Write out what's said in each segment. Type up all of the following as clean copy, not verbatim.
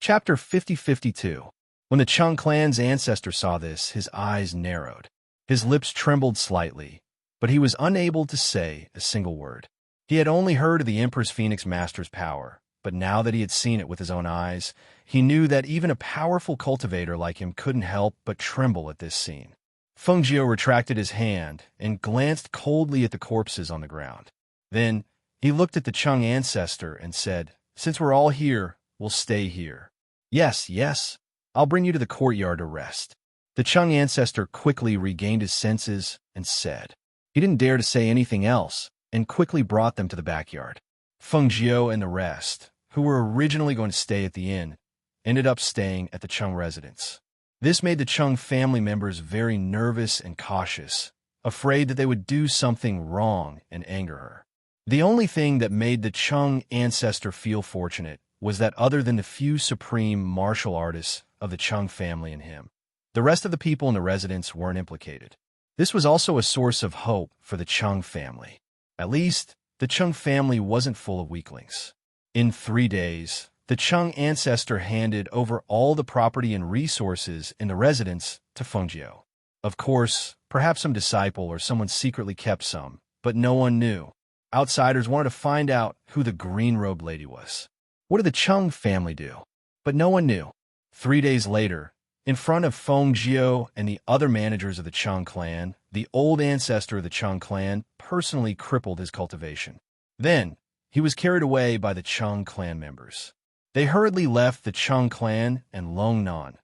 Chapter 5052. When the Chung clan's ancestor saw this, his eyes narrowed. His lips trembled slightly, but he was unable to say a single word. He had only heard of the Empress Phoenix Master's power, but now that he had seen it with his own eyes, he knew that even a powerful cultivator like him couldn't help but tremble at this scene. Feng Jiu retracted his hand and glanced coldly at the corpses on the ground. Then, he looked at the Chung ancestor and said, "Since we're all here, we'll stay here." Yes, I'll bring you to the courtyard to rest." The Chung ancestor quickly regained his senses and said. He didn't dare to say anything else and quickly brought them to the backyard. Feng Jiu and the rest, who were originally going to stay at the inn, ended up staying at the Chung residence. This made the Chung family members very nervous and cautious, afraid that they would do something wrong and anger her. The only thing that made the Chung ancestor feel fortunate was that other than the few supreme martial artists of the Chung family and him, the rest of the people in the residence weren't implicated. This was also a source of hope for the Chung family. At least, the Chung family wasn't full of weaklings. In 3 days, the Chung ancestor handed over all the property and resources in the residence to Feng Jiu. Of course, perhaps some disciple or someone secretly kept some, but no one knew. Outsiders wanted to find out who the green-robed lady was. What did the Chung family do? But no one knew. 3 days later, in front of Feng Jiu and the other managers of the Chung clan, the old ancestor of the Chung clan personally crippled his cultivation. Then, he was carried away by the Chung clan members. They hurriedly left the Chung clan and Longnan.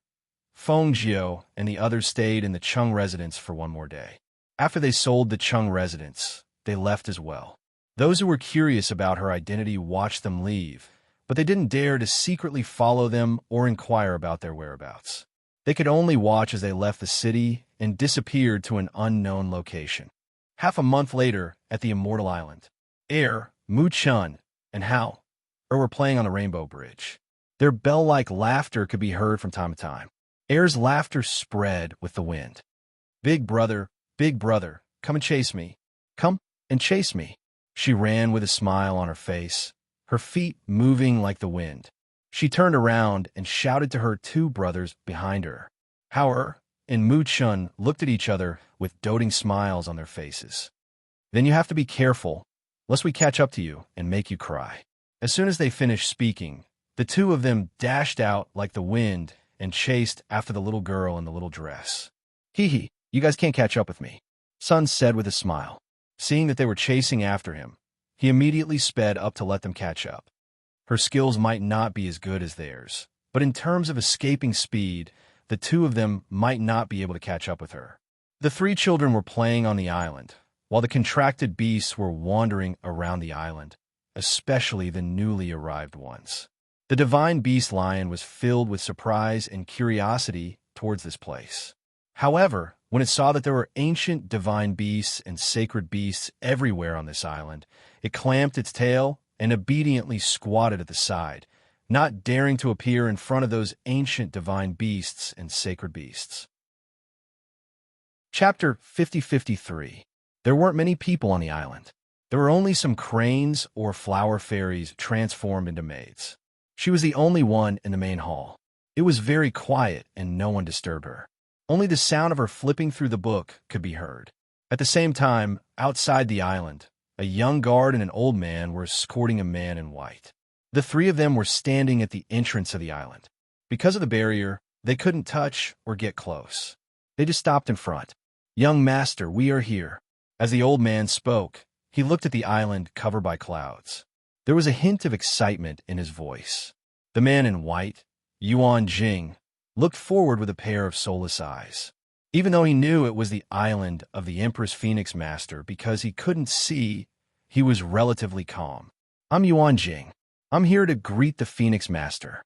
Feng Jiu and the others stayed in the Chung residence for 1 more day. After they sold the Chung residence, they left as well. Those who were curious about her identity watched them leave, but they didn't dare to secretly follow them or inquire about their whereabouts. They could only watch as they left the city and disappeared to an unknown location. Half a month later, at the Immortal Island, Mu Chun, and Hao were playing on the Rainbow Bridge. Their bell-like laughter could be heard from time to time. Air's laughter spread with the wind. Big brother, come and chase me. Come and chase me." She ran with a smile on her face, her feet moving like the wind. She turned around and shouted to her 2 brothers behind her. Hao and Mu Chun looked at each other with doting smiles on their faces. "Then you have to be careful, lest we catch up to you and make you cry." As soon as they finished speaking, the 2 of them dashed out like the wind and chased after the little girl in the little dress. "Hee, you guys can't catch up with me," Sun said with a smile. Seeing that they were chasing after him, he immediately sped up to let them catch up. Her skills might not be as good as theirs, but in terms of escaping speed, the 2 of them might not be able to catch up with her. The 3 children were playing on the island, while the contracted beasts were wandering around the island, especially the newly arrived ones. The divine beast lion was filled with surprise and curiosity towards this place. However, when it saw that there were ancient divine beasts and sacred beasts everywhere on this island, it clamped its tail and obediently squatted at the side, not daring to appear in front of those ancient divine beasts and sacred beasts. Chapter 5053. There weren't many people on the island. There were only some cranes or flower fairies transformed into maids. She was the only one in the main hall. It was very quiet and no one disturbed her. Only the sound of her flipping through the book could be heard. At the same time, outside the island, a young guard and an old man were escorting a man in white. The 3 of them were standing at the entrance of the island. Because of the barrier, they couldn't touch or get close. They just stopped in front. "Young master, we are here." As the old man spoke, he looked at the island covered by clouds. There was a hint of excitement in his voice. The man in white, Yuan Jing, looked forward with a pair of soulless eyes. Even though he knew it was the island of the Empress Phoenix Master because he couldn't see, he was relatively calm. "I'm Yuan Jing. I'm here to greet the Phoenix Master."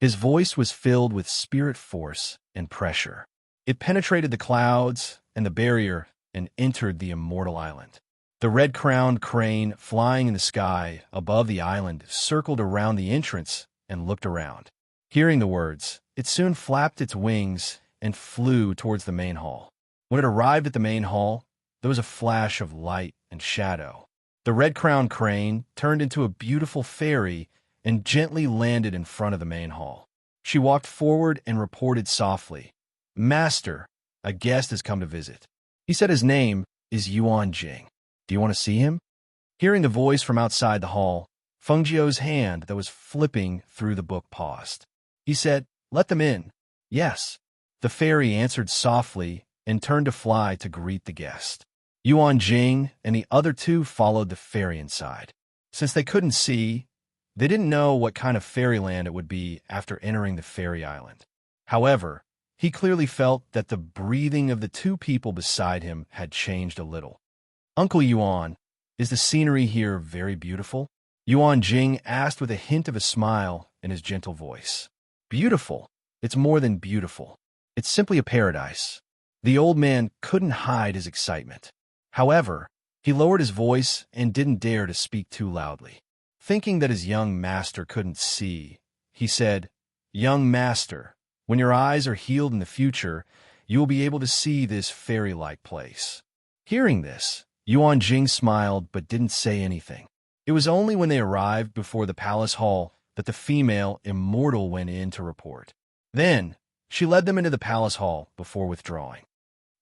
His voice was filled with spirit force and pressure. It penetrated the clouds and the barrier and entered the Immortal Island. The red-crowned crane flying in the sky above the island circled around the entrance and looked around. Hearing the words, it soon flapped its wings and flew towards the main hall. When it arrived at the main hall, there was a flash of light and shadow. The red-crowned crane turned into a beautiful fairy and gently landed in front of the main hall. She walked forward and reported softly, "Master, a guest has come to visit. He said his name is Yuan Jing. Do you want to see him?" Hearing the voice from outside the hall, Fengjiu's hand that was flipping through the book paused. He said, "Let them in." "Yes." The fairy answered softly and turned to fly to greet the guest. Yuan Jing and the other two followed the fairy inside. Since they couldn't see, they didn't know what kind of fairyland it would be after entering the fairy island. However, he clearly felt that the breathing of the two people beside him had changed a little. "Uncle Yuan, is the scenery here very beautiful?" Yuan Jing asked with a hint of a smile in his gentle voice. "Beautiful? It's more than beautiful. It's simply a paradise." The old man couldn't hide his excitement. However, he lowered his voice and didn't dare to speak too loudly. Thinking that his young master couldn't see, he said, "Young master, when your eyes are healed in the future, you will be able to see this fairy-like place." Hearing this, Yuan Jing smiled but didn't say anything. It was only when they arrived before the palace hall that the female immortal went in to report. Then, she led them into the palace hall before withdrawing.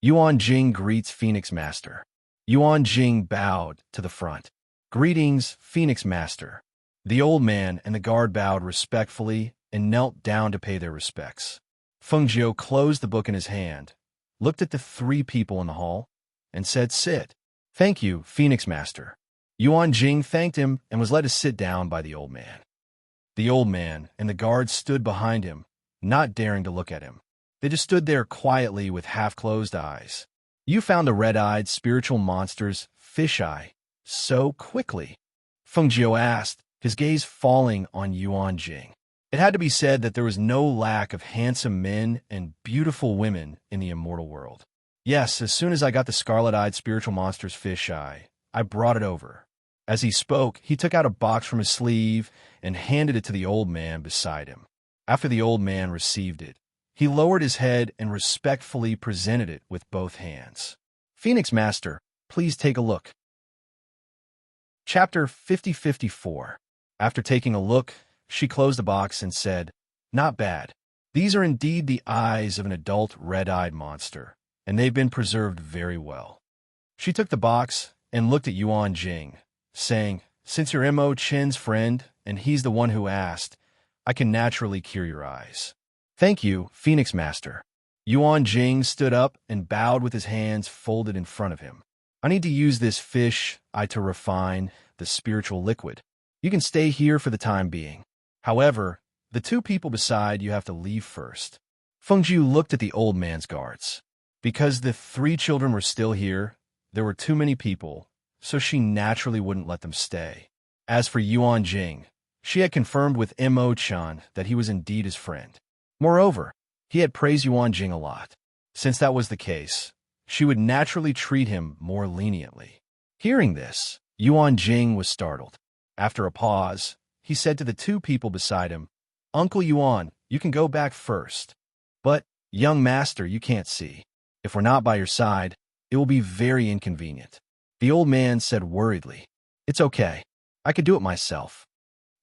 Yuan Jing greets Phoenix Master. Yuan Jing bowed to the front. "Greetings, Phoenix Master." The old man and the guard bowed respectfully and knelt down to pay their respects. Fengjiu closed the book in his hand, looked at the three people in the hall, and said, "Sit." "Thank you, Phoenix Master." Yuan Jing thanked him and was led to sit down by the old man. The old man and the guards stood behind him, not daring to look at him. They just stood there quietly with half-closed eyes. "You found the red-eyed spiritual monster's fisheye so quickly?" Fengjiu asked, his gaze falling on Yuan Jing. It had to be said that there was no lack of handsome men and beautiful women in the immortal world. "Yes, as soon as I got the scarlet-eyed spiritual monster's fisheye, I brought it over." As he spoke, he took out a box from his sleeve and handed it to the old man beside him. After the old man received it, he lowered his head and respectfully presented it with both hands. "Phoenix Master, please take a look." Chapter 5054. After taking a look, she closed the box and said, "Not bad. These are indeed the eyes of an adult red-eyed monster, and they've been preserved very well." She took the box and looked at Yuan Jing, saying, "Since you're Mo Chen's friend, and he's the one who asked, I can naturally cure your eyes." "Thank you, Phoenix Master." Yuan Jing stood up and bowed with his hands folded in front of him. "I need to use this fish eye to refine the spiritual liquid. You can stay here for the time being. However, the two people beside you have to leave first." Fengjiu looked at the old man's guards. Because the three children were still here, there were too many people, so she naturally wouldn't let them stay. As for Yuan Jing, she had confirmed with Mo Chen that he was indeed his friend. Moreover, he had praised Yuan Jing a lot. Since that was the case, she would naturally treat him more leniently. Hearing this, Yuan Jing was startled. After a pause, he said to the two people beside him, "Uncle Yuan, you can go back first. But, young master, you can't see. If we're not by your side, it will be very inconvenient." The old man said worriedly, "It's okay. I could do it myself."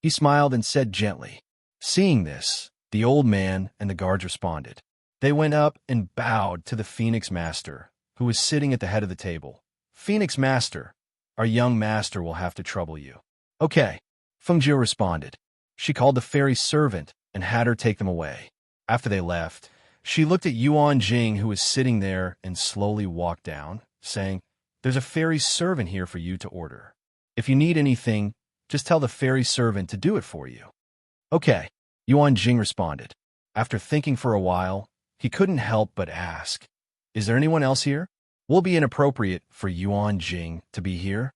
He smiled and said gently. Seeing this, the old man and the guards responded. They went up and bowed to the Phoenix Master, who was sitting at the head of the table. "Phoenix Master, our young master will have to trouble you." "Okay," Fengjiu responded. She called the fairy servant and had her take them away. After they left, she looked at Yuan Jing, who was sitting there, and slowly walked down, saying, "There's a fairy servant here for you to order. If you need anything, just tell the fairy servant to do it for you." "Okay," Yuan Jing responded. After thinking for a while, he couldn't help but ask, "Is there anyone else here?" Will it be inappropriate for Yuan Jing to be here?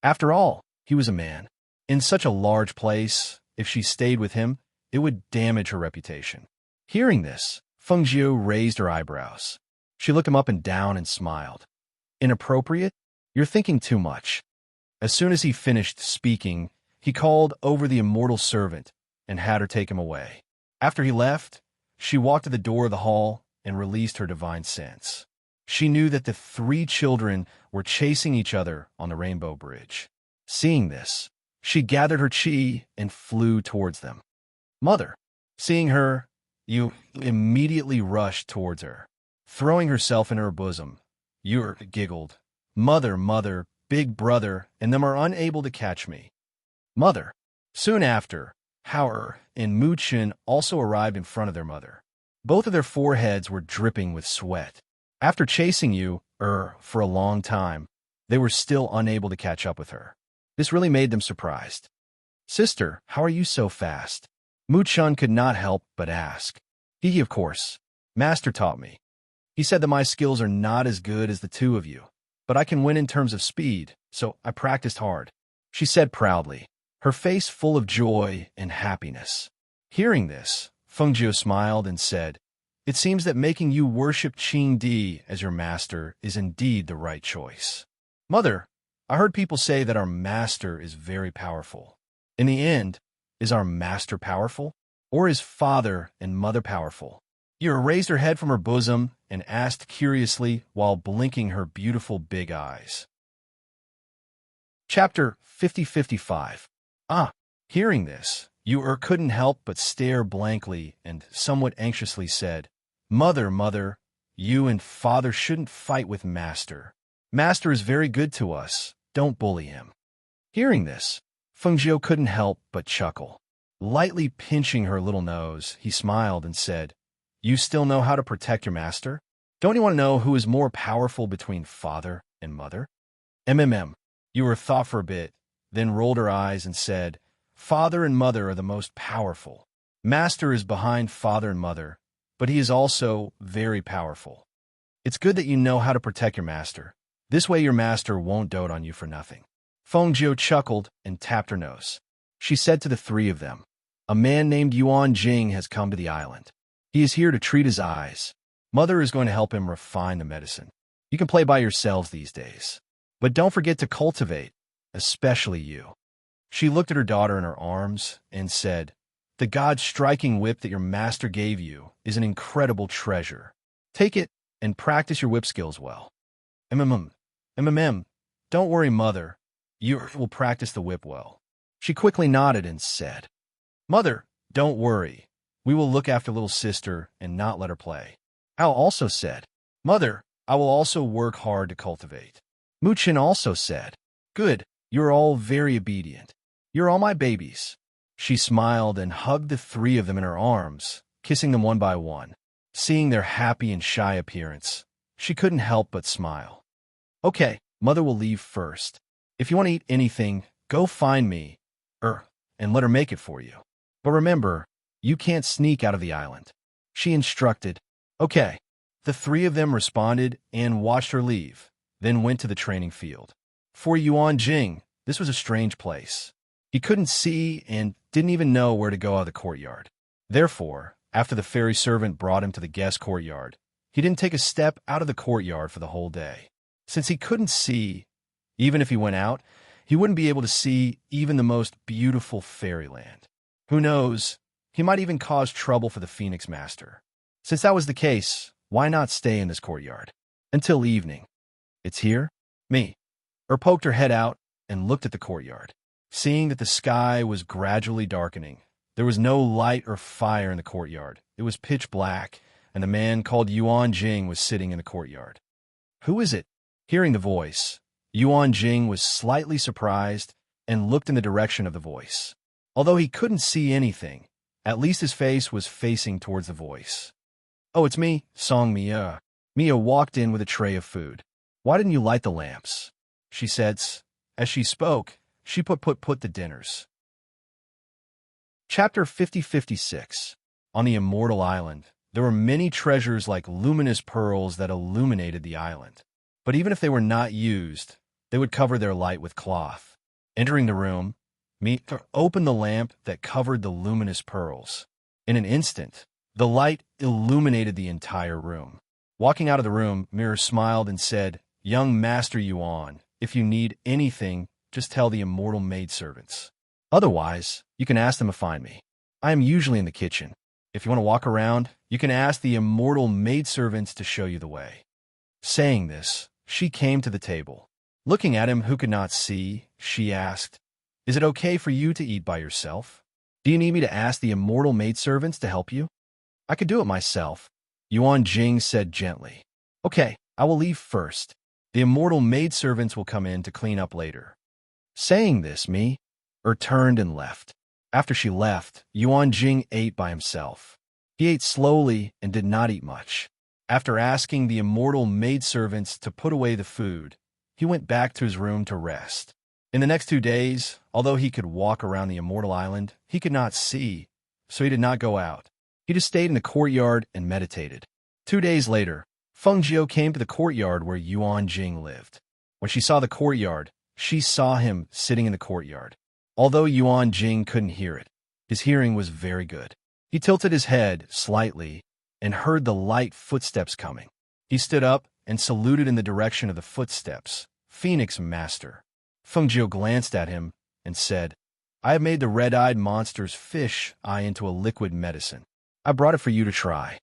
After all, he was a man. In such a large place, if she stayed with him, it would damage her reputation. Hearing this, Fengjiu raised her eyebrows. She looked him up and down and smiled. "Inappropriate? You're thinking too much." As soon as he finished speaking, he called over the immortal servant and had her take him away. After he left, she walked to the door of the hall and released her divine sense. She knew that the three children were chasing each other on the Rainbow Bridge. Seeing this, she gathered her chi and flew towards them. "Mother!" Seeing her, Yu immediately rushed towards her, throwing herself in her bosom. Yu giggled. Mother, mother, big brother, and them are unable to catch me. Mother. Soon after, Hauer and Muchen also arrived in front of their mother. Both of their foreheads were dripping with sweat. After chasing Yu for a long time, they were still unable to catch up with her. This really made them surprised. Sister, how are you so fast? Muchun could not help but ask. He, of course. Master taught me. He said that my skills are not as good as the two of you, but I can win in terms of speed, so I practiced hard, she said proudly, her face full of joy and happiness. Hearing this, Fengjiu smiled and said, It seems that making you worship Qing Di as your master is indeed the right choice. Mother, I heard people say that our master is very powerful. In the end, is our master powerful? Or is father and mother powerful? Yura raised her head from her bosom and asked curiously while blinking her beautiful big eyes. Chapter 50-55. Hearing this, Yura couldn't help but stare blankly and somewhat anxiously said, Mother, mother, you and father shouldn't fight with master. Master is very good to us. Don't bully him. Hearing this, Fengjiu couldn't help but chuckle. Lightly pinching her little nose, he smiled and said, You still know how to protect your master? Don't you want to know who is more powerful between father and mother? Yura thought for a bit, then rolled her eyes and said, Father and mother are the most powerful. Master is behind father and mother, but he is also very powerful. It's good that you know how to protect your master. This way your master won't dote on you for nothing. Fengjiu chuckled and tapped her nose. She said to the three of them, A man named Yuan Jing has come to the island. He is here to treat his eyes. Mother is going to help him refine the medicine. You can play by yourselves these days. But don't forget to cultivate, especially you. She looked at her daughter in her arms and said, The God-striking whip that your master gave you is an incredible treasure. Take it and practice your whip skills well. Don't worry, mother. You will practice the whip well. She quickly nodded and said, Mother, don't worry. We will look after little sister and not let her play. Hao also said, Mother, I will also work hard to cultivate. Muchen also said, Good, you're all very obedient. You're all my babies. She smiled and hugged the three of them in her arms, kissing them one by one. Seeing their happy and shy appearance, she couldn't help but smile. Okay, mother will leave first. If you want to eat anything, go find me, and let her make it for you. But remember, you can't sneak out of the island. She instructed. Okay. The three of them responded and watched her leave, then went to the training field. For Yuan Jing, this was a strange place. He couldn't see and didn't even know where to go out of the courtyard. Therefore, after the fairy servant brought him to the guest courtyard, he didn't take a step out of the courtyard for the whole day. Since he couldn't see, even if he went out, he wouldn't be able to see even the most beautiful fairyland. Who knows, he might even cause trouble for the Phoenix Master. Since that was the case, why not stay in this courtyard? Until evening. It's here? Me. Poked her head out and looked at the courtyard. Seeing that the sky was gradually darkening, there was no light or fire in the courtyard. It was pitch black, and the man called Yuan Jing was sitting in the courtyard. Who is it? Hearing the voice, Yuan Jing was slightly surprised and looked in the direction of the voice. Although he couldn't see anything, at least his face was facing towards the voice. Oh, it's me, Song Mia. Mia walked in with a tray of food. Why didn't you light the lamps? She said. As she spoke, she put the dinners. Chapter 50-56. On the Immortal Island, there were many treasures like luminous pearls that illuminated the island. But even if they were not used, they would cover their light with cloth. Entering the room, Mia opened the lamp that covered the luminous pearls. In an instant, the light illuminated the entire room. Walking out of the room, Mia smiled and said, Young Master Yuan, if you need anything, just tell the immortal maidservants. Otherwise, you can ask them to find me. I am usually in the kitchen. If you want to walk around, you can ask the immortal maidservants to show you the way. Saying this, she came to the table. Looking at him who could not see, she asked, Is it okay for you to eat by yourself? Do you need me to ask the immortal maidservants to help you? I could do it myself, Yuan Jing said gently. Okay, I will leave first. The immortal maidservants will come in to clean up later. Saying this, turned and left. After she left, Yuan Jing ate by himself. He ate slowly and did not eat much. After asking the immortal maidservants to put away the food, he went back to his room to rest. In the next 2 days, although he could walk around the immortal island, he could not see, so he did not go out. He just stayed in the courtyard and meditated. 2 days later, Feng Jiu came to the courtyard where Yuan Jing lived. When she saw the courtyard, she saw him sitting in the courtyard. Although Yuan Jing couldn't hear it, his hearing was very good. He tilted his head slightly and heard the light footsteps coming. He stood up and saluted in the direction of the footsteps. Phoenix Master. Feng Jiu glanced at him and said, I have made the red-eyed monster's fish eye into a liquid medicine. I brought it for you to try.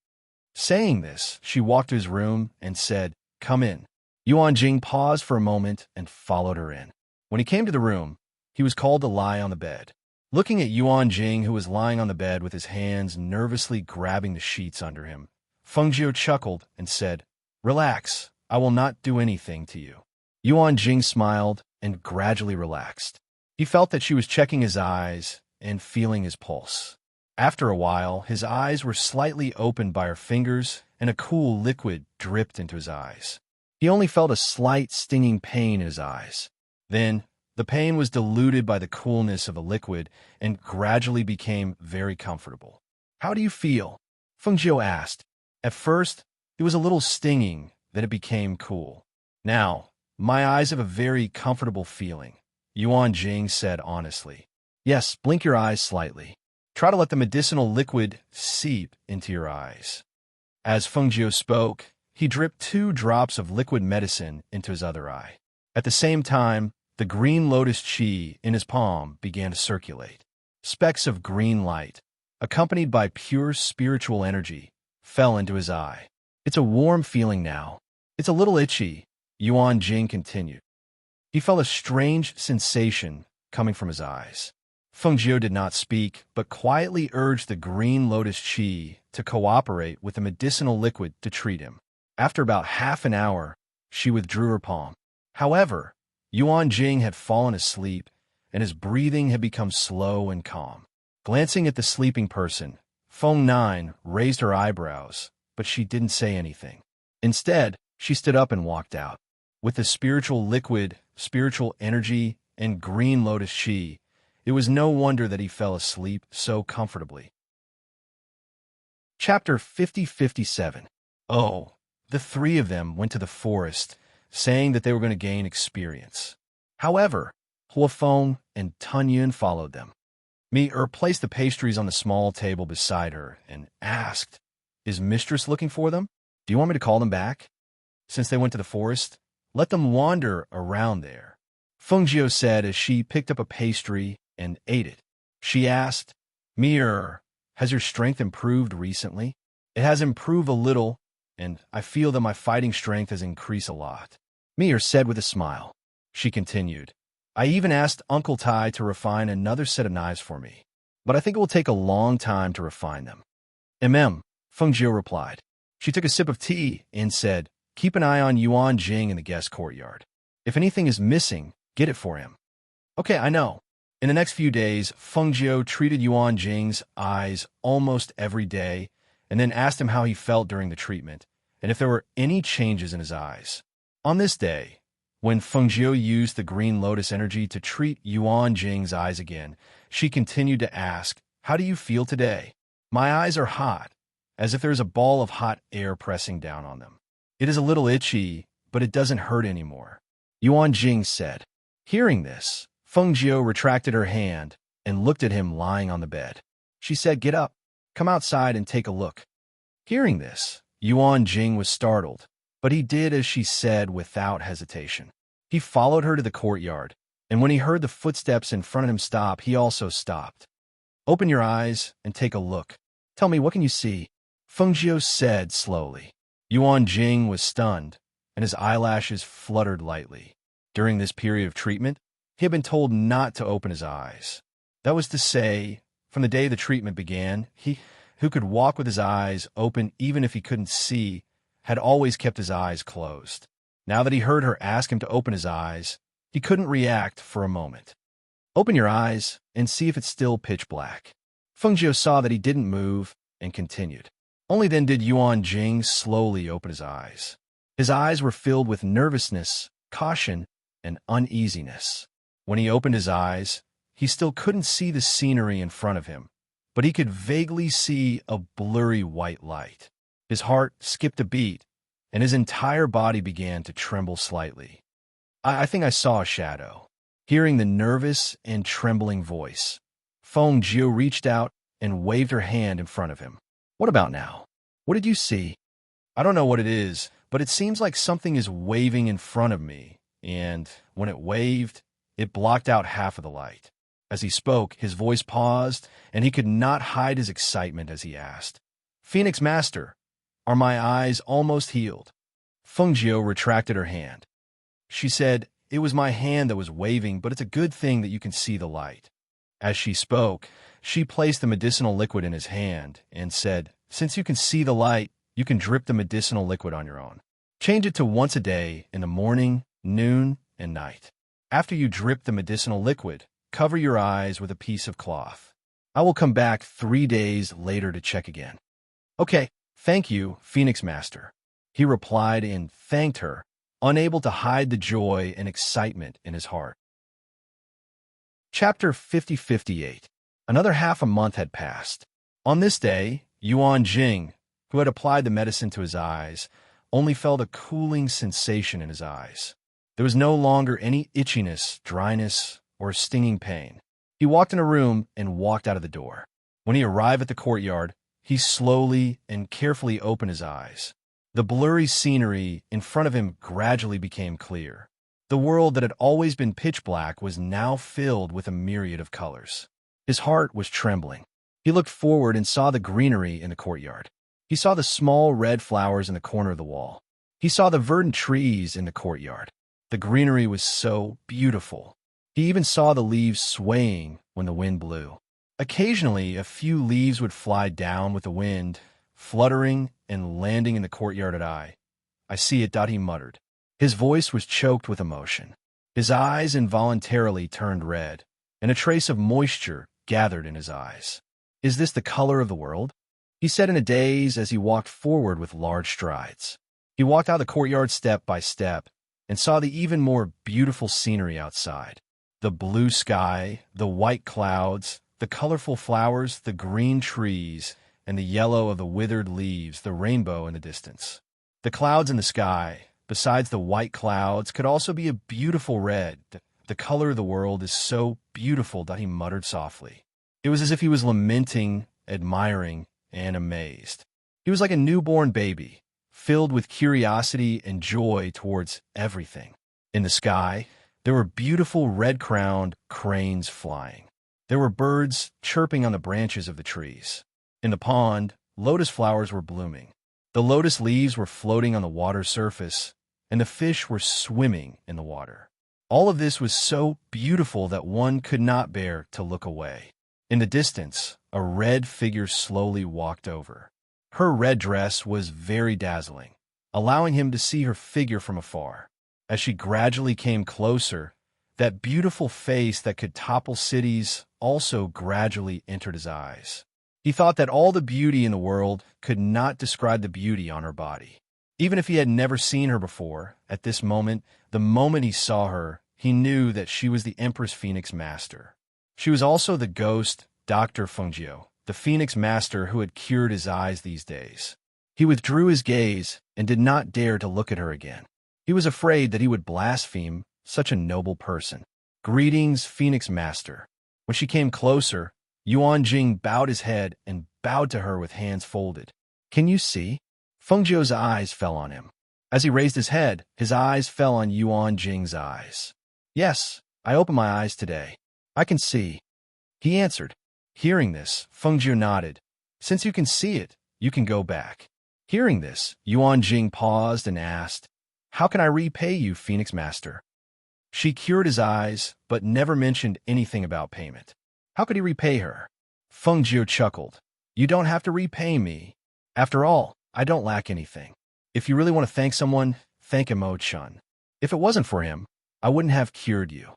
Saying this, she walked to his room and said, Come in. Yuan Jing paused for a moment and followed her in. When he came to the room, he was called to lie on the bed. Looking at Yuan Jing, who was lying on the bed with his hands nervously grabbing the sheets under him, Feng Jiu chuckled and said, Relax, I will not do anything to you. Yuan Jing smiled and gradually relaxed. He felt that she was checking his eyes and feeling his pulse. After a while, his eyes were slightly opened by her fingers and a cool liquid dripped into his eyes. He only felt a slight stinging pain in his eyes. Then, the pain was diluted by the coolness of the liquid and gradually became very comfortable. How do you feel? Feng Jiu asked. At first, it was a little stinging, then it became cool. Now, my eyes have a very comfortable feeling, Yuan Jing said honestly. Yes, blink your eyes slightly. Try to let the medicinal liquid seep into your eyes. As Feng Jiu spoke, he dripped 2 drops of liquid medicine into his other eye. At the same time, the green lotus chi in his palm began to circulate. Specks of green light, accompanied by pure spiritual energy, fell into his eye. It's a warm feeling now. It's a little itchy, Yuan Jing continued. He felt a strange sensation coming from his eyes. Feng Jiu did not speak, but quietly urged the green lotus chi to cooperate with the medicinal liquid to treat him. After about half an hour, she withdrew her palm. However, Yuan Jing had fallen asleep, and his breathing had become slow and calm. Glancing at the sleeping person, Feng Nine raised her eyebrows, but she didn't say anything. Instead, she stood up and walked out. With the spiritual liquid, spiritual energy, and green lotus chi, it was no wonder that he fell asleep so comfortably. Chapter 50-57. Oh, the 3 of them went to the forest, saying that they were going to gain experience. However, Huafeng and Tunyun followed them. Placed the pastries on the small table beside her and asked, Is Mistress looking for them? Do you want me to call them back? Since they went to the forest, let them wander around there. Feng Jiu said as she picked up a pastry and ate it. She asked, has your strength improved recently? It has improved a little, and I feel that my fighting strength has increased a lot. Said with a smile. She continued, I even asked Uncle Tai to refine another set of knives for me, but I think it will take a long time to refine them. Feng Jiu replied. She took a sip of tea and said, Keep an eye on Yuan Jing in the guest courtyard. If anything is missing, get it for him. Okay, I know. In the next few days, Feng Jiu treated Yuan Jing's eyes almost every day and then asked him how he felt during the treatment and if there were any changes in his eyes. On this day, when Feng Jiu used the green lotus energy to treat Yuan Jing's eyes again, she continued to ask, How do you feel today? My eyes are hot, as if there is a ball of hot air pressing down on them. It is a little itchy, but it doesn't hurt anymore, Yuan Jing said. Hearing this, Feng Jiu retracted her hand and looked at him lying on the bed. She said, Get up, come outside and take a look. Hearing this, Yuan Jing was startled, but he did as she said without hesitation. He followed her to the courtyard, and when he heard the footsteps in front of him stop, he also stopped. Open your eyes and take a look. Tell me, what can you see? Feng Jiu said slowly. Yuan Jing was stunned, and his eyelashes fluttered lightly. During this period of treatment, he had been told not to open his eyes. That was to say, from the day the treatment began, he who could walk with his eyes open even if he couldn't see, had always kept his eyes closed. Now that he heard her ask him to open his eyes, he couldn't react for a moment. "Open your eyes and see if it's still pitch black." Fengjiu saw that he didn't move and continued. Only then did Yuan Jing slowly open his eyes. His eyes were filled with nervousness, caution, and uneasiness. When he opened his eyes, he still couldn't see the scenery in front of him, but he could vaguely see a blurry white light. His heart skipped a beat, and his entire body began to tremble slightly. I think I saw a shadow." Hearing the nervous and trembling voice, Fengjiu reached out and waved her hand in front of him. "What about now? What did you see?" "I don't know what it is, but it seems like something is waving in front of me, and when it waved, it blocked out half of the light." As he spoke, his voice paused, and he could not hide his excitement as he asked, "Phoenix Master, are my eyes almost healed?" Fengjiu retracted her hand. She said, "It was my hand that was waving, but it's a good thing that you can see the light." As she spoke, she placed the medicinal liquid in his hand and said, "Since you can see the light, you can drip the medicinal liquid on your own. Change it to once a day in the morning, noon, and night. After you drip the medicinal liquid, cover your eyes with a piece of cloth. I will come back 3 days later to check again." "Okay, thank you, Phoenix Master," he replied and thanked her, unable to hide the joy and excitement in his heart. Chapter 5058. Another half a month had passed. On this day, Yuan Jing, who had applied the medicine to his eyes, only felt a cooling sensation in his eyes. There was no longer any itchiness, dryness, or stinging pain. He walked in a room and walked out of the door. When he arrived at the courtyard, he slowly and carefully opened his eyes. The blurry scenery in front of him gradually became clear. The world that had always been pitch black was now filled with a myriad of colors. His heart was trembling. He looked forward and saw the greenery in the courtyard. He saw the small red flowers in the corner of the wall. He saw the verdant trees in the courtyard. The greenery was so beautiful. He even saw the leaves swaying when the wind blew. Occasionally, a few leaves would fly down with the wind, fluttering and landing in the courtyard. I see it, he muttered. His voice was choked with emotion. His eyes involuntarily turned red, and a trace of moisture gathered in his eyes. "Is this the color of the world?" he said in a daze as he walked forward with large strides. He walked out the courtyard step by step and saw the even more beautiful scenery outside. The blue sky, the white clouds, the colorful flowers, the green trees, and the yellow of the withered leaves, the rainbow in the distance. The clouds in the sky, besides the white clouds, could also be a beautiful red. "The color of the world is so beautiful," he muttered softly. It was as if he was lamenting, admiring, and amazed. He was like a newborn baby, filled with curiosity and joy towards everything. In the sky, there were beautiful red-crowned cranes flying. There were birds chirping on the branches of the trees. In the pond, lotus flowers were blooming. The lotus leaves were floating on the water's surface, and the fish were swimming in the water. All of this was so beautiful that one could not bear to look away. In the distance, a red figure slowly walked over. Her red dress was very dazzling, allowing him to see her figure from afar. As she gradually came closer, that beautiful face that could topple cities also gradually entered his eyes. He thought that all the beauty in the world could not describe the beauty on her body. Even if he had never seen her before, at this moment, the moment he saw her, he knew that she was the Empress Phoenix Master. She was also the ghost, Dr. Fengjiu, the Phoenix Master who had cured his eyes these days. He withdrew his gaze and did not dare to look at her again. He was afraid that he would blaspheme such a noble person. "Greetings, Phoenix Master." When she came closer, Yuan Jing bowed his head and bowed to her with hands folded. "Can you see?" Fengjiu's eyes fell on him. As he raised his head, his eyes fell on Yuan Jing's eyes. "Yes, I opened my eyes today. I can see," he answered. Hearing this, Fengjiu nodded. "Since you can see it, you can go back." Hearing this, Yuan Jing paused and asked, "How can I repay you, Phoenix Master?" She cured his eyes, but never mentioned anything about payment. How could he repay her? Fengjiu chuckled. You don't have to repay me. After all, I don't lack anything. If you really want to thank someone, thank Emo-chun. If it wasn't for him, I wouldn't have cured you.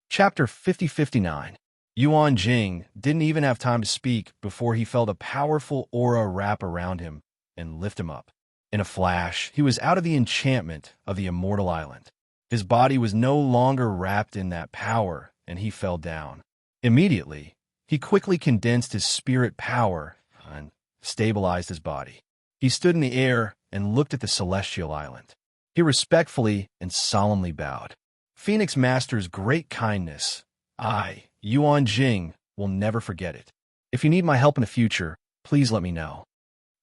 Chapter 5059. Yuan Jing didn't even have time to speak before he felt a powerful aura wrap around him and lift him up. In a flash, he was out of the enchantment of the immortal island. His body was no longer wrapped in that power, and he fell down. Immediately, he quickly condensed his spirit power and stabilized his body. He stood in the air and looked at the celestial island. He respectfully and solemnly bowed. Phoenix Master's great kindness, I, Yuan Jing, will never forget it. If you need my help in the future, please let me know.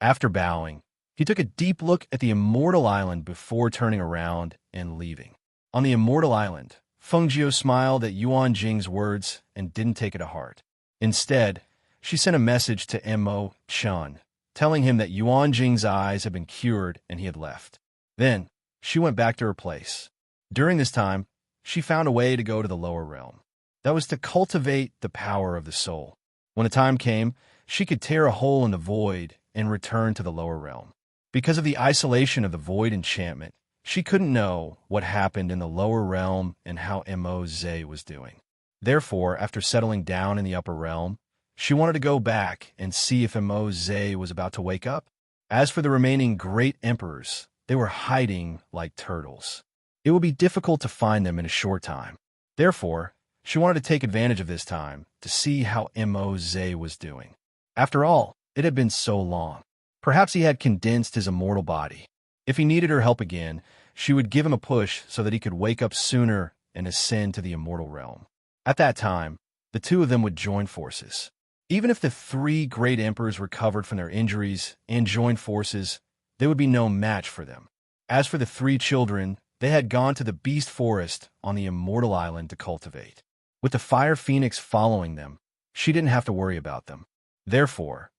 After bowing, he took a deep look at the immortal island before turning around and leaving. On the immortal island, Fengjiu smiled at Yuan Jing's words and didn't take it to heart. Instead, she sent a message to Emo-chun, telling him that Yuan Jing's eyes had been cured and he had left. Then, she went back to her place. During this time, she found a way to go to the lower realm. That was to cultivate the power of the soul. When the time came, she could tear a hole in the void and return to the lower realm. Because of the isolation of the void enchantment, she couldn't know what happened in the lower realm and how Emo-ze was doing. Therefore, after settling down in the upper realm, she wanted to go back and see if Emo-ze was about to wake up. As for the remaining great emperors, they were hiding like turtles. It would be difficult to find them in a short time. Therefore, she wanted to take advantage of this time to see how Emo-ze was doing. After all, it had been so long. Perhaps he had condensed his immortal body. If he needed her help again, she would give him a push so that he could wake up sooner and ascend to the immortal realm. At that time, the two of them would join forces. Even if the three great emperors recovered from their injuries and joined forces, there would be no match for them. As for the three children, they had gone to the beast forest on the immortal island to cultivate. With the fire phoenix following them, she didn't have to worry about them. Therefore,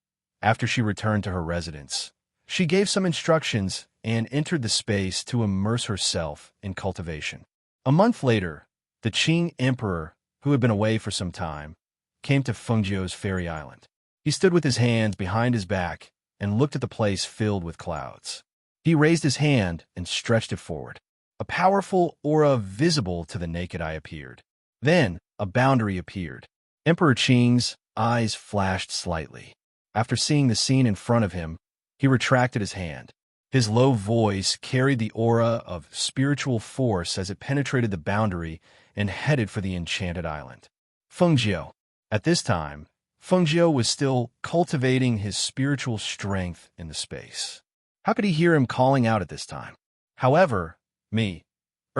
after she returned to her residence, she gave some instructions and entered the space to immerse herself in cultivation. A month later, the Qing emperor, who had been away for some time, came to Fengjiu's fairy island. He stood with his hands behind his back and looked at the place filled with clouds. He raised his hand and stretched it forward. A powerful aura visible to the naked eye appeared. Then, a boundary appeared. Emperor Qing's eyes flashed slightly. After seeing the scene in front of him, he retracted his hand. His low voice carried the aura of spiritual force as it penetrated the boundary and headed for the enchanted island. Fengjiu. At this time, Fengjiu was still cultivating his spiritual strength in the space. How could he hear him calling out at this time? However,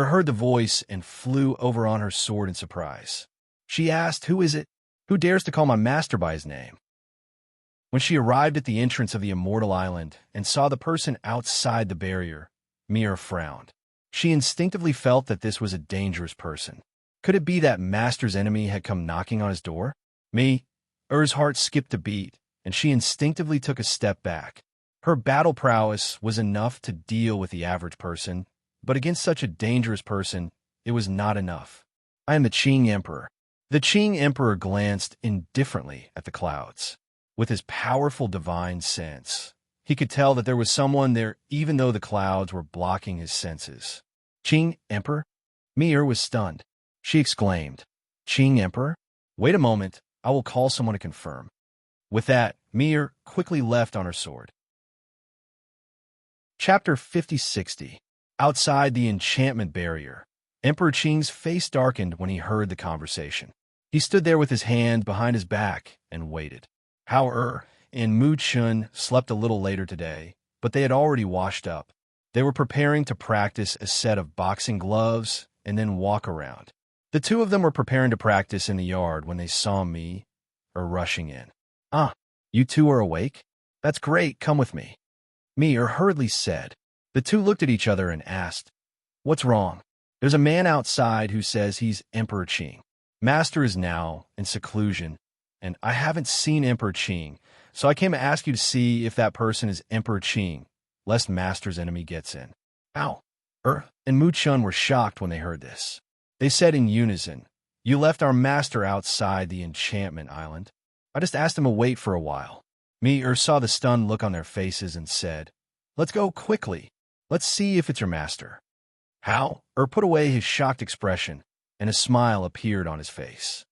heard the voice and flew over on her sword in surprise. She asked, "Who is it? Who dares to call my master by his name?" When she arrived at the entrance of the immortal island and saw the person outside the barrier, Mir frowned. She instinctively felt that this was a dangerous person. Could it be that master's enemy had come knocking on his door? Er's heart skipped a beat, and she instinctively took a step back. Her battle prowess was enough to deal with the average person, but against such a dangerous person, it was not enough. I am the Qing Emperor. The Qing Emperor glanced indifferently at the clouds. With his powerful divine sense, he could tell that there was someone there even though the clouds were blocking his senses. Qing Emperor? Mir was stunned. She exclaimed, "Qing Emperor? Wait a moment, I will call someone to confirm." With that, Mir quickly left on her sword. Chapter 5060. Outside the enchantment barrier, Emperor Qing's face darkened when he heard the conversation. He stood there with his hand behind his back and waited. Hao and Mu-chun slept a little later today, but they had already washed up. They were preparing to practice a set of boxing gloves and then walk around. The two of them were preparing to practice in the yard when they saw me, rushing in. "Ah, you two are awake? That's great, come with me," Mir hurriedly said. The two looked at each other and asked, "What's wrong?" "There's a man outside who says he's Emperor Qing. Master is now in seclusion, and I haven't seen Emperor Qing, so I came to ask you to see if that person is Emperor Qing, lest Master's enemy gets in." Ow! And Mu-chun were shocked when they heard this. They said in unison, "You left our master outside the enchantment island." I just asked him to wait for a while. Me saw the stunned look on their faces and said, "Let's go quickly. Let's see if it's your master." How? Put away his shocked expression, and a smile appeared on his face.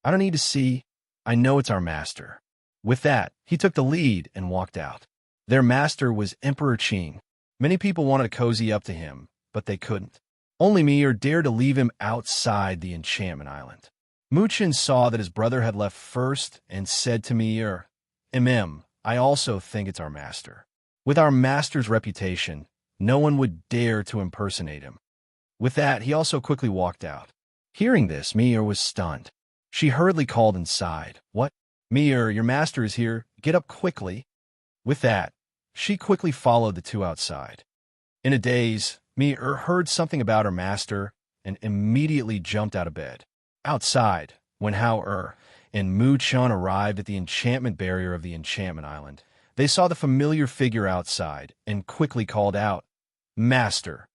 "I don't need to see. I know it's our master." With that, he took the lead and walked out. Their master was Emperor Qing. Many people wanted to cozy up to him, but they couldn't. Only me dared to leave him outside the enchantment island. Muchin saw that his brother had left first and said to me, I also think it's our master. With our master's reputation, no one would dare to impersonate him." With that, he also quickly walked out. Hearing this, Mir was stunned. She hurriedly called inside. "What? Mir, your master is here. Get up quickly." With that, she quickly followed the two outside. In a daze, Mir heard something about her master and immediately jumped out of bed. Outside, when Hao and Mu Chun arrived at the enchantment barrier of the enchantment island, they saw the familiar figure outside and quickly called out, "Master."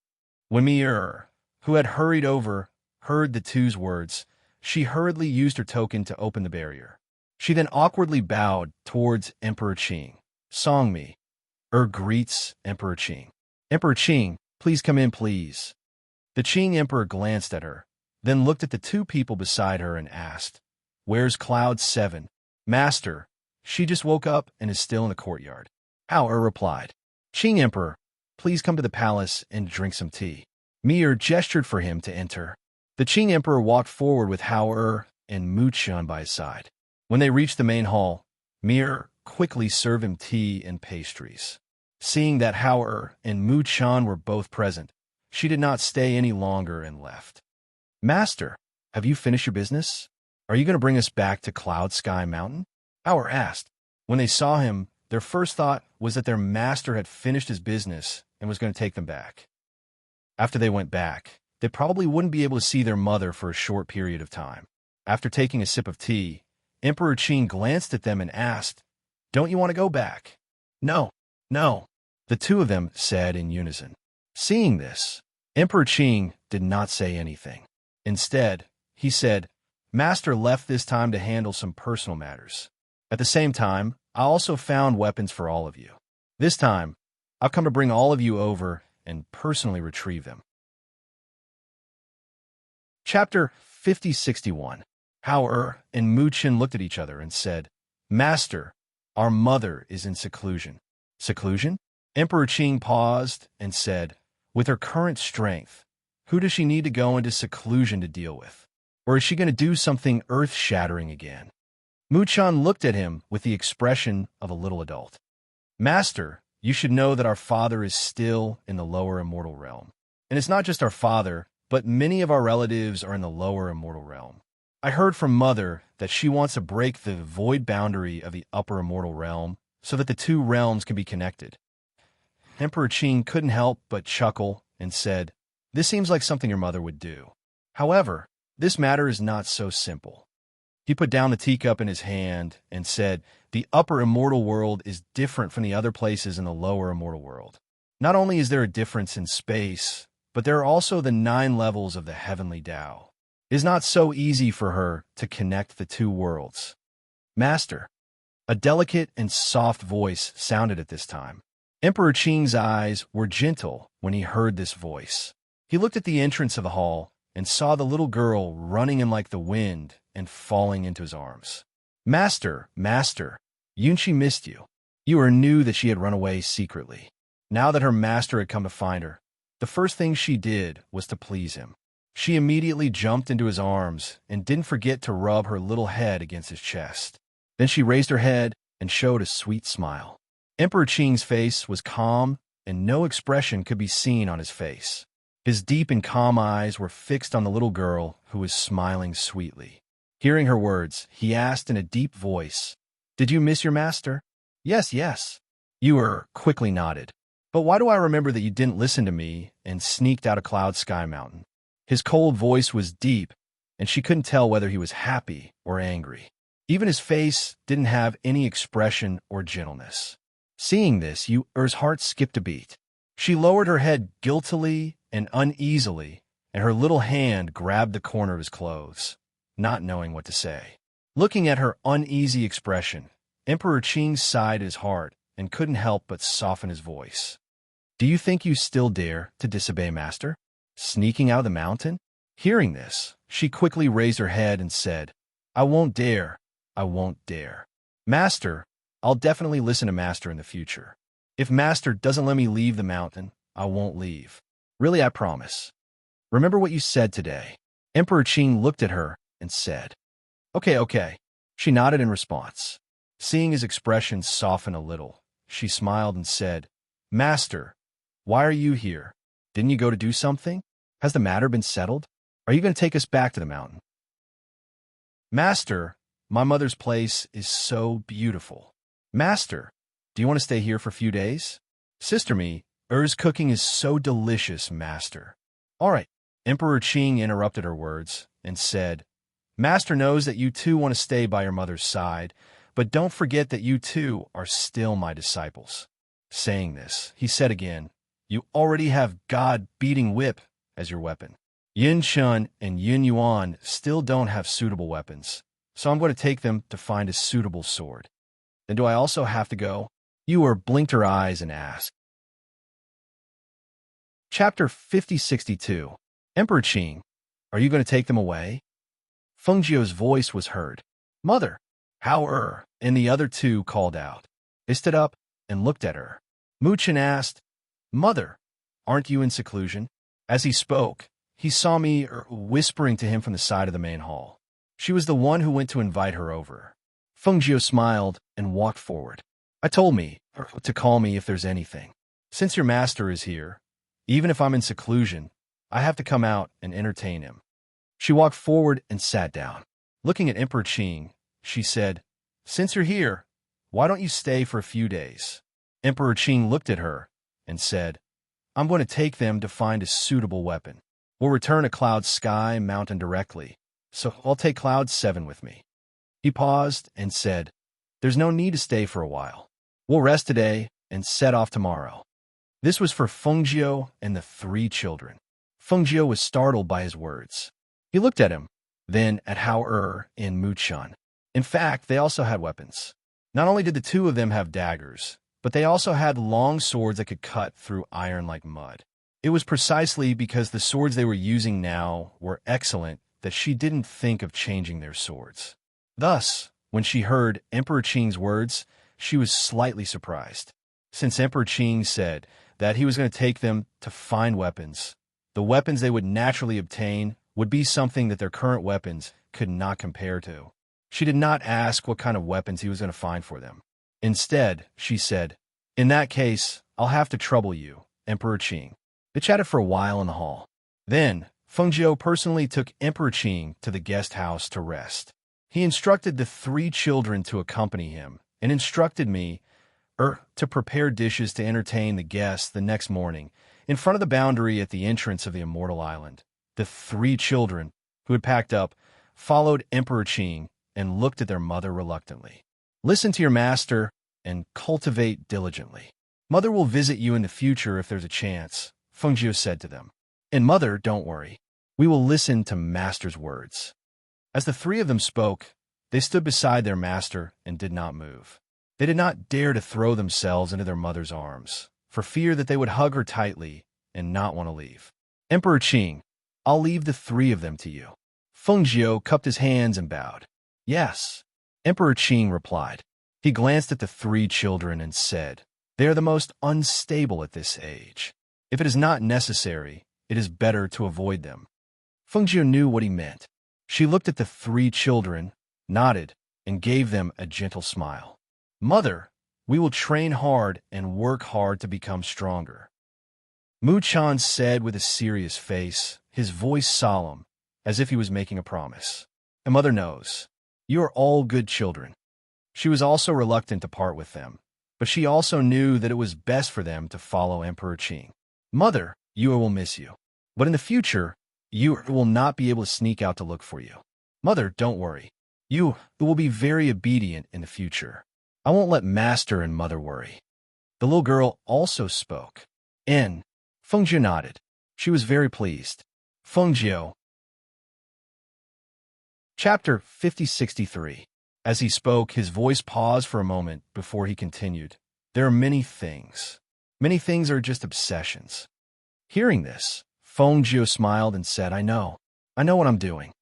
When Mir, who had hurried over, heard the two's words, she hurriedly used her token to open the barrier. She then awkwardly bowed towards Emperor Qing. Song me. Greets Emperor Qing. "Emperor Qing, please come in, please." The Qing Emperor glanced at her, then looked at the two people beside her and asked, "Where's Cloud 7? Master, she just woke up and is still in the courtyard." Hao replied, "Qing Emperor, please come to the palace and drink some tea." Mir gestured for him to enter. The Qing Emperor walked forward with Hao and Mu Chun by his side. When they reached the main hall, Mir quickly served him tea and pastries. Seeing that Hao and Mu Chun were both present, she did not stay any longer and left. "Master, have you finished your business? Are you going to bring us back to Cloud Sky Mountain?" Hao asked. When they saw him, their first thought was that their master had finished his business and was going to take them back. After they went back, they probably wouldn't be able to see their mother for a short period of time. After taking a sip of tea, Emperor Qing glanced at them and asked, "Don't you want to go back?" No, the two of them said in unison. Seeing this, Emperor Qing did not say anything. Instead, he said, "Master left this time to handle some personal matters. At the same time, I also found weapons for all of you. This time, I've come to bring all of you over and personally retrieve them." Chapter 5061. Hao and Mu Qin looked at each other and said, "Master, our mother is in seclusion." "Seclusion?" Emperor Qing paused and said, "With her current strength, who does she need to go into seclusion to deal with? Or is she going to do something earth-shattering again?" Mu Chun looked at him with the expression of a little adult. "Master, you should know that our father is still in the lower immortal realm. And it's not just our father, but many of our relatives are in the lower immortal realm. I heard from Mother that she wants to break the void boundary of the upper immortal realm so that the two realms can be connected." Emperor Qing couldn't help but chuckle and said, "This seems like something your mother would do. However, this matter is not so simple." He put down the teacup in his hand and said, "The upper immortal world is different from the other places in the lower immortal world. Not only is there a difference in space, but there are also the 9 levels of the heavenly Tao. It is not so easy for her to connect the two worlds." "Master." A delicate and soft voice sounded at this time. Emperor Qing's eyes were gentle when he heard this voice. He looked at the entrance of the hall and saw the little girl running in like the wind and falling into his arms. Master, Yunqi missed you." Yuer knew that she had run away secretly. Now that her master had come to find her, the first thing she did was to please him. She immediately jumped into his arms and didn't forget to rub her little head against his chest. Then she raised her head and showed a sweet smile. Emperor Qing's face was calm, and no expression could be seen on his face. His deep and calm eyes were fixed on the little girl who was smiling sweetly. Hearing her words, he asked in a deep voice, "Did you miss your master?" Yes. Yuer quickly nodded. "But why do I remember that you didn't listen to me and sneaked out of Cloud Sky Mountain?" His cold voice was deep, and she couldn't tell whether he was happy or angry. Even his face didn't have any expression or gentleness. Seeing this, Yuer's heart skipped a beat. She lowered her head guiltily and uneasily, and her little hand grabbed the corner of his clothes, not knowing what to say. Looking at her uneasy expression, Emperor Qing sighed his heart and couldn't help but soften his voice. Do you think you still dare to disobey Master? Sneaking out of the mountain? Hearing this, she quickly raised her head and said, I won't dare. I won't dare. Master, I'll definitely listen to Master in the future. If Master doesn't let me leave the mountain, I won't leave. Really, I promise. Remember what you said today. Emperor Qing looked at her and said, Okay. She nodded in response. Seeing his expression soften a little, she smiled and said, Master, why are you here? Didn't you go to do something? Has the matter been settled? Are you going to take us back to the mountain? Master, my mother's place is so beautiful. Master, do you want to stay here for a few days? Sister me, Er's cooking is so delicious, Master. All right. Emperor Qing interrupted her words and said, Master knows that you too want to stay by your mother's side, but don't forget that you too are still my disciples. Saying this, he said again, You already have God-beating whip as your weapon. Yin Shun and Yin Yuan still don't have suitable weapons, so I'm going to take them to find a suitable sword. Then do I also have to go? Yu blinked her eyes and asked. Chapter 5062. Emperor Qing, are you going to take them away? Fengjiu's voice was heard. Mother, how and the other two called out. They stood up and looked at her. Mu Chen asked, Mother, aren't you in seclusion? As he spoke, he saw me whispering to him from the side of the main hall. She was the one who went to invite her over. Fengjiu smiled and walked forward. I told me to call me if there's anything. Since your master is here, even if I'm in seclusion, I have to come out and entertain him. She walked forward and sat down. Looking at Emperor Qing, she said, Since you're here, why don't you stay for a few days? Emperor Qing looked at her and said, I'm going to take them to find a suitable weapon. We'll return to Cloud Sky Mountain directly, so I'll take Cloud 7 with me. He paused and said, There's no need to stay for a while. We'll rest today and set off tomorrow. This was for Fengjiu and the three children. Fengjiu was startled by his words. He looked at him, then at Hao and Mu Chen. In fact, they also had weapons. Not only did the two of them have daggers, but they also had long swords that could cut through iron like mud. It was precisely because the swords they were using now were excellent that she didn't think of changing their swords. Thus, when she heard Emperor Qing's words, she was slightly surprised. Since Emperor Qing said that he was going to take them to find weapons, the weapons they would naturally obtain would be something that their current weapons could not compare to. She did not ask what kind of weapons he was going to find for them. Instead, she said, In that case, I'll have to trouble you, Emperor Qing. They chatted for a while in the hall. Then, Fengjiu personally took Emperor Qing to the guest house to rest. He instructed the three children to accompany him, and instructed me to prepare dishes to entertain the guests the next morning in front of the boundary at the entrance of the Immortal Island. The three children, who had packed up, followed Emperor Qing and looked at their mother reluctantly. Listen to your master and cultivate diligently. Mother will visit you in the future if there's a chance, Fengjiu said to them. And mother, don't worry. We will listen to master's words. As the three of them spoke, they stood beside their master and did not move. They did not dare to throw themselves into their mother's arms, for fear that they would hug her tightly and not want to leave. Emperor Qing, I'll leave the three of them to you. Fengjiu cupped his hands and bowed. Yes. Emperor Qing replied. He glanced at the three children and said, They are the most unstable at this age. If it is not necessary, it is better to avoid them. Fengjiu knew what he meant. She looked at the three children, nodded, and gave them a gentle smile. Mother, we will train hard and work hard to become stronger. Mu Chen said with a serious face, his voice solemn, as if he was making a promise. And mother knows. You are all good children. She was also reluctant to part with them, but she also knew that it was best for them to follow Emperor Qing. Mother, Yu will miss you. But in the future, Yu will not be able to sneak out to look for you. Mother, don't worry. Yu will be very obedient in the future. I won't let master and mother worry. The little girl also spoke. Fengjiu nodded. She was very pleased. Fengjiu. Chapter 5063. As he spoke, his voice paused for a moment before he continued. There are many things. Many things are just obsessions. Hearing this, Feng smiled and said, I know what I'm doing.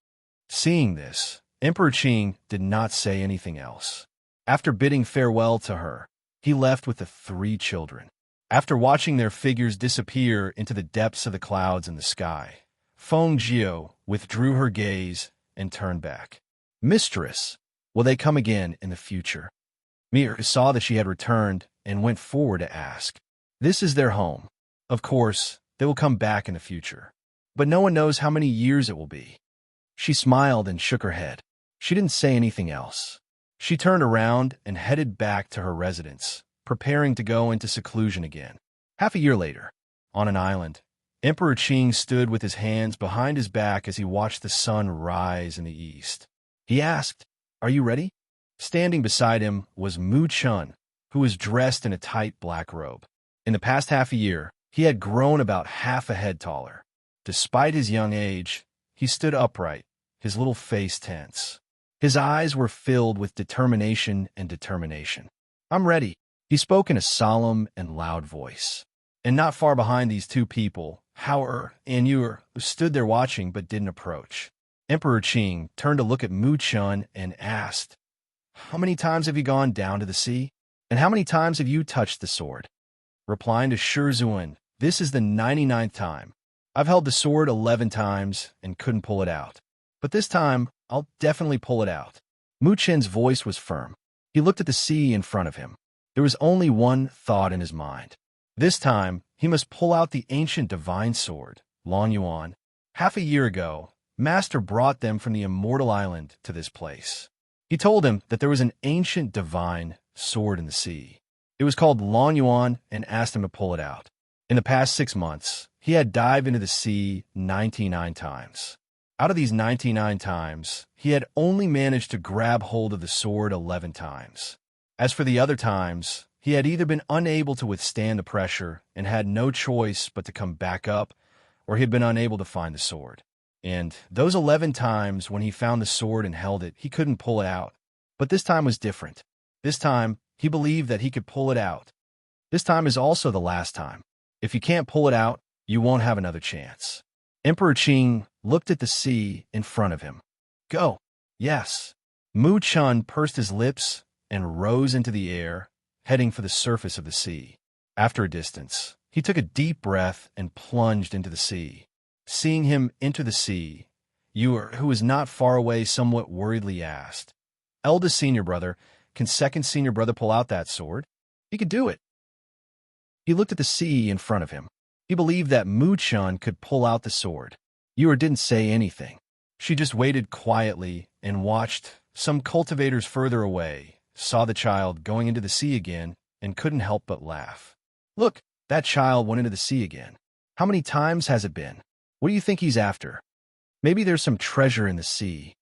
Seeing this, Emperor Qing did not say anything else. After bidding farewell to her, he left with the 3 children. After watching their figures disappear into the depths of the clouds in the sky, Feng Jio withdrew her gaze and turned back. Mistress, will they come again in the future? Mir saw that she had returned and went forward to ask. This is their home. Of course, they will come back in the future. But no one knows how many years it will be. She smiled and shook her head. She didn't say anything else. She turned around and headed back to her residence, preparing to go into seclusion again. Half a year later, on an island, Emperor Qing stood with his hands behind his back as he watched the sun rise in the east. He asked, Are you ready? Standing beside him was Mu Chun, who was dressed in a tight black robe. In the past half a year, he had grown about half a head taller. Despite his young age, he stood upright, his little face tense. His eyes were filled with determination. I'm ready, he spoke in a solemn and loud voice. And not far behind these 2 people, Hao and Yu stood there watching but didn't approach. Emperor Qing turned to look at Mu Chun and asked, How many times have you gone down to the sea? And how many times have you touched the sword? Replying to Shizuan, This is the 99th time. I've held the sword 11 times and couldn't pull it out. But this time, I'll definitely pull it out. Mu Chen's voice was firm. He looked at the sea in front of him. There was only one thought in his mind. This time, he must pull out the ancient divine sword, Long Yuan. Half a year ago, Master brought them from the immortal island to this place. He told him that there was an ancient divine sword in the sea. It was called Long Yuan and asked him to pull it out. In the past 6 months, he had dived into the sea 99 times. Out of these 99 times, he had only managed to grab hold of the sword 11 times. As for the other times, he had either been unable to withstand the pressure and had no choice but to come back up, or he had been unable to find the sword. And those 11 times when he found the sword and held it, he couldn't pull it out. But this time was different. This time, he believed that he could pull it out. This time is also the last time. If you can't pull it out, you won't have another chance. Emperor Qing looked at the sea in front of him. Go. Yes. Mu Chun pursed his lips and rose into the air, heading for the surface of the sea. After a distance, he took a deep breath and plunged into the sea. Seeing him enter the sea, Yu, who was not far away, somewhat worriedly asked, Eldest senior brother, can second senior brother pull out that sword? He could do it. He looked at the sea in front of him. He believed that Mu Chun could pull out the sword. Yu didn't say anything. She just waited quietly and watched. Some cultivators further away saw the child going into the sea again and couldn't help but laugh. Look, that child went into the sea again. How many times has it been? What do you think he's after? Maybe there's some treasure in the sea.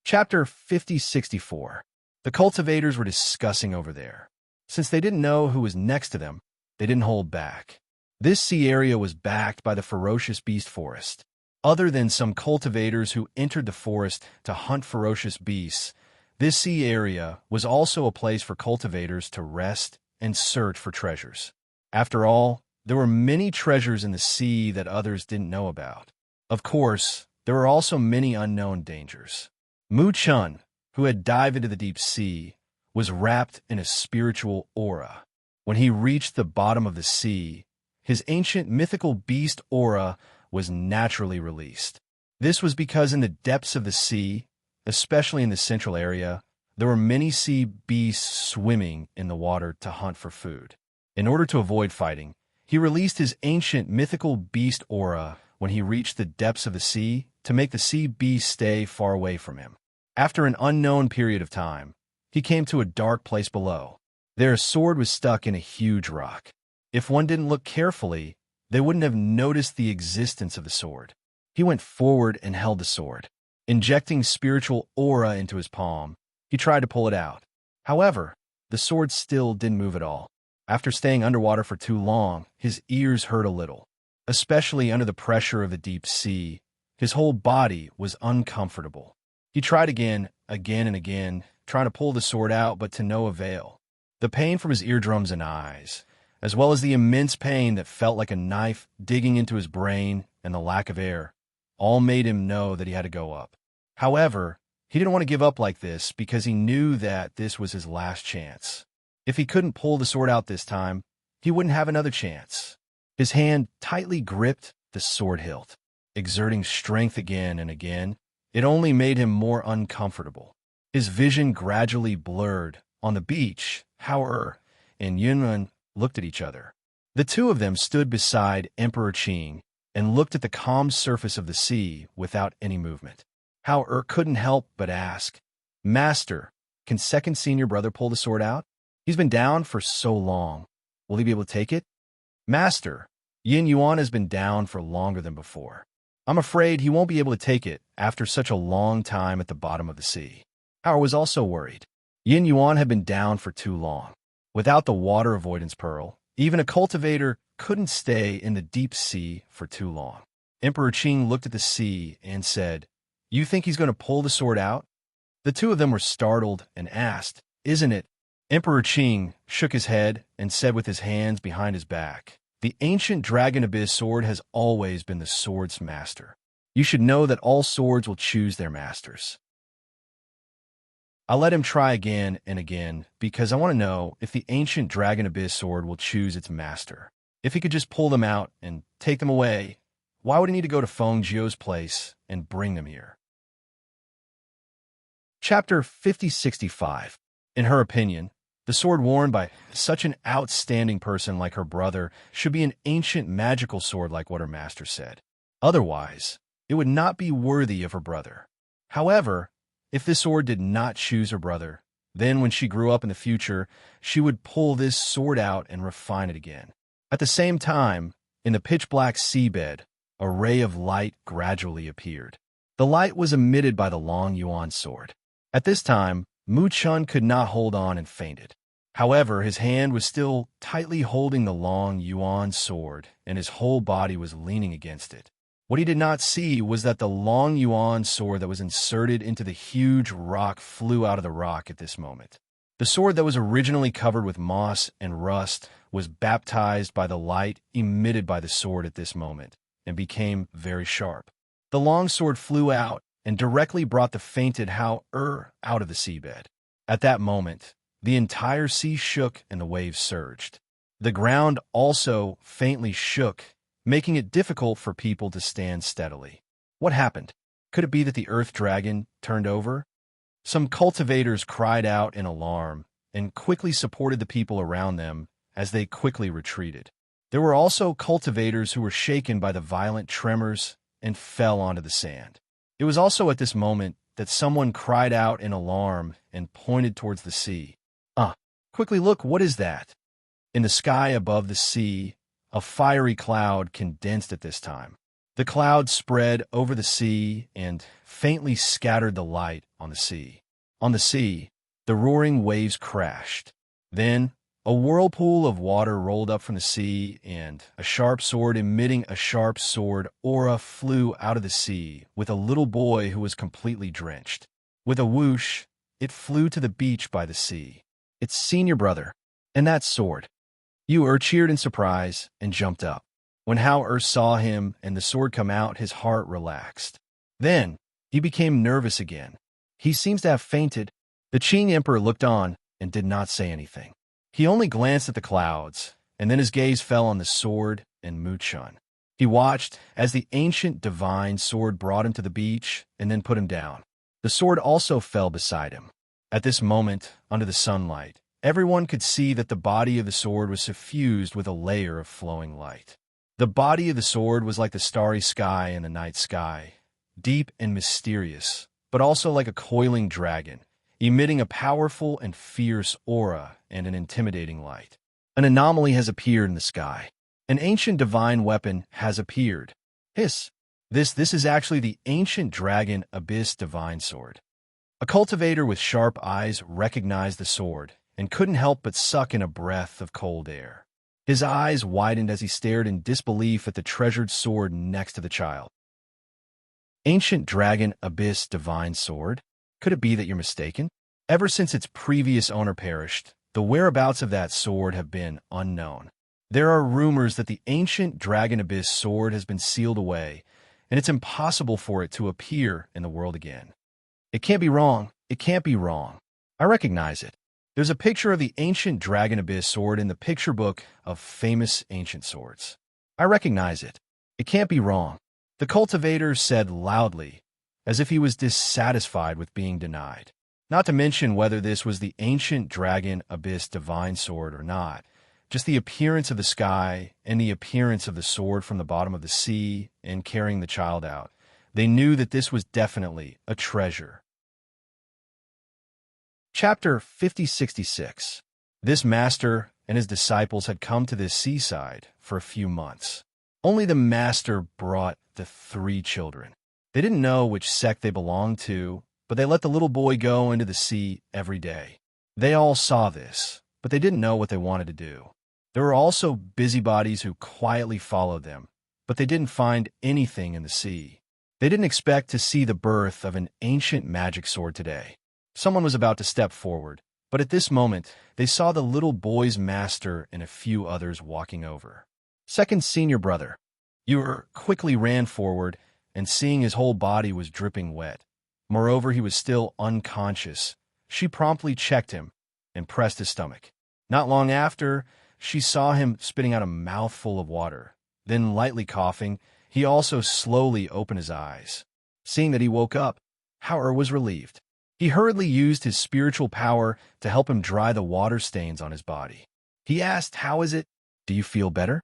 Chapter 5064. The cultivators were discussing over there. Since they didn't know who was next to them, they didn't hold back. This sea area was backed by the ferocious beast forest. Other than some cultivators who entered the forest to hunt ferocious beasts, this sea area was also a place for cultivators to rest and search for treasures. After all, there were many treasures in the sea that others didn't know about. Of course, there were also many unknown dangers. Mu Chun, who had dived into the deep sea, was wrapped in a spiritual aura. When he reached the bottom of the sea, his ancient mythical beast aura was naturally released. This was because in the depths of the sea, especially in the central area, there were many sea beasts swimming in the water to hunt for food. In order to avoid fighting, he released his ancient mythical beast aura when he reached the depths of the sea to make the sea beasts stay far away from him. After an unknown period of time, he came to a dark place below. There a sword was stuck in a huge rock. If one didn't look carefully, they wouldn't have noticed the existence of the sword. He went forward and held the sword. Injecting spiritual aura into his palm, he tried to pull it out. However, the sword still didn't move at all. After staying underwater for too long, his ears hurt a little. Especially under the pressure of the deep sea, His whole body was uncomfortable. He tried again and again, trying to pull the sword out, but to no avail. The pain from his eardrums and eyes, as well as the immense pain that felt like a knife digging into his brain and the lack of air, all made him know that he had to go up. However, he didn't want to give up like this because he knew that this was his last chance. If he couldn't pull the sword out this time, he wouldn't have another chance. His hand tightly gripped the sword hilt, exerting strength again and again. It only made him more uncomfortable. His vision gradually blurred. On the beach, Hao and Yunwen looked at each other. The two of them stood beside Emperor Qing and looked at the calm surface of the sea without any movement. Hao couldn't help but ask, "Master, can second senior brother pull the sword out? He's been down for so long. Will he be able to take it?" "Master, Yin Yuan has been down for longer than before. I'm afraid he won't be able to take it after such a long time at the bottom of the sea." Hao was also worried. Yin Yuan had been down for too long. Without the water avoidance pearl, even a cultivator couldn't stay in the deep sea for too long. Emperor Qing looked at the sea and said, "You think he's going to pull the sword out?" The two of them were startled and asked, "Isn't it?" Emperor Qing shook his head and said with his hands behind his back, "The ancient Dragon Abyss sword has always been the sword's master. You should know that all swords will choose their masters. I'll let him try again and again because I want to know if the ancient Dragon Abyss sword will choose its master. If he could just pull them out and take them away, why would he need to go to Feng Jio's place and bring them here?" Chapter 5065. In her opinion, the sword worn by such an outstanding person like her brother should be an ancient magical sword like what her master said. Otherwise, it would not be worthy of her brother. However, if this sword did not choose her brother, then when she grew up in the future, she would pull this sword out and refine it again. At the same time, in the pitch-black seabed, a ray of light gradually appeared. The light was emitted by the Long Yuan sword. At this time, Mu Chun could not hold on and fainted. However, his hand was still tightly holding the Long Yuan sword, and his whole body was leaning against it. What he did not see was that the Long Yuan sword that was inserted into the huge rock flew out of the rock at this moment. The sword that was originally covered with moss and rust was baptized by the light emitted by the sword at this moment, and became very sharp. The long sword flew out and directly brought the fainted Hao out of the seabed. At that moment, the entire sea shook and the waves surged. The ground also faintly shook, making it difficult for people to stand steadily. What happened? Could it be that the earth dragon turned over? Some cultivators cried out in alarm and quickly supported the people around them as they quickly retreated. There were also cultivators who were shaken by the violent tremors and fell onto the sand. It was also at this moment that someone cried out in alarm and pointed towards the sea. Quickly look, what is that?" In the sky above the sea, a fiery cloud condensed at this time. The cloud spread over the sea and faintly scattered the light on the sea. On the sea, the roaring waves crashed. Then, a whirlpool of water rolled up from the sea, and a sharp sword emitting a sharp sword aura flew out of the sea with a little boy who was completely drenched. With a whoosh, it flew to the beach by the sea. "It's senior brother, and that sword." Yu cheered in surprise and jumped up. When Hao saw him and the sword come out, his heart relaxed. Then, he became nervous again. "He seems to have fainted." The Qing Emperor looked on and did not say anything. He only glanced at the clouds, and then his gaze fell on the sword and Mu Chun. He watched as the ancient divine sword brought him to the beach and then put him down. The sword also fell beside him. At this moment, under the sunlight, everyone could see that the body of the sword was suffused with a layer of flowing light. The body of the sword was like the starry sky in the night sky, deep and mysterious, but also like a coiling dragon, emitting a powerful and fierce aura and an intimidating light. An anomaly has appeared in the sky. An ancient divine weapon has appeared. Hiss! This is actually the ancient Dragon Abyss divine sword. A cultivator with sharp eyes recognized the sword and couldn't help but suck in a breath of cold air. His eyes widened as he stared in disbelief at the treasured sword next to the child. Ancient Dragon Abyss Divine Sword? Could it be that you're mistaken? Ever since its previous owner perished, the whereabouts of that sword have been unknown. There are rumors that the ancient Dragon Abyss sword has been sealed away, and it's impossible for it to appear in the world again. It can't be wrong. It can't be wrong. I recognize it. There's a picture of the ancient Dragon Abyss sword in the picture book of famous ancient swords. I recognize it. It can't be wrong. The cultivator said loudly, as if he was dissatisfied with being denied. Not to mention whether this was the ancient Dragon Abyss divine sword or not. Just the appearance of the sky and the appearance of the sword from the bottom of the sea and carrying the child out. They knew that this was definitely a treasure. Chapter 5066. This master and his disciples had come to this seaside for a few months. Only the master brought the 3 children. They didn't know which sect they belonged to, but they let the little boy go into the sea every day. They all saw this, but they didn't know what they wanted to do. There were also busybodies who quietly followed them, but they didn't find anything in the sea. They didn't expect to see the birth of an ancient magic sword today. Someone was about to step forward, but at this moment, they saw the little boy's master and a few others walking over. Second senior brother. Ur quickly ran forward, and seeing his whole body was dripping wet. Moreover, he was still unconscious. She promptly checked him and pressed his stomach. Not long after, she saw him spitting out a mouthful of water. Then, lightly coughing, he also slowly opened his eyes. Seeing that he woke up, Ur was relieved. He hurriedly used his spiritual power to help him dry the water stains on his body. He asked, "How is it? Do you feel better?"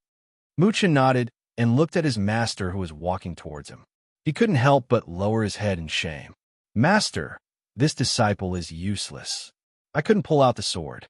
Muchin nodded and looked at his master who was walking towards him. He couldn't help but lower his head in shame. "Master, this disciple is useless. I couldn't pull out the sword."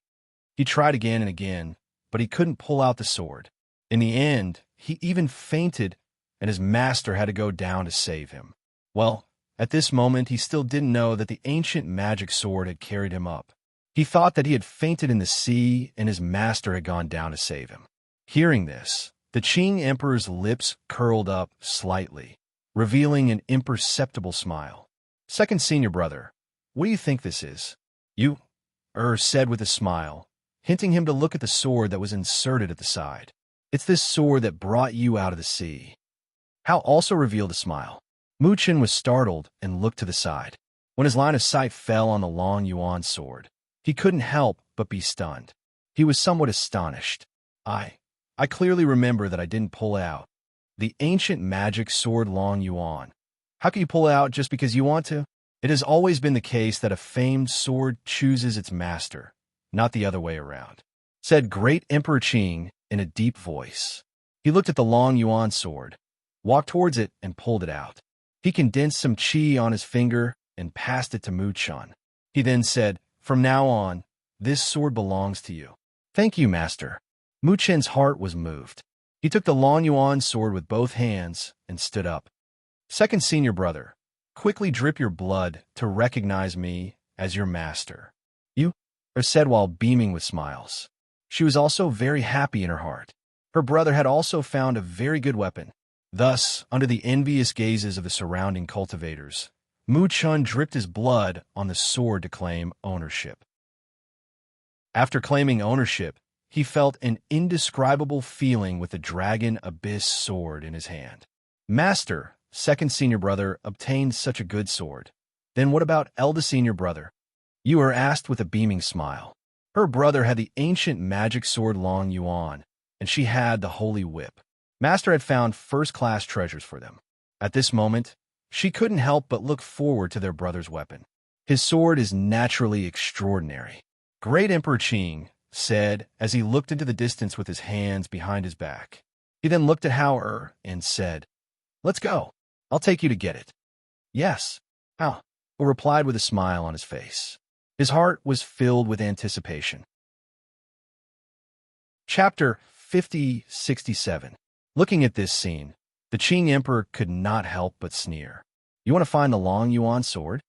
He tried again and again, but he couldn't pull out the sword. In the end, he even fainted, and his master had to go down to save him. Well, at this moment, he still didn't know that the ancient magic sword had carried him up. He thought that he had fainted in the sea, and his master had gone down to save him. Hearing this, the Qing Emperor's lips curled up slightly, revealing an imperceptible smile. Second senior brother, what do you think this is? You, said with a smile, hinting him to look at the sword that was inserted at the side. It's this sword that brought you out of the sea. Hao also revealed a smile. Muchin was startled and looked to the side. When his line of sight fell on the long yuan sword, he couldn't help but be stunned. He was somewhat astonished. I clearly remember that I didn't pull out. The ancient magic sword long yuan. How can you pull it out just because you want to? It has always been the case that a famed sword chooses its master, not the other way around, said Great Emperor Qing in a deep voice. He looked at the long yuan sword, walked towards it, and pulled it out. He condensed some qi on his finger and passed it to Muchin. He then said, "From now on, this sword belongs to you." "Thank you, master." Muchin's heart was moved. He took the long yuan sword with both hands and stood up. Second senior brother, quickly drip your blood to recognize me as your master. You, said while beaming with smiles. She was also very happy in her heart. Her brother had also found a very good weapon. Thus, under the envious gazes of the surrounding cultivators, Muchin dripped his blood on the sword to claim ownership. After claiming ownership, he felt an indescribable feeling with the Dragon Abyss sword in his hand. Master, second senior brother, obtained such a good sword. Then what about eldest senior brother? You are asked with a beaming smile. Her brother had the ancient magic sword long yuan, and she had the holy whip. Master had found first-class treasures for them. At this moment, she couldn't help but look forward to their brother's weapon. His sword is naturally extraordinary. Great Emperor Qing said as he looked into the distance with his hands behind his back. He then looked at Hao and said, "Let's go. I'll take you to get it." "Yes," Hao replied with a smile on his face. His heart was filled with anticipation. Chapter 5067. Looking at this scene, the Qing Emperor could not help but sneer. You want to find the long yuan sword?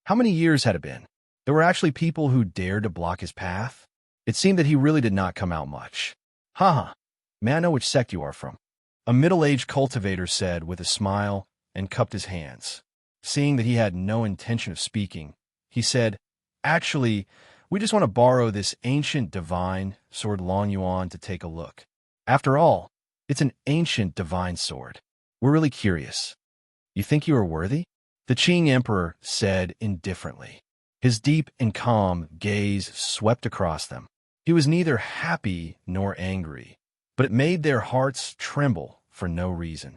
How many years had it been? There were actually people who dared to block his path. It seemed that he really did not come out much. "Ha! May I know which sect you are from?" A middle-aged cultivator said with a smile and cupped his hands. Seeing that he had no intention of speaking, he said, "Actually, we just want to borrow this ancient divine sword Long Yuan to take a look. After all, it's an ancient divine sword. We're really curious. You think you are worthy?" The Qing emperor said indifferently. His deep and calm gaze swept across them. He was neither happy nor angry, but it made their hearts tremble for no reason.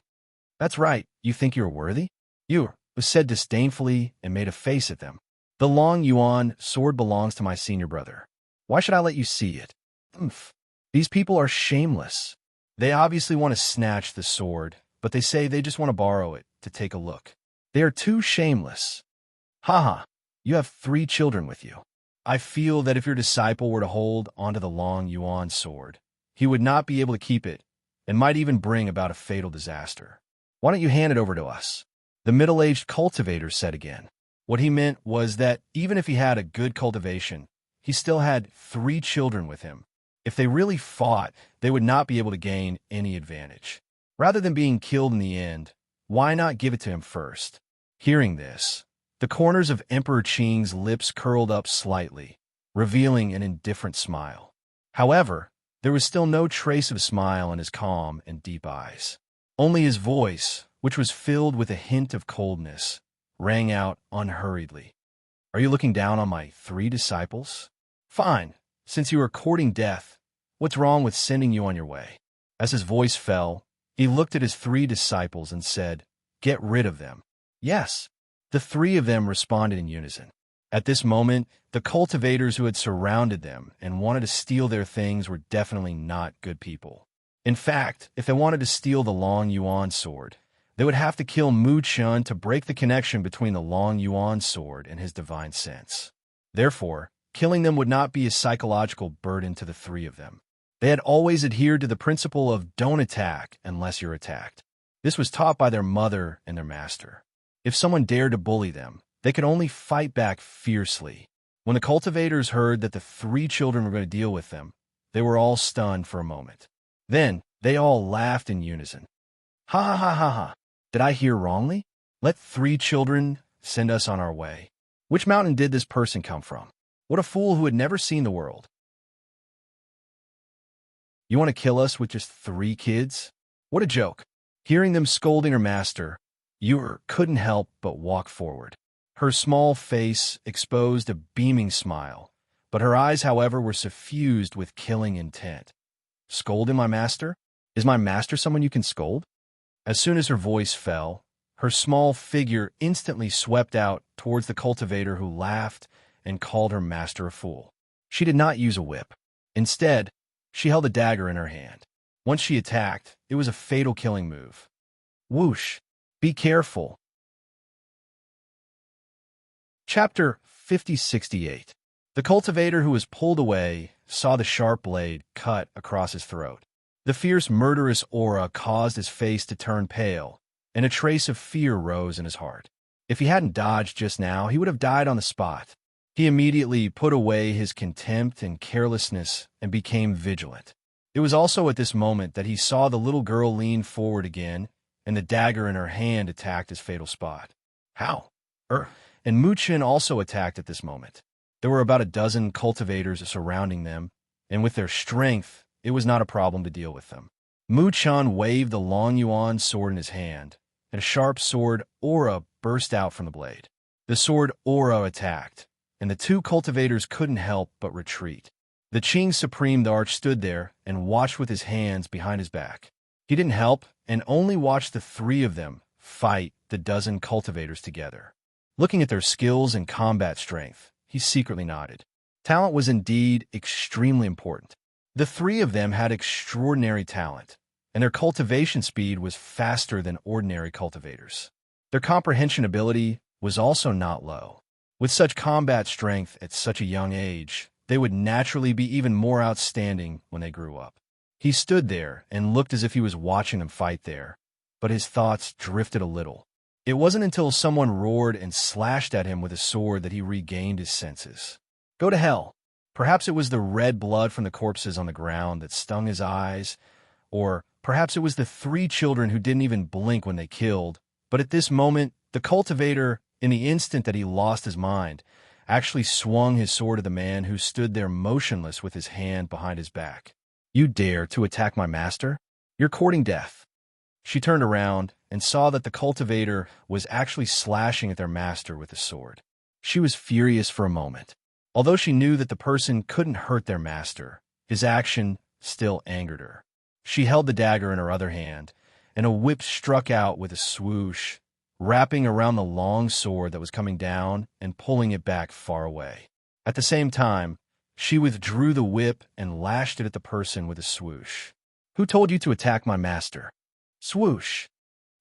"That's right, you think you're worthy?" You said disdainfully and made a face at them. "The Long Yuan sword belongs to my senior brother. Why should I let you see it?" "Umph. These people are shameless. They obviously want to snatch the sword, but they say they just want to borrow it to take a look. They are too shameless. Haha, you have 3 children with you. I feel that if your disciple were to hold onto the Long Yuan sword, he would not be able to keep it and might even bring about a fatal disaster. Why don't you hand it over to us?" The middle-aged cultivator said again. What he meant was that even if he had a good cultivation, he still had 3 children with him. If they really fought, they would not be able to gain any advantage. Rather than being killed in the end, why not give it to him first? Hearing this, the corners of Emperor Qing's lips curled up slightly, revealing an indifferent smile. However, there was still no trace of a smile in his calm and deep eyes. Only his voice, which was filled with a hint of coldness, rang out unhurriedly. "Are you looking down on my 3 disciples? Fine. Since you are courting death, what's wrong with sending you on your way?" As his voice fell, he looked at his 3 disciples and said, "Get rid of them." "Yes." The 3 of them responded in unison. At this moment, the cultivators who had surrounded them and wanted to steal their things were definitely not good people. In fact, if they wanted to steal the Long Yuan sword, they would have to kill Mu Chun to break the connection between the Long Yuan sword and his divine sense. Therefore, killing them would not be a psychological burden to the 3 of them. They had always adhered to the principle of don't attack unless you're attacked. This was taught by their mother and their master. If someone dared to bully them, they could only fight back fiercely. When the cultivators heard that the 3 children were going to deal with them, they were all stunned for a moment. Then, they all laughed in unison. "Ha ha ha ha ha. Did I hear wrongly? Let 3 children send us on our way. Which mountain did this person come from? What a fool who had never seen the world. You want to kill us with just 3 kids? What a joke." Hearing them scolding her master, Yor couldn't help but walk forward. Her small face exposed a beaming smile, but her eyes, however, were suffused with killing intent. "Scolding my master? Is my master someone you can scold?" As soon as her voice fell, her small figure instantly swept out towards the cultivator who laughed and called her master a fool. She did not use a whip. Instead, she held a dagger in her hand. Once she attacked, it was a fatal killing move. Whoosh! Be careful. Chapter 5068. The cultivator who was pulled away saw the sharp blade cut across his throat. The fierce, murderous aura caused his face to turn pale, and a trace of fear rose in his heart. If he hadn't dodged just now, he would have died on the spot. He immediately put away his contempt and carelessness and became vigilant. It was also at this moment that he saw the little girl lean forward again, and the dagger in her hand attacked his fatal spot. How? And Mu Chen also attacked at this moment. There were about a dozen cultivators surrounding them, and with their strength, it was not a problem to deal with them. Mu Chen waved the Long Yuan sword in his hand, and a sharp sword aura burst out from the blade. The sword aura attacked, and the 2 cultivators couldn't help but retreat. The Qing Supreme Arch stood there and watched with his hands behind his back. He didn't help and only watched the 3 of them fight the dozen cultivators together. Looking at their skills and combat strength, he secretly nodded. Talent was indeed extremely important. The 3 of them had extraordinary talent, and their cultivation speed was faster than ordinary cultivators. Their comprehension ability was also not low. With such combat strength at such a young age, they would naturally be even more outstanding when they grew up. He stood there and looked as if he was watching them fight there, but his thoughts drifted a little. It wasn't until someone roared and slashed at him with a sword that he regained his senses. Go to hell. Perhaps it was the red blood from the corpses on the ground that stung his eyes, or perhaps it was the 3 children who didn't even blink when they killed, but at this moment, The cultivator, in the instant that he lost his mind, actually swung his sword at the man who stood there motionless with his hand behind his back. "You dare to attack my master? You're courting death." She turned around and saw that the cultivator was actually slashing at their master with his sword. She was furious for a moment. Although she knew that the person couldn't hurt their master, his action still angered her. She held the dagger in her other hand, and a whip struck out with a swoosh, wrapping around the long sword that was coming down and pulling it back far away. At the same time, she withdrew the whip and lashed it at the person with a swoosh. "Who told you to attack my master?" Swoosh!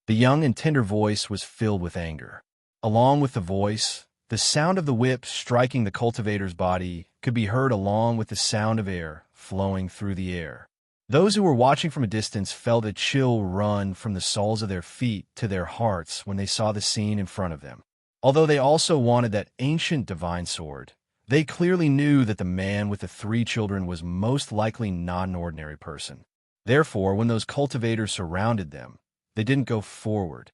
The young and tender voice was filled with anger. Along with the voice, the sound of the whip striking the cultivator's body could be heard along with the sound of air flowing through the air. Those who were watching from a distance felt a chill run from the soles of their feet to their hearts when they saw the scene in front of them. Although they also wanted that ancient divine sword, they clearly knew that the man with the 3 children was most likely not an ordinary person. Therefore, when those cultivators surrounded them, they didn't go forward.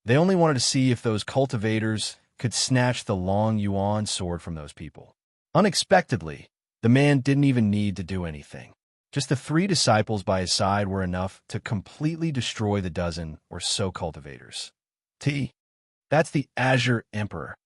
They only wanted to see if those cultivators could snatch the long yuan sword from those people. Unexpectedly, the man didn't even need to do anything. Just the 3 disciples by his side were enough to completely destroy the dozen or so cultivators. That's the Azure Emperor.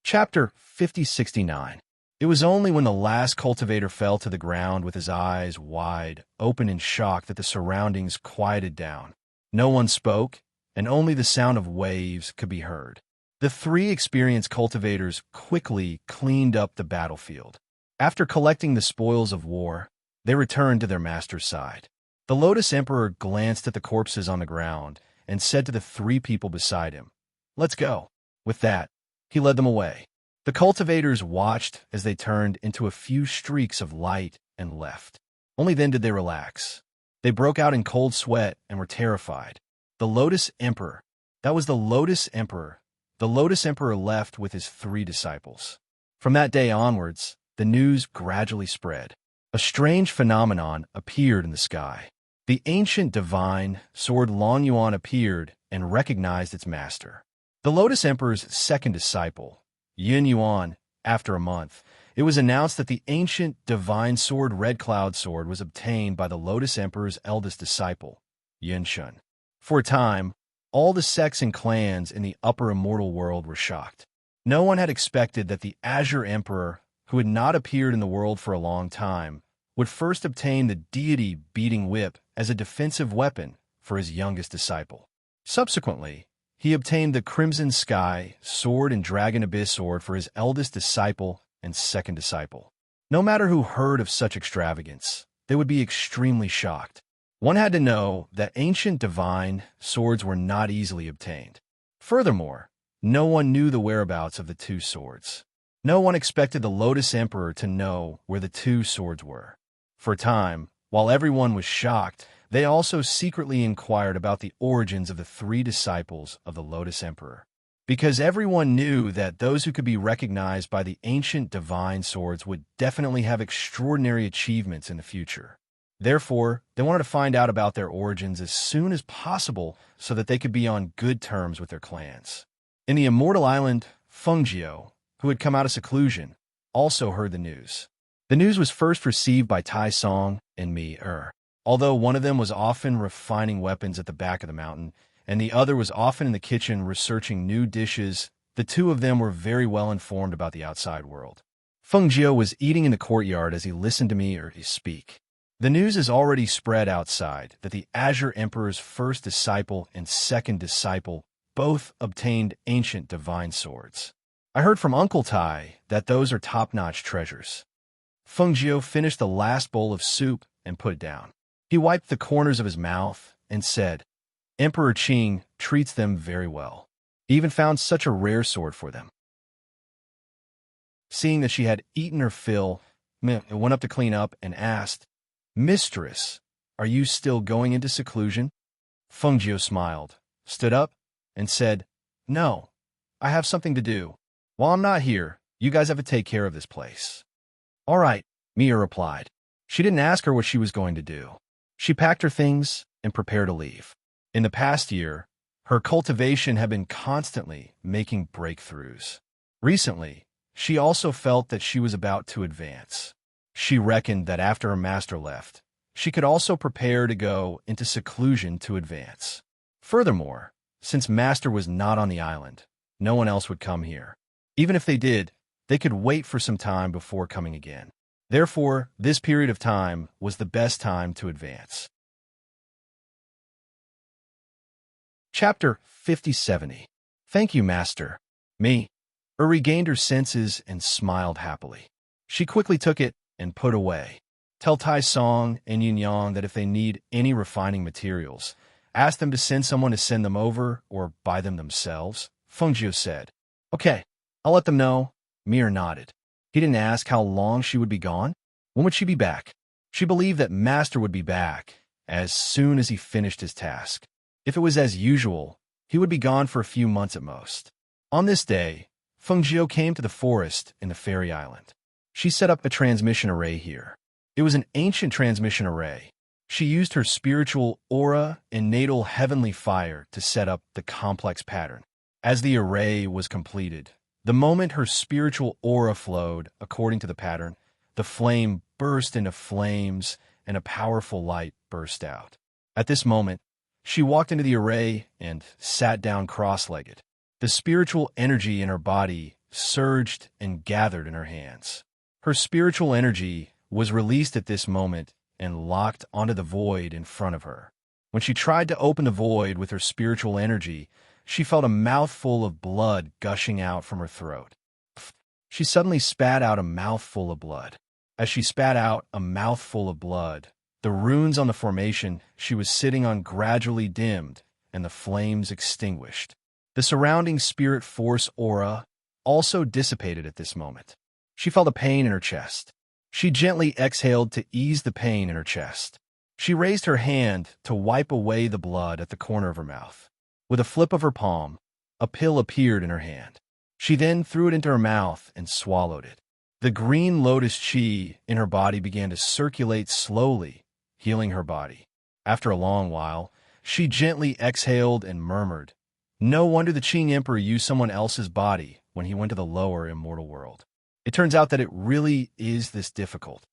Chapter 5069. It was only when the last cultivator fell to the ground with his eyes wide open in shock that the surroundings quieted down. No one spoke, and only the sound of waves could be heard. The 3 experienced cultivators quickly cleaned up the battlefield. After collecting the spoils of war, they returned to their master's side. The Lotus Emperor glanced at the corpses on the ground and said to the 3 people beside him, "Let's go." With that, he led them away. The cultivators watched as they turned into a few streaks of light and left. Only then did they relax. They broke out in cold sweat and were terrified. The Lotus Emperor. That was the Lotus Emperor. The Lotus Emperor left with his 3 disciples. From that day onwards, the news gradually spread. A strange phenomenon appeared in the sky. The ancient divine sword Long Yuan appeared and recognized its master. The Lotus Emperor's 2nd disciple, Yin Yuan. After a month, it was announced that the ancient divine sword Red Cloud Sword was obtained by the Lotus Emperor's eldest disciple, Yin Shun. For a time, all the sects and clans in the upper immortal world were shocked. No one had expected that the Azure Emperor, who had not appeared in the world for a long time, would first obtain the deity-beating whip as a defensive weapon for his youngest disciple. Subsequently, he obtained the Crimson Sky Sword and Dragon Abyss Sword for his eldest disciple and 2nd disciple. No matter who heard of such extravagance, they would be extremely shocked. One had to know that ancient divine swords were not easily obtained. Furthermore, no one knew the whereabouts of the 2 swords. No one expected the Lotus Emperor to know where the 2 swords were. For a time, while everyone was shocked, they also secretly inquired about the origins of the 3 disciples of the Lotus Emperor. Because everyone knew that those who could be recognized by the ancient divine swords would definitely have extraordinary achievements in the future. Therefore, they wanted to find out about their origins as soon as possible so that they could be on good terms with their clans. In the immortal island, Fengjiu, who had come out of seclusion, also heard the news. The news was first received by Tai Song and Mi Er. Although one of them was often refining weapons at the back of the mountain, and the other was often in the kitchen researching new dishes, the 2 of them were very well informed about the outside world. Fengjiu was eating in the courtyard as he listened to Mi Er speak. The news is already spread outside that the Azure Emperor's 1st disciple and 2nd disciple both obtained ancient divine swords. I heard from Uncle Tai that those are top-notch treasures. Fengjiu finished the last bowl of soup and put it down. He wiped the corners of his mouth and said, "Emperor Qing treats them very well. He even found such a rare sword for them." Seeing that she had eaten her fill, Mi went up to clean up and asked, "Mistress, are you still going into seclusion?" Fengjiu smiled, stood up, and said, "No, I have something to do. While I'm not here, you guys have to take care of this place." "All right," Mia replied. She didn't ask her what she was going to do. She packed her things and prepare to leave. In the past year, her cultivation had been constantly making breakthroughs. Recently, she also felt that she was about to advance. She reckoned that after her master left, she could also prepare to go into seclusion to advance. Furthermore, since master was not on the island, no one else would come here. Even if they did, they could wait for some time before coming again. Therefore, this period of time was the best time to advance. Chapter 5070. Thank you, Master. Me. Regained her senses and smiled happily. She quickly took it and put away. Tell Tai Song and Yun Yang that if they need any refining materials, ask them to send someone to send them over or buy them themselves, Feng Jiu said. Okay, I'll let them know. Mir nodded. He didn't ask how long she would be gone. When would she be back? She believed that Master would be back as soon as he finished his task. If it was as usual, he would be gone for a few months at most. On this day, Feng Jiu came to the forest in the fairy island. She set up a transmission array here. It was an ancient transmission array. She used her spiritual aura and natal heavenly fire to set up the complex pattern. As the array was completed, the moment her spiritual aura flowed according to the pattern, the flame burst into flames and a powerful light burst out. At this moment, she walked into the array and sat down cross-legged. The spiritual energy in her body surged and gathered in her hands. Her spiritual energy was released at this moment and locked onto the void in front of her. When she tried to open the void with her spiritual energy, she felt a mouthful of blood gushing out from her throat. She suddenly spat out a mouthful of blood. As she spat out a mouthful of blood, the runes on the formation she was sitting on gradually dimmed and the flames extinguished. The surrounding spirit force aura also dissipated at this moment. She felt a pain in her chest. She gently exhaled to ease the pain in her chest. She raised her hand to wipe away the blood at the corner of her mouth. With a flip of her palm, a pill appeared in her hand. She then threw it into her mouth and swallowed it. The green lotus chi in her body began to circulate slowly, healing her body. After a long while, she gently exhaled and murmured, "No wonder the Qing Emperor used someone else's body when he went to the lower immortal world. It turns out that it really is this difficult."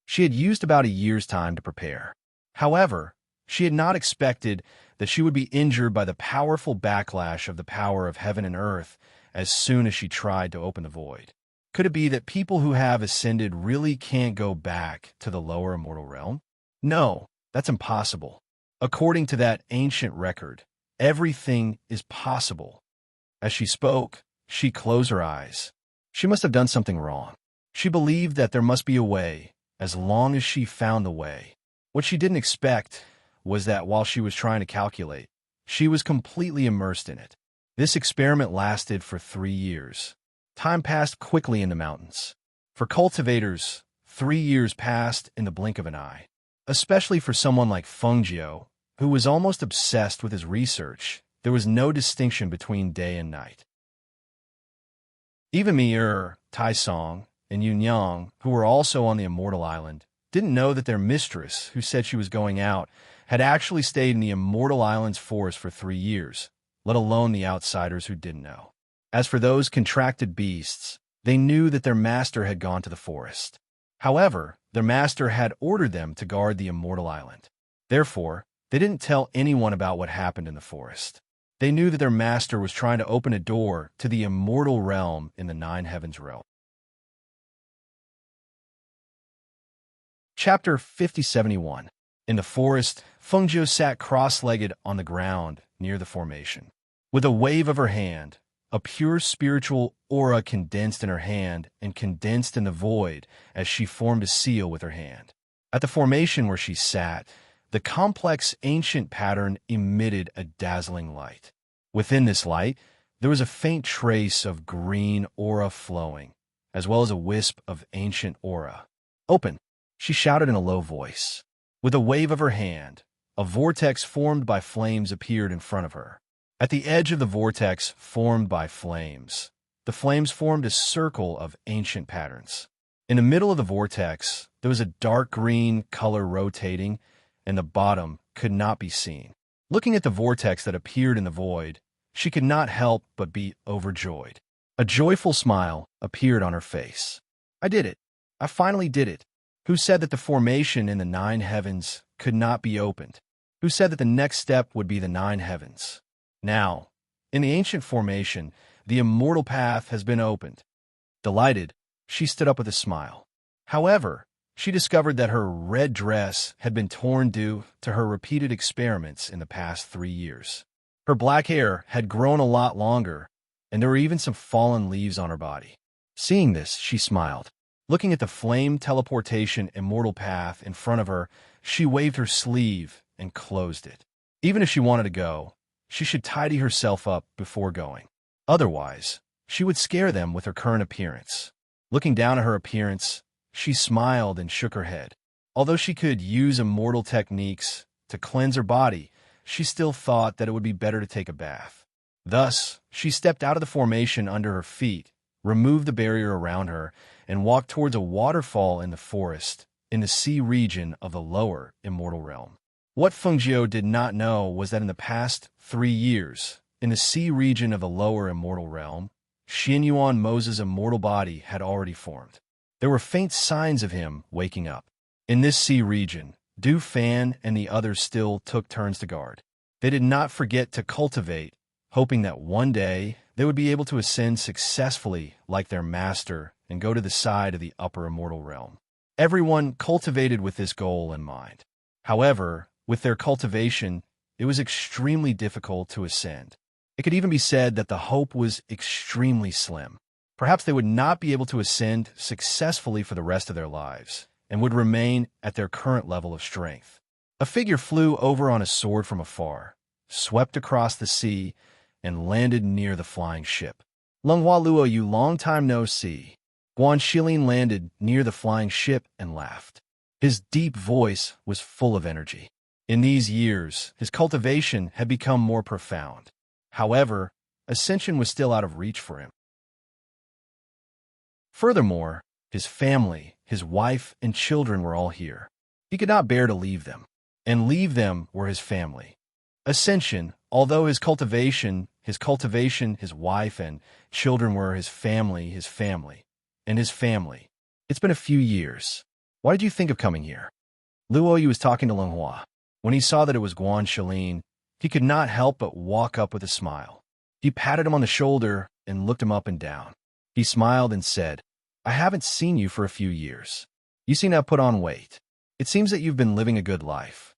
She had used about a year's time to prepare. However, she had not expected that she would be injured by the powerful backlash of the power of heaven and earth as soon as she tried to open the void. Could it be that people who have ascended really can't go back to the lower immortal realm? No, that's impossible. According to that ancient record, everything is possible. As she spoke, she closed her eyes. She must have done something wrong. She believed that there must be a way, as long as she found the way. What she didn't expect was that while she was trying to calculate, she was completely immersed in it. This experiment lasted for 3 years. Time passed quickly in the mountains. For cultivators, 3 years passed in the blink of an eye. Especially for someone like Feng Jiu, who was almost obsessed with his research, there was no distinction between day and night. Even Mir, Tai Song, and Yun Yang, who were also on the Immortal Island, didn't know that their mistress, who said she was going out, had actually stayed in the Immortal Island's forest for 3 years, let alone the outsiders who didn't know. As for those contracted beasts, they knew that their master had gone to the forest. However, their master had ordered them to guard the Immortal Island. Therefore, they didn't tell anyone about what happened in the forest. They knew that their master was trying to open a door to the immortal realm in the Nine Heavens realm. Chapter 5071. In the forest, Feng Jiu sat cross-legged on the ground near the formation. With a wave of her hand, a pure spiritual aura condensed in her hand and condensed in the void as she formed a seal with her hand. At the formation where she sat, the complex ancient pattern emitted a dazzling light. Within this light, there was a faint trace of green aura flowing, as well as a wisp of ancient aura. "Open," she shouted in a low voice. With a wave of her hand, a vortex formed by flames appeared in front of her. At the edge of the vortex formed by flames, the flames formed a circle of ancient patterns. In the middle of the vortex, there was a dark green color rotating, and the bottom could not be seen. Looking at the vortex that appeared in the void, she could not help but be overjoyed. A joyful smile appeared on her face. I did it. I finally did it. Who said that the formation in the 9 heavens could not be opened? Who said that the next step would be the 9 heavens? Now, in the ancient formation, the immortal path has been opened. Delighted, she stood up with a smile. However, she discovered that her red dress had been torn due to her repeated experiments in the past 3 years. Her black hair had grown a lot longer, and there were even some fallen leaves on her body. Seeing this, she smiled. Looking at the flame teleportation immortal path in front of her, she waved her sleeve and closed it. Even if she wanted to go, she should tidy herself up before going. Otherwise, she would scare them with her current appearance. Looking down at her appearance, she smiled and shook her head. Although she could use immortal techniques to cleanse her body, she still thought that it would be better to take a bath. Thus, she stepped out of the formation under her feet, removed the barrier around her, and walked towards a waterfall in the forest, in the sea region of the lower immortal realm. What Fengjiu did not know was that in the past 3 years, in the sea region of the lower immortal realm, Xianyuan Moses' immortal body had already formed. There were faint signs of him waking up. In this sea region, Du Fan and the others still took turns to guard. They did not forget to cultivate, hoping that one day they would be able to ascend successfully like their master and go to the side of the upper immortal realm. Everyone cultivated with this goal in mind. However, with their cultivation, it was extremely difficult to ascend. It could even be said that the hope was extremely slim. Perhaps they would not be able to ascend successfully for the rest of their lives, and would remain at their current level of strength. A figure flew over on a sword from afar, swept across the sea, and landed near the flying ship. Lenghua Luo, you long time no see. Guan Shilin landed near the flying ship and laughed. His deep voice was full of energy. In these years, his cultivation had become more profound. However, ascension was still out of reach for him. Furthermore, his family, his wife, and children were all here. He could not bear to leave them, and leave them were his family. Ascension, although his cultivation, his wife, and children were his family, and his family. It's been a few years. Why did you think of coming here? Luo Yu was talking to Lenghua. When he saw that it was Guan Shilin, he could not help but walk up with a smile. He patted him on the shoulder and looked him up and down. He smiled and said, I haven't seen you for a few years. You seem to have put on weight. It seems that you've been living a good life.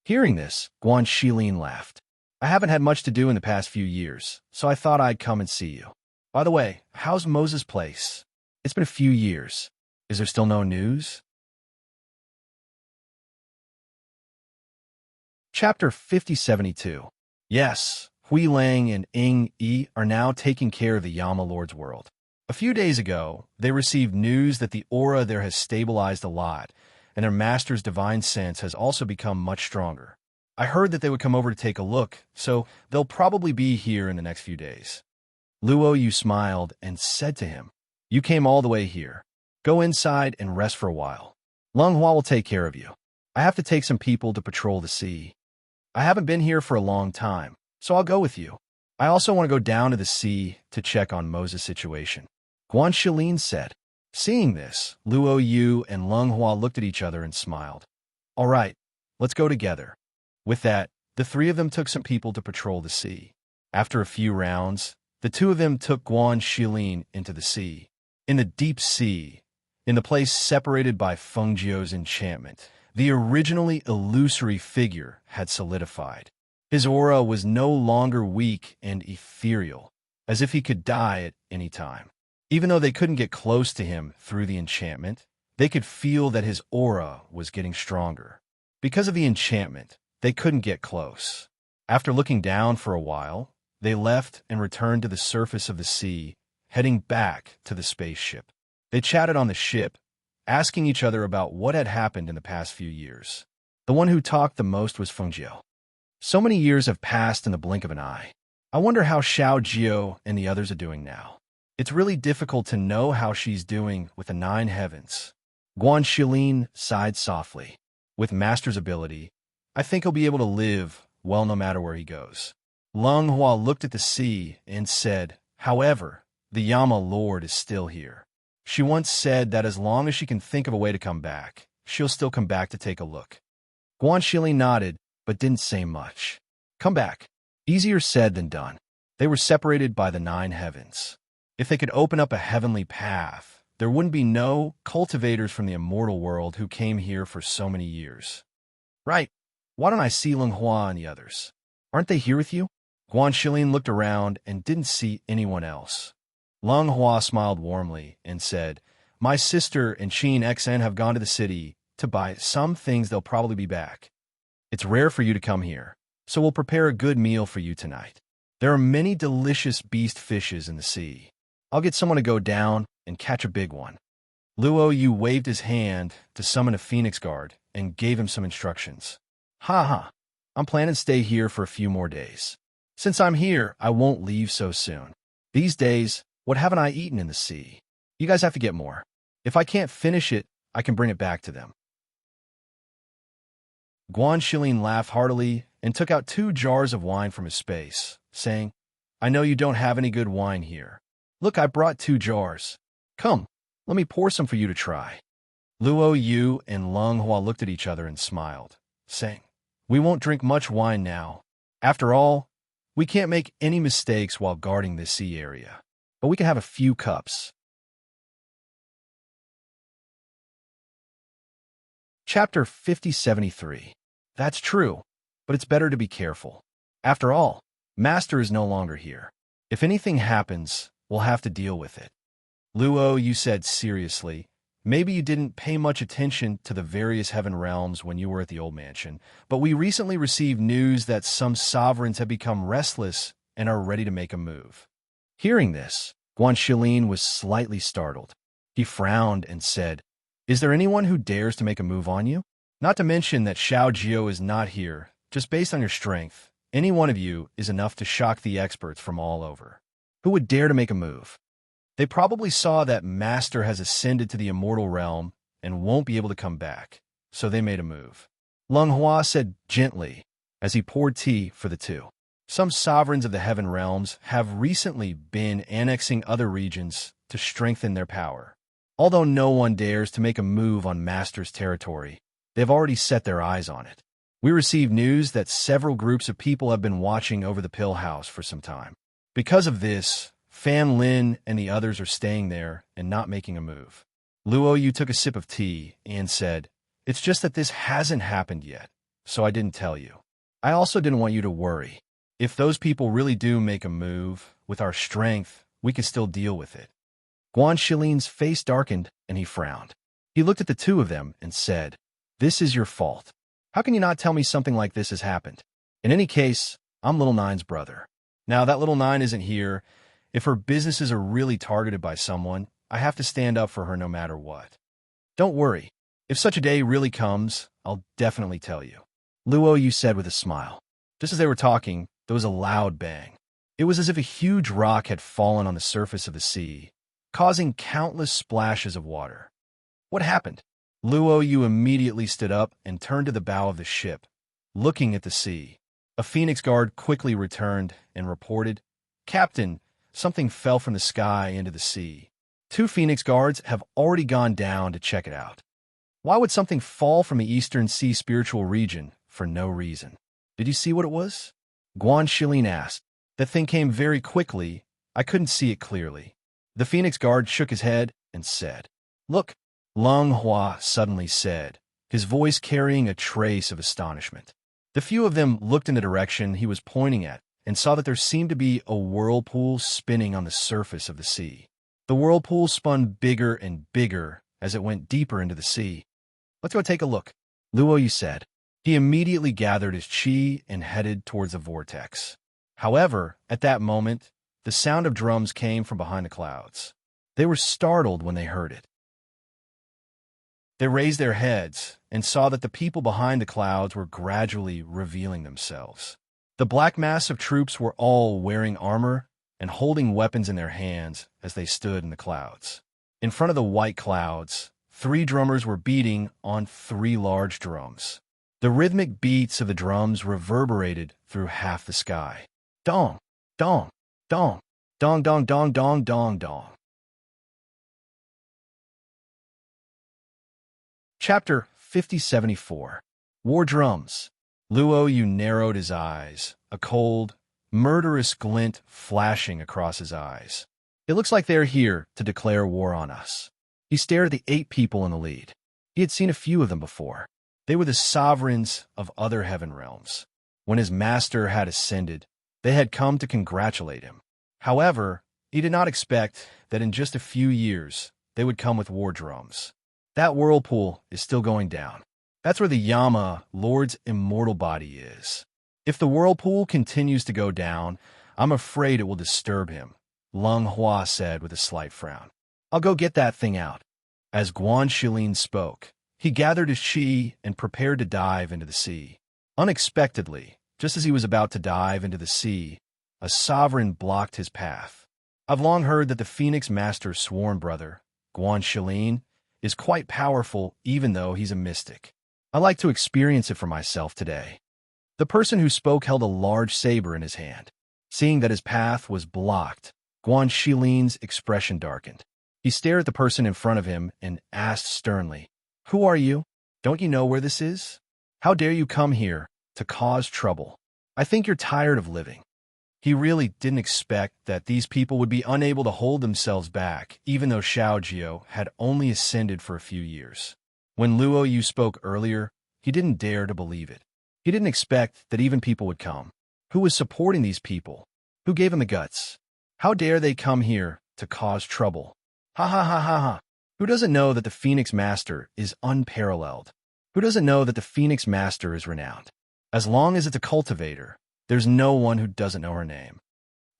Hearing this, Guan Shilin laughed. I haven't had much to do in the past few years, so I thought I'd come and see you. By the way, how's Moses' place? It's been a few years. Is there still no news? Chapter 5072. Yes, Hui Lang and Ing Yi are now taking care of the Yama Lord's world. A few days ago, they received news that the aura there has stabilized a lot, and their master's divine sense has also become much stronger. I heard that they would come over to take a look, so they'll probably be here in the next few days. Luo Yu smiled and said to him, You came all the way here. Go inside and rest for a while. Lenghua will take care of you. I have to take some people to patrol the sea. I haven't been here for a long time, so I'll go with you. I also want to go down to the sea to check on Moses' situation. Guan Shilin said. Seeing this, Luo Yu and Lenghua looked at each other and smiled. All right, let's go together. With that, the three of them took some people to patrol the sea. After a few rounds, the two of them took Guan Shilin into the sea. In the deep sea, in the place separated by Fengjiu's enchantment, the originally illusory figure had solidified. His aura was no longer weak and ethereal, as if he could die at any time. Even though they couldn't get close to him through the enchantment, they could feel that his aura was getting stronger. Because of the enchantment, they couldn't get close. After looking down for a while, they left and returned to the surface of the sea, heading back to the spaceship. They chatted on the ship, asking each other about what had happened in the past few years. The one who talked the most was Fengjiu. So many years have passed in the blink of an eye. I wonder how Xiao Jiu and the others are doing now. It's really difficult to know how she's doing with the 9 heavens. Guan Shilin sighed softly. With Master's ability, I think he'll be able to live well no matter where he goes. Lung Hua looked at the sea and said, however, the Yama Lord is still here. She once said that as long as she can think of a way to come back, she'll still come back to take a look. Guan Shili nodded, but didn't say much. Come back. Easier said than done. They were separated by the 9 heavens. If they could open up a heavenly path, there wouldn't be no cultivators from the immortal world who came here for so many years. Right. Why don't I see Lung Hua and the others? Aren't they here with you? Guan Shilin looked around and didn't see anyone else. Lung Hua smiled warmly and said, my sister and Qin XN have gone to the city to buy some things. They'll probably be back. It's rare for you to come here, so we'll prepare a good meal for you tonight. There are many delicious beast fishes in the sea. I'll get someone to go down and catch a big one. Luo Yu waved his hand to summon a phoenix guard and gave him some instructions. Ha ha, I'm planning to stay here for a few more days. Since I'm here, I won't leave so soon. These days, what haven't I eaten in the sea? You guys have to get more. If I can't finish it, I can bring it back to them. Guan Shilin laughed heartily and took out 2 jars of wine from his space, saying, I know you don't have any good wine here. Look, I brought 2 jars. Come, let me pour some for you to try. Luo Yu and Lung Hua looked at each other and smiled, saying, we won't drink much wine now. After all, we can't make any mistakes while guarding this sea area, but we can have a few cups. Chapter 5073. That's true, but it's better to be careful. After all, Master is no longer here. If anything happens, we'll have to deal with it. Luo, you said seriously, maybe you didn't pay much attention to the various heaven realms when you were at the old mansion, but we recently received news that some sovereigns have become restless and are ready to make a move. Hearing this, Guan Shilin was slightly startled. He frowned and said, is there anyone who dares to make a move on you? Not to mention that Xiao Jiao is not here. Just based on your strength, any one of you is enough to shock the experts from all over. Who would dare to make a move? They probably saw that Master has ascended to the immortal realm and won't be able to come back, so they made a move. Lung Hua said gently as he poured tea for the 2. Some sovereigns of the heaven realms have recently been annexing other regions to strengthen their power. Although no one dares to make a move on Master's territory, they've already set their eyes on it. We received news that several groups of people have been watching over the Pill House for some time. Because of this, Fan Lin and the others are staying there and not making a move. Luo Yu took a sip of tea and said, it's just that this hasn't happened yet, so I didn't tell you. I also didn't want you to worry. If those people really do make a move, with our strength, we can still deal with it. Guan Shilin's face darkened and he frowned. He looked at the 2 of them and said, this is your fault. How can you not tell me something like this has happened? In any case, I'm Little Nine's brother. Now that Little Nine isn't here, if her businesses are really targeted by someone, I have to stand up for her no matter what. Don't worry. If such a day really comes, I'll definitely tell you. Luo Yu said with a smile. Just as they were talking, there was a loud bang. It was as if a huge rock had fallen on the surface of the sea, causing countless splashes of water. What happened? Luo Yu immediately stood up and turned to the bow of the ship, looking at the sea. A Phoenix guard quickly returned and reported, Captain, something fell from the sky into the sea. 2 Phoenix guards have already gone down to check it out. Why would something fall from the Eastern Sea spiritual region for no reason? Did you see what it was? Guan Shilin asked. The thing came very quickly. I couldn't see it clearly. The Phoenix guard shook his head and said, Look, Lung Hua suddenly said, his voice carrying a trace of astonishment. The few of them looked in the direction he was pointing at and saw that there seemed to be a whirlpool spinning on the surface of the sea. The whirlpool spun bigger and bigger as it went deeper into the sea. Let's go take a look, Luo Yu said. He immediately gathered his chi and headed towards the vortex. However, at that moment, the sound of drums came from behind the clouds. They were startled when they heard it. They raised their heads and saw that the people behind the clouds were gradually revealing themselves. The black mass of troops were all wearing armor and holding weapons in their hands as they stood in the clouds. In front of the white clouds, 3 drummers were beating on 3 large drums. The rhythmic beats of the drums reverberated through half the sky. Dong, dong, dong, dong, dong, dong, dong, dong, dong. Chapter 5074. War Drums. Luo Yu narrowed his eyes, a cold, murderous glint flashing across his eyes. It looks like they're here to declare war on us. He stared at the 8 people in the lead. He had seen a few of them before. They were the sovereigns of other heaven realms. When his master had ascended, they had come to congratulate him. However, he did not expect that in just a few years they would come with war drums. That whirlpool is still going down. That's where the Yama, Lord's immortal body, is. If the whirlpool continues to go down, I'm afraid it will disturb him, Lung Hua said with a slight frown. I'll go get that thing out. As Guan Shilin spoke, he gathered his chi and prepared to dive into the sea. Unexpectedly, just as he was about to dive into the sea, a sovereign blocked his path. I've long heard that the Phoenix Master's sworn brother, Guan Shilin, is quite powerful even though he's a mystic. I like to experience it for myself today. The person who spoke held a large saber in his hand. Seeing that his path was blocked, Guan Shilin's expression darkened. He stared at the person in front of him and asked sternly, "Who are you? Don't you know where this is? How dare you come here to cause trouble? I think you're tired of living." He really didn't expect that these people would be unable to hold themselves back, even though Xiao Jiao had only ascended for a few years. When Luo Yu spoke earlier, he didn't dare to believe it. He didn't expect that even people would come. Who was supporting these people? Who gave him the guts? How dare they come here to cause trouble? Ha ha ha ha ha. Who doesn't know that the Phoenix Master is unparalleled? Who doesn't know that the Phoenix Master is renowned? As long as it's a cultivator, there's no one who doesn't know her name.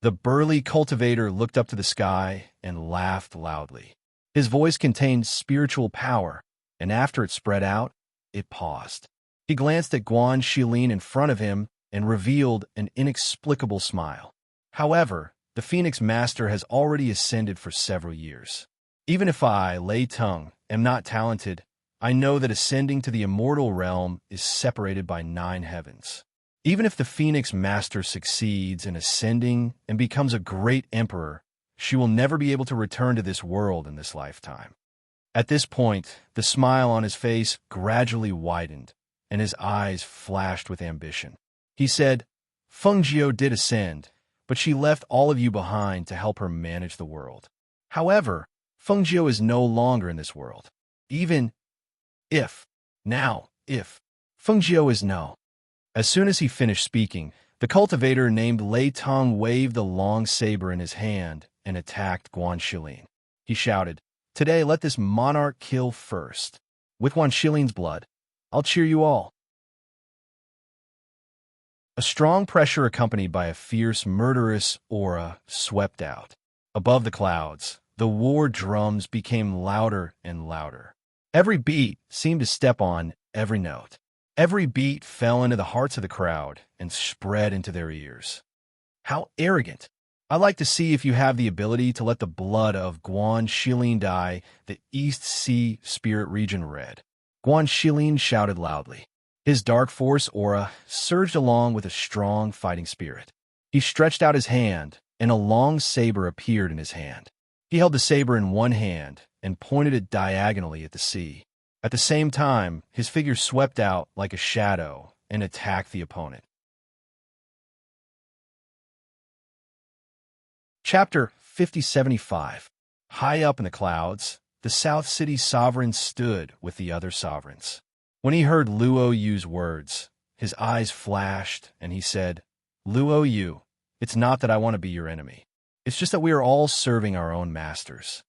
The burly cultivator looked up to the sky and laughed loudly. His voice contained spiritual power, and after it spread out, it paused. He glanced at Guan Shilin in front of him and revealed an inexplicable smile. However, the Phoenix Master has already ascended for several years. Even if I, Lei Tung, am not talented, I know that ascending to the immortal realm is separated by 9 heavens. Even if the Phoenix Master succeeds in ascending and becomes a great emperor, she will never be able to return to this world in this lifetime. At this point, the smile on his face gradually widened, and his eyes flashed with ambition. He said, "Feng Jiao did ascend, but she left all of you behind to help her manage the world. However, Feng Jiao is no longer in this world. Even if Feng Jiao is no." As soon as he finished speaking, the cultivator named Lei Tong waved the long saber in his hand and attacked Guan Shilin. He shouted, "Today let this monarch kill first. With Guan Shilin's blood, I'll cheer you all." A strong pressure accompanied by a fierce, murderous aura swept out. Above the clouds, the war drums became louder and louder. Every beat seemed to step on every note. Every beat fell into the hearts of the crowd and spread into their ears. How arrogant! I'd like to see if you have the ability to let the blood of Guan Shilin dye the East Sea Spirit region red. Guan Shilin shouted loudly. His dark force aura surged along with a strong fighting spirit. He stretched out his hand, and a long saber appeared in his hand. He held the saber in one hand and pointed it diagonally at the sea. At the same time, his figure swept out like a shadow and attacked the opponent. Chapter 5075. High up in the clouds, the South City sovereign stood with the other sovereigns. When he heard Luo Yu's words, his eyes flashed and he said, "Luo Yu, it's not that I want to be your enemy. It's just that we are all serving our own masters."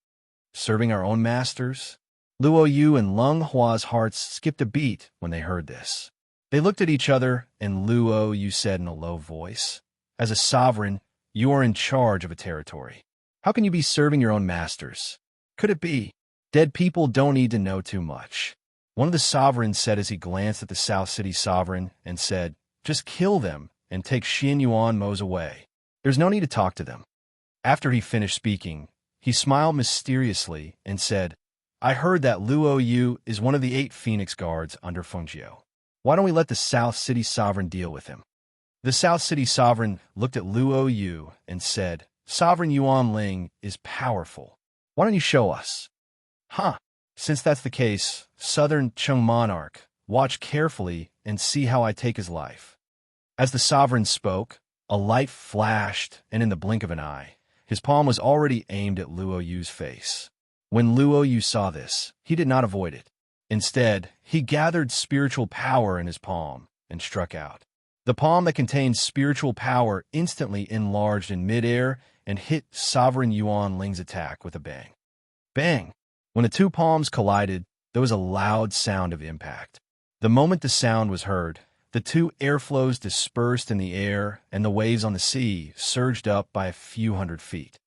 Serving our own masters? Luo Yu and Lung Hua's hearts skipped a beat when they heard this. They looked at each other, and Luo Yu said in a low voice, "As a sovereign, you are in charge of a territory. How can you be serving your own masters? Could it be? Dead people don't need to know too much." One of the sovereigns said as he glanced at the South City sovereign and said, "Just kill them and take Xin Yuan Mo's away. There's no need to talk to them." After he finished speaking, he smiled mysteriously and said, "I heard that Luo Yu is one of the 8 Phoenix guards under Feng Jiao. Why don't we let the South City Sovereign deal with him? The South City Sovereign looked at Luo Yu and said, Sovereign Yuan Ling is powerful. Why don't you show us? Huh. Since that's the case, Southern Chung Monarch, watch carefully and see how I take his life. As the sovereign spoke, a light flashed, and in the blink of an eye, his palm was already aimed at Luo Yu's face. When Luo Yu saw this, he did not avoid it. Instead, he gathered spiritual power in his palm and struck out. The palm that contained spiritual power instantly enlarged in midair and hit Sovereign Yuan Ling's attack with a bang. Bang! When the two palms collided, there was a loud sound of impact. The moment the sound was heard, the two airflows dispersed in the air, and the waves on the sea surged up by a few hundred feet.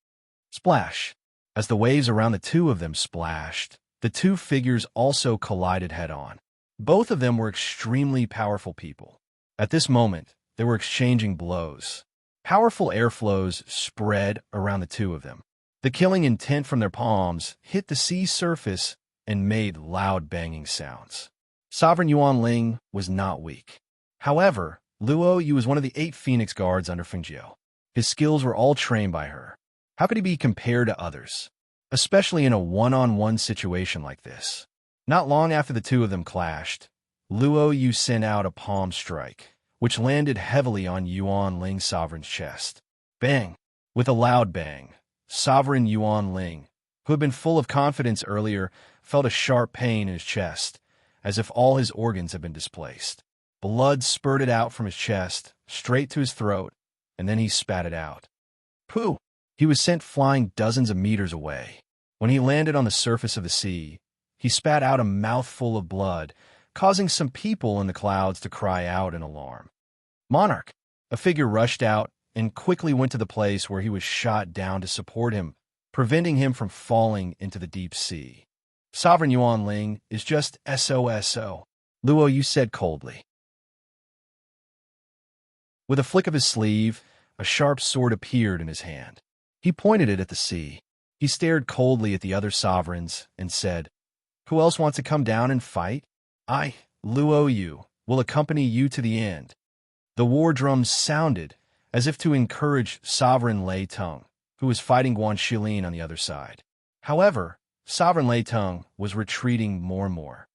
Splash! As the waves around the two of them splashed, the two figures also collided head-on. Both of them were extremely powerful people. At this moment, they were exchanging blows. Powerful airflows spread around the two of them. The killing intent from their palms hit the sea surface and made loud banging sounds. Sovereign Yuan Ling was not weak. However, Luo Yu was one of the 8 Phoenix Guards under Fengjiu. His skills were all trained by her. How could he be compared to others, especially in a one-on-one situation like this? Not long after the two of them clashed, Luo Yu sent out a palm strike, which landed heavily on Yuan Ling's sovereign's chest. Bang! With a loud bang, Sovereign Yuan Ling, who had been full of confidence earlier, felt a sharp pain in his chest, as if all his organs had been displaced. Blood spurted out from his chest, straight to his throat, and then he spat it out. Pooh! He was sent flying dozens of meters away. When he landed on the surface of the sea, he spat out a mouthful of blood, causing some people in the clouds to cry out in alarm. Monarch! A figure rushed out and quickly went to the place where he was shot down to support him, preventing him from falling into the deep sea. Sovereign Yuan Ling is just SOSO, Luo Yu said coldly. With a flick of his sleeve, a sharp sword appeared in his hand. He pointed it at the sea. He stared coldly at the other sovereigns and said, Who else wants to come down and fight? I, Luo Yu, will accompany you to the end. The war drums sounded, as if to encourage Sovereign Lei Tung, who was fighting Guan Shilin on the other side. However, Sovereign Lei Tung was retreating more and more.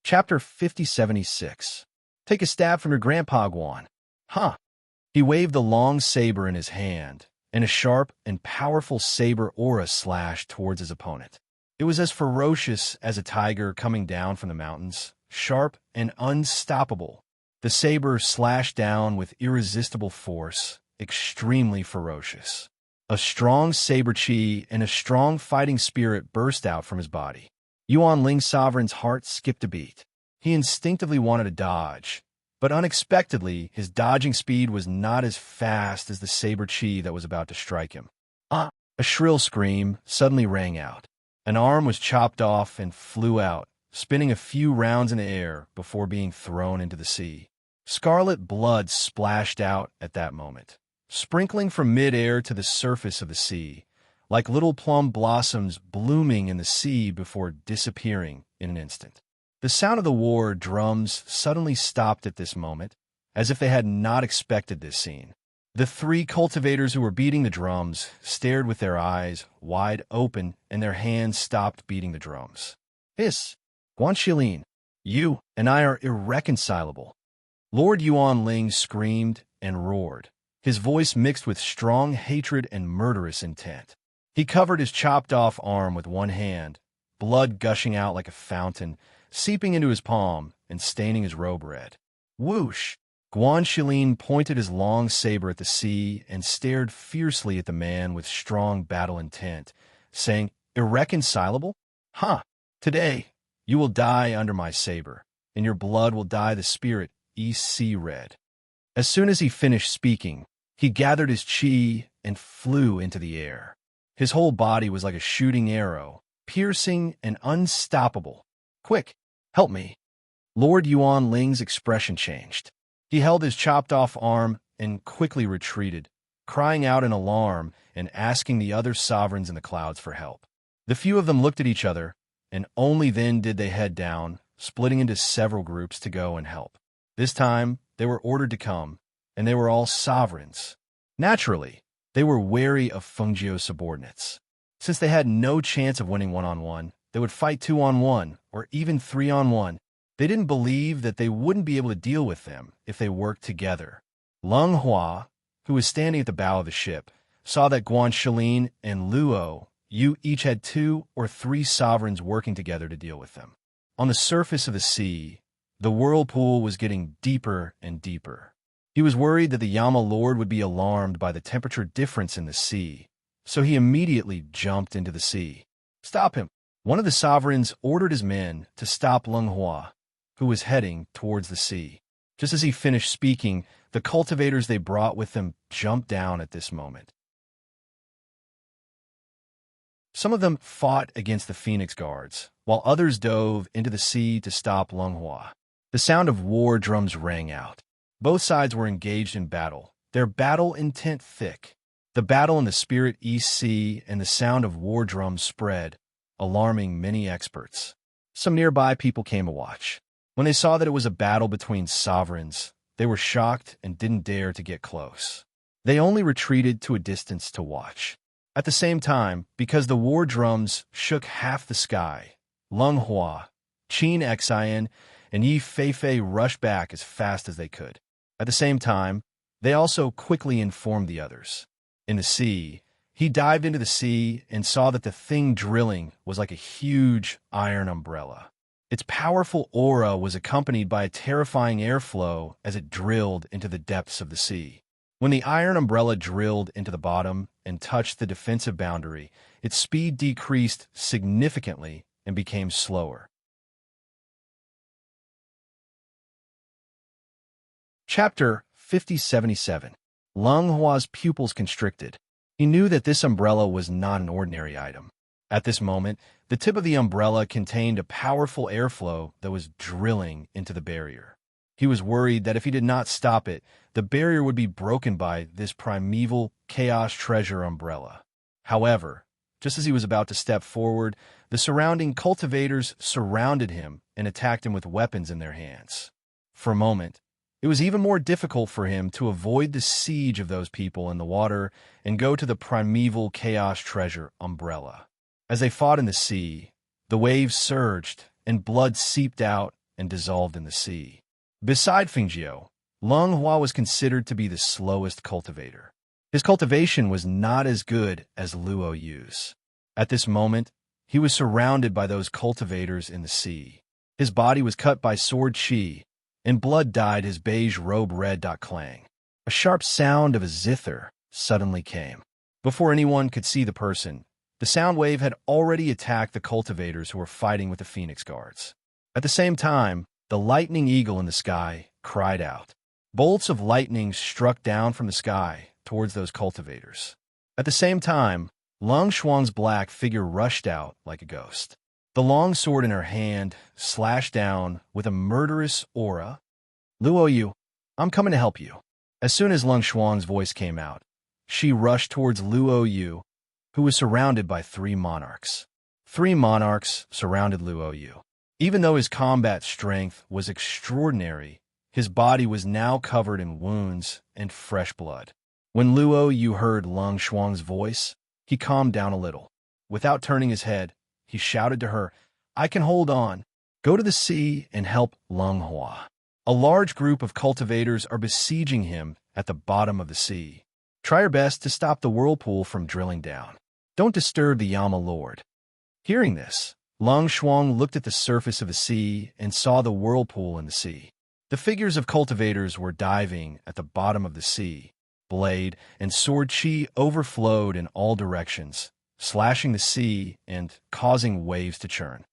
Chapter 5076. Take a stab from your grandpa, Guan. Huh. He waved the long saber in his hand, and a sharp and powerful saber aura slashed towards his opponent. It was as ferocious as a tiger coming down from the mountains, sharp and unstoppable. The saber slashed down with irresistible force, extremely ferocious. A strong saber chi and a strong fighting spirit burst out from his body. Yuan Ling's sovereign's heart skipped a beat. He instinctively wanted to dodge, but unexpectedly, his dodging speed was not as fast as the saber chi that was about to strike him. A shrill scream suddenly rang out. An arm was chopped off and flew out, spinning a few rounds in the air before being thrown into the sea. Scarlet blood splashed out at that moment, sprinkling from mid-air to the surface of the sea, like little plum blossoms blooming in the sea before disappearing in an instant. The sound of the war drums suddenly stopped at this moment, as if they had not expected this scene. The 3 cultivators who were beating the drums stared with their eyes wide open, and their hands stopped beating the drums. Hiss! Guan Shilin, you and I are irreconcilable. Lord Yuan Ling screamed and roared, his voice mixed with strong hatred and murderous intent. He covered his chopped-off arm with one hand, blood gushing out like a fountain, seeping into his palm and staining his robe red. Whoosh! Guan Shilin pointed his long saber at the sea and stared fiercely at the man with strong battle intent, saying, Irreconcilable? Huh! Today, you will die under my saber, and your blood will dye the spirit East Sea red. As soon as he finished speaking, he gathered his chi and flew into the air. His whole body was like a shooting arrow, piercing and unstoppable. Quick, help me. Lord Yuan Ling's expression changed. He held his chopped-off arm and quickly retreated, crying out in alarm and asking the other sovereigns in the clouds for help. The few of them looked at each other, and only then did they head down, splitting into several groups to go and help. This time, they were ordered to come, and they were all sovereigns. Naturally, they were wary of Fengjiu's subordinates. Since they had no chance of winning one-on-one, they would fight 2-on-1 or even 3-on-1. They didn't believe that they wouldn't be able to deal with them if they worked together. Leng Hua, who was standing at the bow of the ship, saw that Guan Shilin and Luo Yu each had 2 or 3 sovereigns working together to deal with them. On the surface of the sea, the whirlpool was getting deeper and deeper. He was worried that the Yama Lord would be alarmed by the temperature difference in the sea, so he immediately jumped into the sea. "Stop him!" One of the sovereigns ordered his men to stop Leng Hua, who was heading towards the sea. Just as he finished speaking, the cultivators they brought with them jumped down at this moment. Some of them fought against the Phoenix Guards, while others dove into the sea to stop Leng Hua. The sound of war drums rang out. Both sides were engaged in battle, their battle intent thick. The battle in the Spirit East Sea and the sound of war drums spread, alarming many experts. Some nearby people came to watch. When they saw that it was a battle between sovereigns, they were shocked and didn't dare to get close. They only retreated to a distance to watch. At the same time, because the war drums shook half the sky, Leng Hua, Qin Xian, and Yi Feifei rushed back as fast as they could. At the same time, they also quickly informed the others. In the sea, he dived into the sea and saw that the thing drilling was like a huge iron umbrella. Its powerful aura was accompanied by a terrifying airflow as it drilled into the depths of the sea. When the iron umbrella drilled into the bottom and touched the defensive boundary, its speed decreased significantly and became slower. Chapter 5077. Leng Hua's pupils constricted. He knew that this umbrella was not an ordinary item. At this moment, the tip of the umbrella contained a powerful airflow that was drilling into the barrier. He was worried that if he did not stop it, the barrier would be broken by this primeval chaos treasure umbrella. However, just as he was about to step forward, the surrounding cultivators surrounded him and attacked him with weapons in their hands. For a moment, it was even more difficult for him to avoid the siege of those people in the water and go to the primeval chaos treasure umbrella. As they fought in the sea, the waves surged and blood seeped out and dissolved in the sea. Beside Fengjiu, Leng Hua was considered to be the slowest cultivator. His cultivation was not as good as Luo Yu's. At this moment, he was surrounded by those cultivators in the sea. His body was cut by sword chi, and blood dyed his beige robe red. Clang. A sharp sound of a zither suddenly came. Before anyone could see the person, the sound wave had already attacked the cultivators who were fighting with the Phoenix Guards. At the same time, the lightning eagle in the sky cried out. Bolts of lightning struck down from the sky towards those cultivators. At the same time, Leng Shuang's black figure rushed out like a ghost. The long sword in her hand slashed down with a murderous aura. "Luo Yu, I'm coming to help you." As soon as Leng Shuang's voice came out, she rushed towards Luo Yu, who was surrounded by 3 monarchs. 3 monarchs surrounded Luo Yu. Even though his combat strength was extraordinary, his body was now covered in wounds and fresh blood. When Luo Yu heard Leng Shuang's voice, he calmed down a little. Without turning his head, he shouted to her, "I can hold on. Go to the sea and help Leng Hua. A large group of cultivators are besieging him at the bottom of the sea. Try your best to stop the whirlpool from drilling down. Don't disturb the Yama Lord." Hearing this, Leng Shuang looked at the surface of the sea and saw the whirlpool in the sea. The figures of cultivators were diving at the bottom of the sea. Blade and sword chi overflowed in all directions, slashing the sea and causing waves to churn.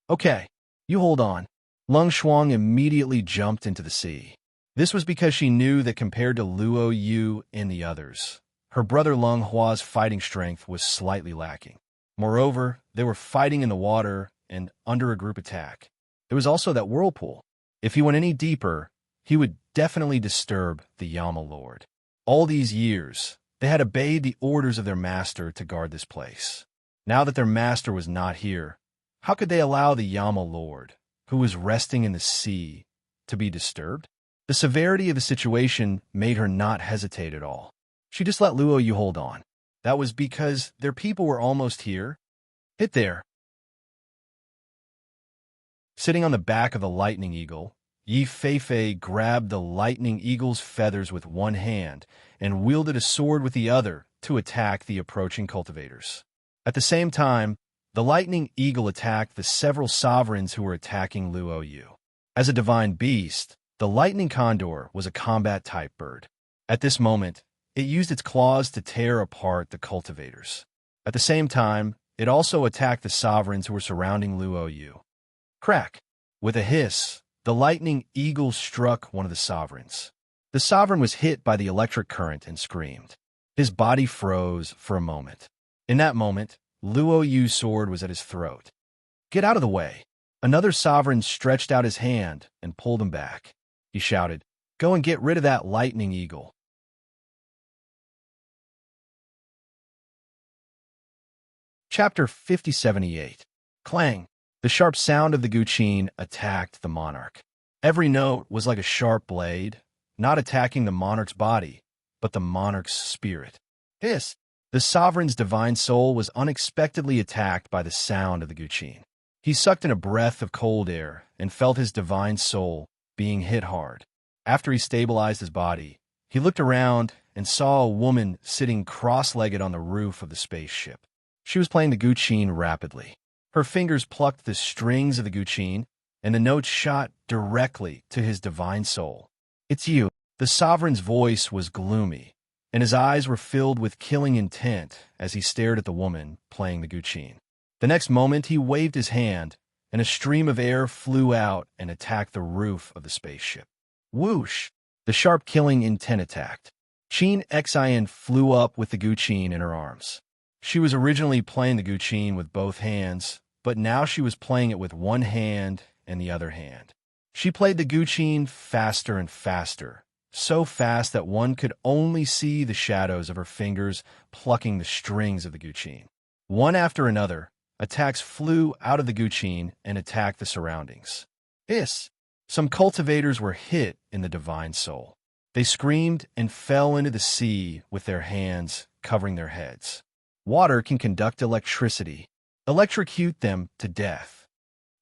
"Okay, you hold on." Leng Shuang immediately jumped into the sea. This was because she knew that compared to Luo Yu and the others, her brother Leng Hua's fighting strength was slightly lacking. Moreover, they were fighting in the water and under a group attack. There was also that whirlpool. If he went any deeper, he would definitely disturb the Yama Lord. All these years, they had obeyed the orders of their master to guard this place. Now that their master was not here, How could they allow the Yama Lord, who was resting in the sea, to be disturbed? The severity of the situation made her not hesitate at all. She just let Luo Yu hold on. That was because their people were almost here. Hit there. Sitting on the back of the lightning eagle, Yi Feifei grabbed the lightning eagle's feathers with one hand and wielded a sword with the other to attack the approaching cultivators. At the same time, the lightning eagle attacked the several sovereigns who were attacking Luo Yu. As a divine beast, the lightning condor was a combat-type bird. At this moment, it used its claws to tear apart the cultivators. At the same time, it also attacked the sovereigns who were surrounding Luo Yu. Crack! With a hiss, the lightning eagle struck one of the sovereigns. The sovereign was hit by the electric current and screamed. His body froze for a moment. In that moment, Luo Yu's sword was at his throat. Get out of the way! Another sovereign stretched out his hand and pulled him back. He shouted, Go and get rid of that lightning eagle. Chapter 5078. Clang! The sharp sound of the guqin attacked the monarch. Every note was like a sharp blade, not attacking the monarch's body, but the monarch's spirit. Hiss! The sovereign's divine soul was unexpectedly attacked by the sound of the guqin. He sucked in a breath of cold air and felt his divine soul being hit hard. After he stabilized his body, he looked around and saw a woman sitting cross-legged on the roof of the spaceship. She was playing the guqin rapidly. Her fingers plucked the strings of the guqin, and the notes shot directly to his divine soul. It's you. The sovereign's voice was gloomy, and his eyes were filled with killing intent as he stared at the woman playing the guqin. The next moment, he waved his hand, and a stream of air flew out and attacked the roof of the spaceship. Whoosh! The sharp killing intent attacked. Qin Xin flew up with the guqin in her arms. She was originally playing the guqin with both hands, but now she was playing it with one hand and the other hand. She played the guqin faster and faster, so fast that one could only see the shadows of her fingers plucking the strings of the guqin. One after another, attacks flew out of the guqin and attacked the surroundings. Hiss! Some cultivators were hit in the divine soul. They screamed and fell into the sea with their hands covering their heads. Water can conduct electricity. Electrocute them to death.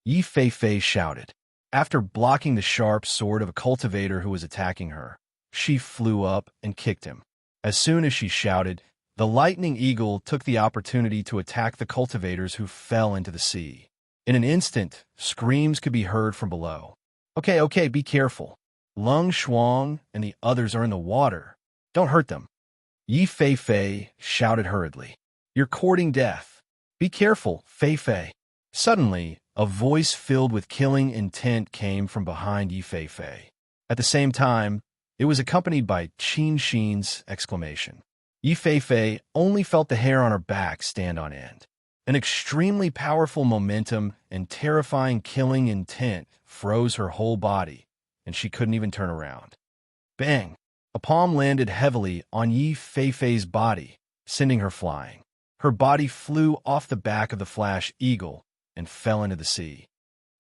Yi Feifei shouted. After blocking the sharp sword of a cultivator who was attacking her, she flew up and kicked him. As soon as she shouted, the lightning eagle took the opportunity to attack the cultivators who fell into the sea. In an instant, screams could be heard from below. Okay, be careful. Lung Shuang and the others are in the water. Don't hurt them. Yi Feifei shouted hurriedly. You're courting death. Be careful, Feifei. Suddenly, a voice filled with killing intent came from behind Yi Feifei. At the same time, it was accompanied by Qin Xin's exclamation. Yi Feifei only felt the hair on her back stand on end. An extremely powerful momentum and terrifying killing intent froze her whole body, and she couldn't even turn around. Bang! A palm landed heavily on Yi Feifei's body, sending her flying. Her body flew off the back of the flash eagle and fell into the sea.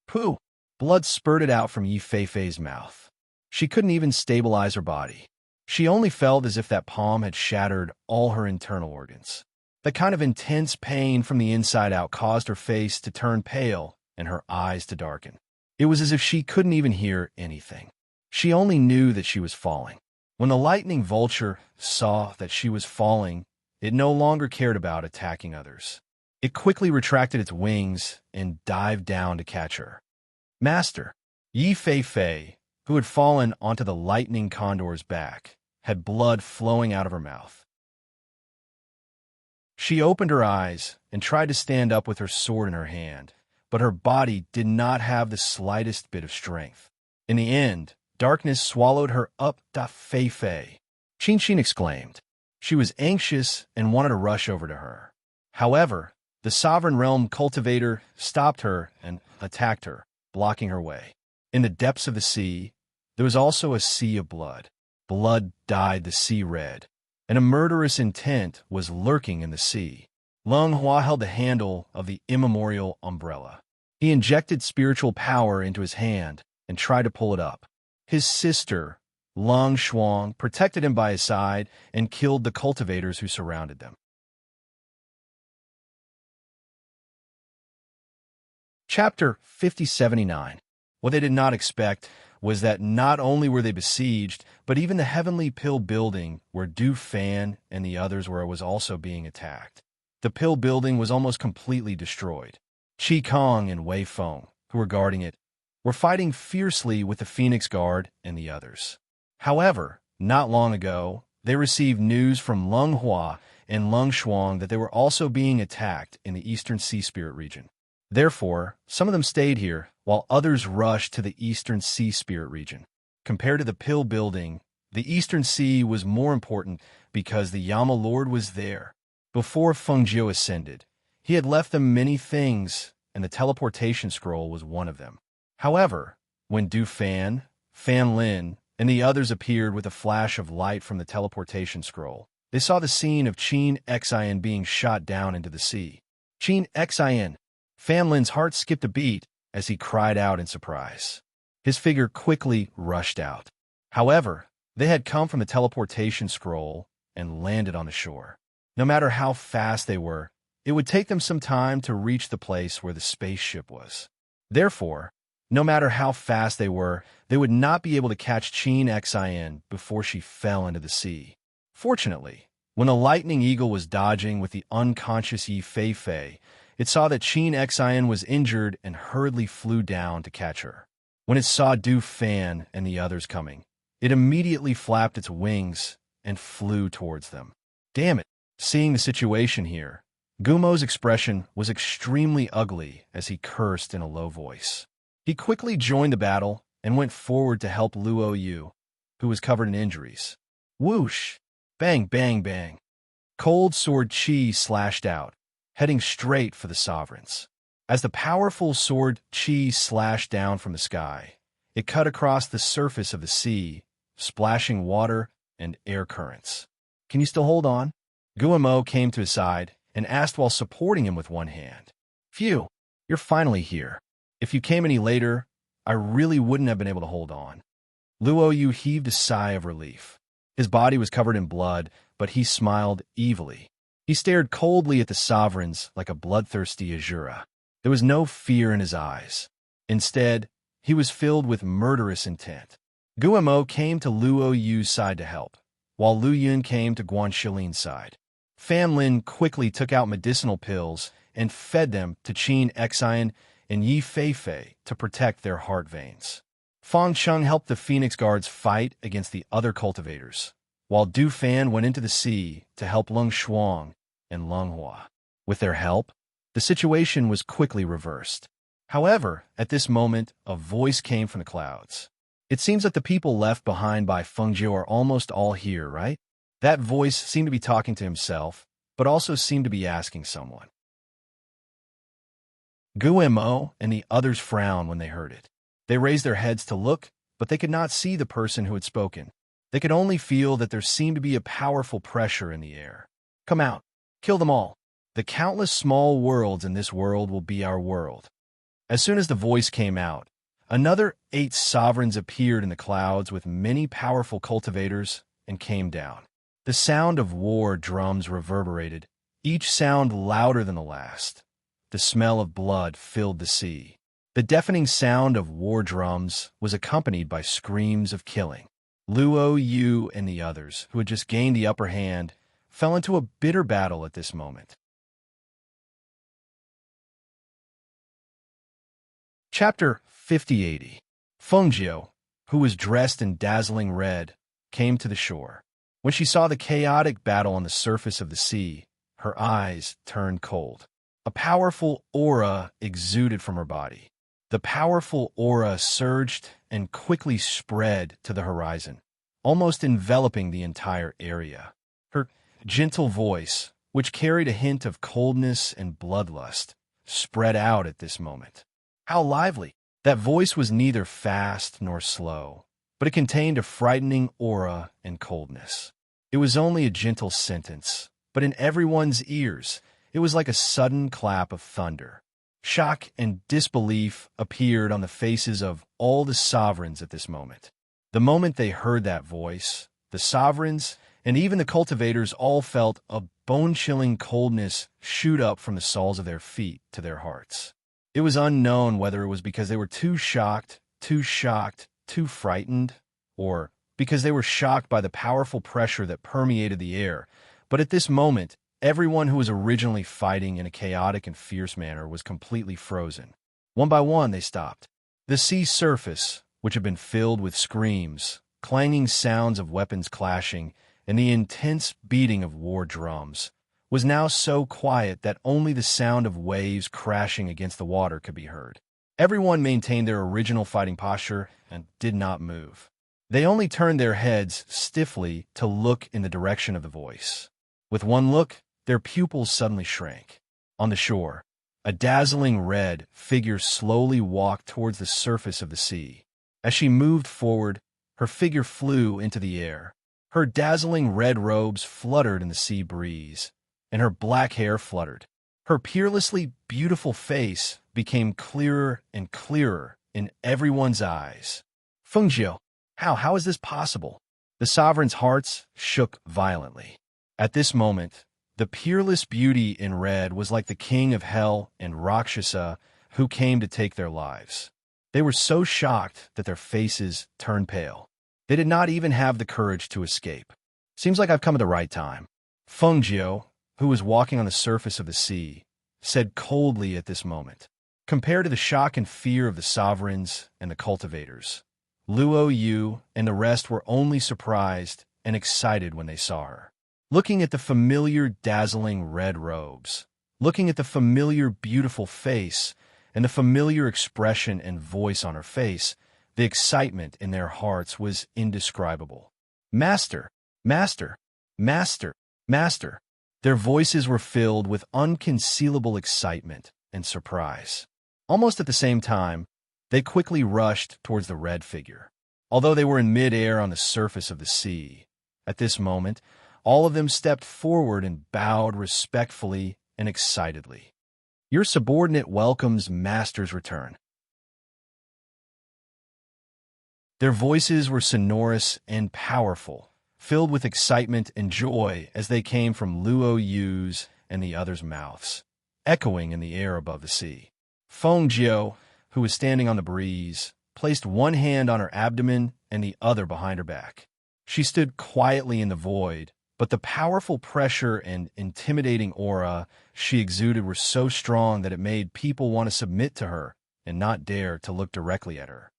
Pooh! Blood spurted out from Yi Feifei's mouth. She couldn't even stabilize her body. She only felt as if that palm had shattered all her internal organs. The kind of intense pain from the inside out caused her face to turn pale and her eyes to darken. It was as if she couldn't even hear anything. She only knew that she was falling. When the lightning vulture saw that she was falling, it no longer cared about attacking others. It quickly retracted its wings and dived down to catch her. Master! Yi Feifei, who had fallen onto the lightning condor's back, had blood flowing out of her mouth. She opened her eyes and tried to stand up with her sword in her hand, but her body did not have the slightest bit of strength. In the end, darkness swallowed her up. Feifei, Qin Xin exclaimed. She was anxious and wanted to rush over to her. However, the Sovereign Realm cultivator stopped her and attacked her, blocking her way. In the depths of the sea, there was also a sea of blood. Blood dyed the sea red, and a murderous intent was lurking in the sea. Lung Hua held the handle of the immemorial umbrella. He injected spiritual power into his hand and tried to pull it up. His sister, Long Shuang, protected him by his side and killed the cultivators who surrounded them. Chapter 5079. What they did not expect was that not only were they besieged, but even the heavenly pill building where Du Fan and the others were was also being attacked. The pill building was almost completely destroyed. Qi Kong and Wei Feng, who were guarding it, were fighting fiercely with the Phoenix Guard and the others. However, not long ago, they received news from Lung Hua and Lung Shuang that they were also being attacked in the Eastern Sea Spirit region. Therefore, some of them stayed here, while others rushed to the Eastern Sea Spirit region. Compared to the pill building, the Eastern Sea was more important because the Yama Lord was there. Before Feng Jiu ascended, he had left them many things, and the teleportation scroll was one of them. However, when Du Fan, Fan Lin, and the others appeared with a flash of light from the teleportation scroll, they saw the scene of Qin Xian being shot down into the sea. Qin Xian. Fan Lin's heart skipped a beat as he cried out in surprise. His figure quickly rushed out. However, they had come from the teleportation scroll and landed on the shore. No matter how fast they were, it would take them some time to reach the place where the spaceship was. Therefore, no matter how fast they were, they would not be able to catch Qin Xian before she fell into the sea. Fortunately, when the Lightning Eagle was dodging with the unconscious Yi Fei Fei, it saw that Qin Xian was injured and hurriedly flew down to catch her. When it saw Du Fan and the others coming, it immediately flapped its wings and flew towards them. Damn it! Seeing the situation here, Gumo's expression was extremely ugly as he cursed in a low voice. He quickly joined the battle and went forward to help Luo Yu, who was covered in injuries. Whoosh! Bang, bang, bang! Cold sword Qi slashed out, heading straight for the sovereigns. As the powerful sword Qi slashed down from the sky, it cut across the surface of the sea, splashing water and air currents. Can you still hold on? Guillemot came to his side and asked while supporting him with one hand. Phew, you're finally here. If you came any later, I really wouldn't have been able to hold on. Luo Yu heaved a sigh of relief. His body was covered in blood, but he smiled evilly. He stared coldly at the sovereigns like a bloodthirsty Azura. There was no fear in his eyes. Instead, he was filled with murderous intent. Guillemot came to Luo Yu's side to help, while Lu Yun came to Guan Shilin's side. Fan Lin quickly took out medicinal pills and fed them to Qin Xian and Yi Fei Fei to protect their heart veins. Fang Cheng helped the Phoenix Guards fight against the other cultivators, while Du Fan went into the sea to help Lung Shuang and Lung Hua. With their help, the situation was quickly reversed. However, at this moment, a voice came from the clouds. It seems that the people left behind by Feng Jiu are almost all here, right? That voice seemed to be talking to himself, but also seemed to be asking someone. Guillemot and the others frowned when they heard it. They raised their heads to look, but they could not see the person who had spoken. They could only feel that there seemed to be a powerful pressure in the air. Come out. Kill them all. The countless small worlds in this world will be our world. As soon as the voice came out, another 8 sovereigns appeared in the clouds with many powerful cultivators and came down. The sound of war drums reverberated, each sound louder than the last. The smell of blood filled the sea. The deafening sound of war drums was accompanied by screams of killing. Luo Yu and the others, who had just gained the upper hand, fell into a bitter battle at this moment. Chapter 5080. Feng Jiu, who was dressed in dazzling red, came to the shore. When she saw the chaotic battle on the surface of the sea, her eyes turned cold. A powerful aura exuded from her body. The powerful aura surged and quickly spread to the horizon, almost enveloping the entire area. Her gentle voice, which carried a hint of coldness and bloodlust, spread out at this moment. How lively! That voice was neither fast nor slow, but it contained a frightening aura and coldness. It was only a gentle sentence, but in everyone's ears, it was like a sudden clap of thunder. Shock and disbelief appeared on the faces of all the sovereigns at this moment. The moment they heard that voice, the sovereigns and even the cultivators all felt a bone-chilling coldness shoot up from the soles of their feet to their hearts. It was unknown whether it was because they were too shocked, too frightened, or because they were shocked by the powerful pressure that permeated the air, but at this moment, everyone who was originally fighting in a chaotic and fierce manner was completely frozen. One by one, they stopped. The sea surface, which had been filled with screams, clanging sounds of weapons clashing, and the intense beating of war drums, was now so quiet that only the sound of waves crashing against the water could be heard. Everyone maintained their original fighting posture and did not move. They only turned their heads stiffly to look in the direction of the voice. With one look, their pupils suddenly shrank. On the shore, a dazzling red figure slowly walked towards the surface of the sea. As she moved forward, her figure flew into the air. Her dazzling red robes fluttered in the sea breeze, and her black hair fluttered. Her peerlessly beautiful face became clearer and clearer in everyone's eyes. Fengjiu, how is this possible? The sovereigns' hearts shook violently. At this moment, the peerless beauty in red was like the king of hell and Rakshasa who came to take their lives. They were so shocked that their faces turned pale. They did not even have the courage to escape. Seems like I've come at the right time. Fengjiu, who was walking on the surface of the sea, said coldly at this moment. Compared to the shock and fear of the sovereigns and the cultivators, Luo Yu and the rest were only surprised and excited when they saw her. Looking at the familiar, dazzling red robes, looking at the familiar, beautiful face, and the familiar expression and voice on her face, the excitement in their hearts was indescribable. Master, master, master, master. Their voices were filled with unconcealable excitement and surprise. Almost at the same time, they quickly rushed towards the red figure. Although they were in mid-air on the surface of the sea, at this moment, all of them stepped forward and bowed respectfully and excitedly. Your subordinate welcomes Master's return. Their voices were sonorous and powerful, filled with excitement and joy as they came from Luo Yu's and the others' mouths, echoing in the air above the sea. Fengjiu, who was standing on the breeze, placed one hand on her abdomen and the other behind her back. She stood quietly in the void, but the powerful pressure and intimidating aura she exuded were so strong that it made people want to submit to her and not dare to look directly at her.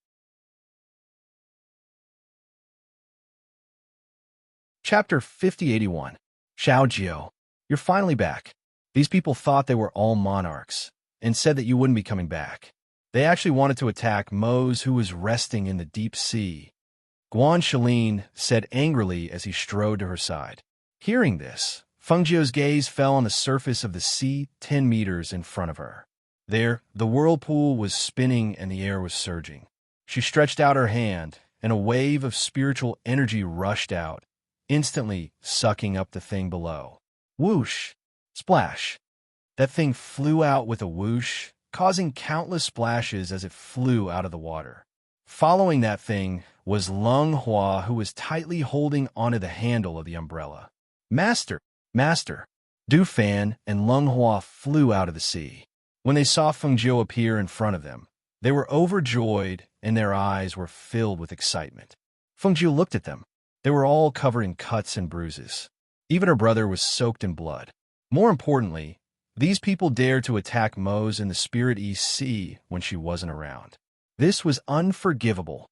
Chapter 5081. Xiaojiu, you're finally back. These people thought they were all monarchs and said that you wouldn't be coming back. They actually wanted to attack Mose, who was resting in the deep sea. Guan Shalin said angrily as he strode to her side. Hearing this, Fengjiu's gaze fell on the surface of the sea 10 meters in front of her. There, the whirlpool was spinning and the air was surging. She stretched out her hand, and a wave of spiritual energy rushed out, instantly sucking up the thing below. Whoosh! Splash! That thing flew out with a whoosh, causing countless splashes as it flew out of the water. Following that thing was Lung Hua, who was tightly holding onto the handle of the umbrella. Master! Master! Du Fan and Lung Hua flew out of the sea. When they saw Fengjiu appear in front of them, they were overjoyed and their eyes were filled with excitement. Fengjiu looked at them. They were all covered in cuts and bruises. Even her brother was soaked in blood. More importantly, these people dared to attack Mose in the Spirit East Sea when she wasn't around. This was unforgivable.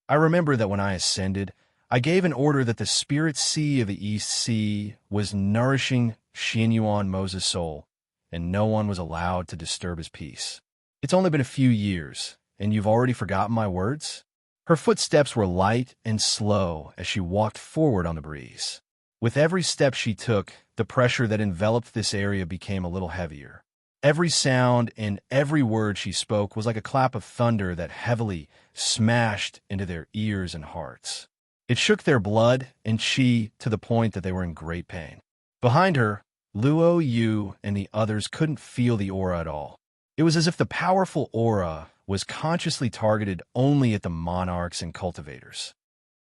I remember that when I ascended, I gave an order that the Spirit Sea of the East Sea was nourishing Xinyuan Mose's soul, and no one was allowed to disturb his peace. It's only been a few years, and you've already forgotten my words? Her footsteps were light and slow as she walked forward on the breeze. With every step she took, the pressure that enveloped this area became a little heavier. Every sound and every word she spoke was like a clap of thunder that heavily smashed into their ears and hearts. It shook their blood and chi to the point that they were in great pain. Behind her, Luo Yu and the others couldn't feel the aura at all. It was as if the powerful aura was consciously targeted only at the monarchs and cultivators.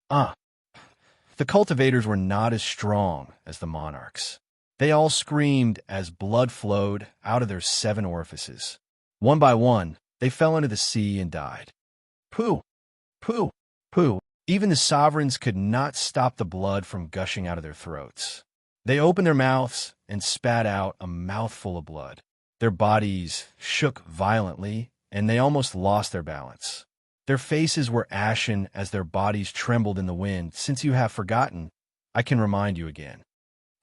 The cultivators were not as strong as the monarchs. They all screamed as blood flowed out of their 7 orifices. One by one, they fell into the sea and died. Pooh! Pooh! Pooh! Even the sovereigns could not stop the blood from gushing out of their throats. They opened their mouths and spat out a mouthful of blood. Their bodies shook violently, and they almost lost their balance. Their faces were ashen as their bodies trembled in the wind. Since you have forgotten, I can remind you again.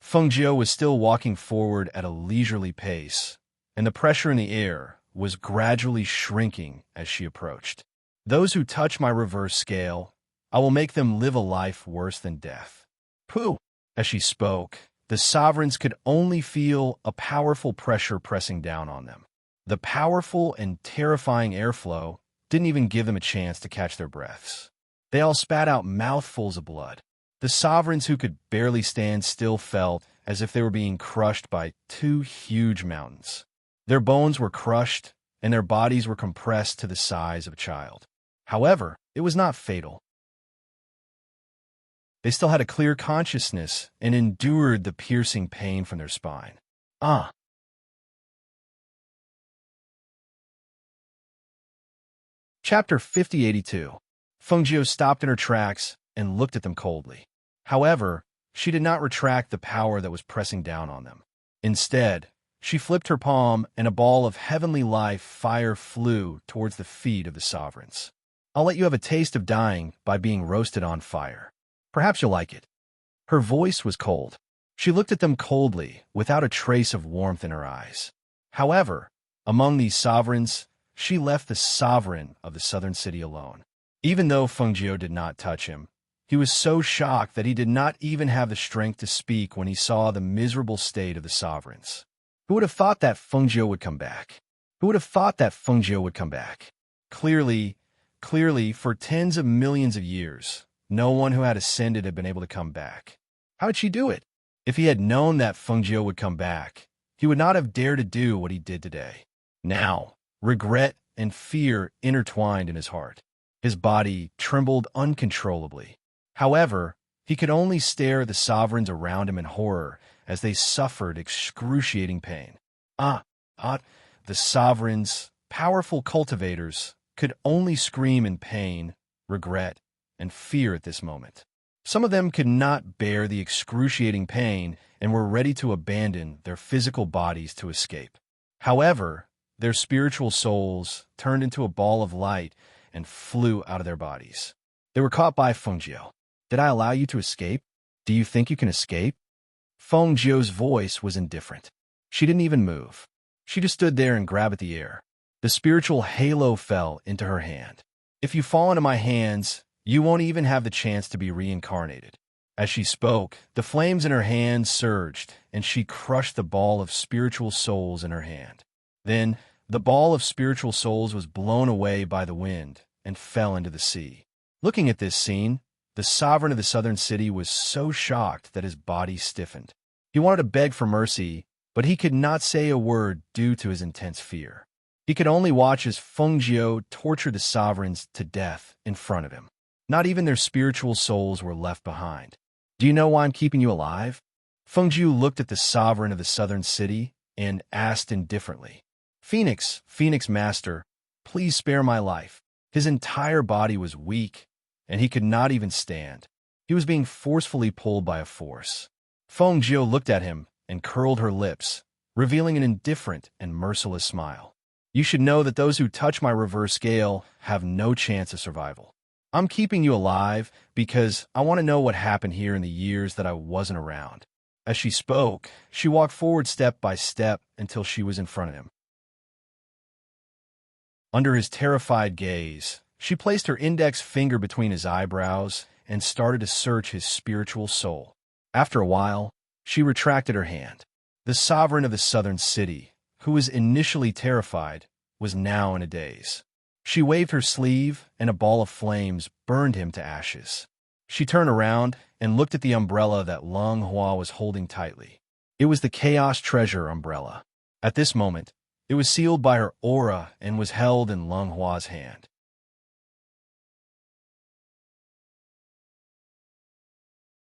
Feng Jiu was still walking forward at a leisurely pace, and the pressure in the air was gradually shrinking as she approached. Those who touch my reverse scale, I will make them live a life worse than death. Pooh! As she spoke, the sovereigns could only feel a powerful pressure pressing down on them. The powerful and terrifying airflow didn't even give them a chance to catch their breaths. They all spat out mouthfuls of blood. The sovereigns who could barely stand still felt as if they were being crushed by 2 huge mountains. Their bones were crushed, and their bodies were compressed to the size of a child. However, it was not fatal. They still had a clear consciousness and endured the piercing pain from their spine. Chapter 5082. Feng Jiu stopped in her tracks and looked at them coldly. However, she did not retract the power that was pressing down on them. Instead, she flipped her palm and a ball of heavenly life fire flew towards the feet of the sovereigns. I'll let you have a taste of dying by being roasted on fire. Perhaps you'll like it. Her voice was cold. She looked at them coldly, without a trace of warmth in her eyes. However, among these sovereigns, she left the sovereign of the southern city alone. Even though Feng Jiu did not touch him, he was so shocked that he did not even have the strength to speak when he saw the miserable state of the sovereigns. Who would have thought that Feng Jiu would come back? Who would have thought that Feng Jiu would come back? Clearly, for tens of millions of years, no one who had ascended had been able to come back. How did she do it? If he had known that Feng Jiu would come back, he would not have dared to do what he did today. Now, regret and fear intertwined in his heart. His body trembled uncontrollably. However, he could only stare at the sovereigns around him in horror as they suffered excruciating pain. The sovereigns, powerful cultivators, could only scream in pain, regret, and fear at this moment. Some of them could not bear the excruciating pain and were ready to abandon their physical bodies to escape. However, their spiritual souls turned into a ball of light and flew out of their bodies. They were caught by Feng Jiu. Did I allow you to escape? Do you think you can escape? Feng Jiu's voice was indifferent. She didn't even move. She just stood there and grabbed at the air. The spiritual halo fell into her hand. If you fall into my hands, you won't even have the chance to be reincarnated. As she spoke, the flames in her hand surged, and she crushed the ball of spiritual souls in her hand. Then, the ball of spiritual souls was blown away by the wind and fell into the sea. Looking at this scene, the sovereign of the southern city was so shocked that his body stiffened. He wanted to beg for mercy, but he could not say a word due to his intense fear. He could only watch as Feng Jiu tortured the sovereigns to death in front of him. Not even their spiritual souls were left behind. Do you know why I'm keeping you alive? Feng Jiu looked at the sovereign of the southern city and asked indifferently, Phoenix Master, please spare my life. His entire body was weak, and he could not even stand. He was being forcefully pulled by a force. Feng Jiu looked at him and curled her lips, revealing an indifferent and merciless smile. You should know that those who touch my reverse scale have no chance of survival. I'm keeping you alive because I want to know what happened here in the years that I wasn't around. As she spoke, she walked forward step by step until she was in front of him. Under his terrified gaze, she placed her index finger between his eyebrows and started to search his spiritual soul. After a while, she retracted her hand. The sovereign of the southern city, who was initially terrified, was now in a daze. She waved her sleeve, and a ball of flames burned him to ashes. She turned around and looked at the umbrella that Lung Hua was holding tightly. It was the Chaos Treasure umbrella. At this moment, It was sealed by her aura and was held in Lung Hua's hand.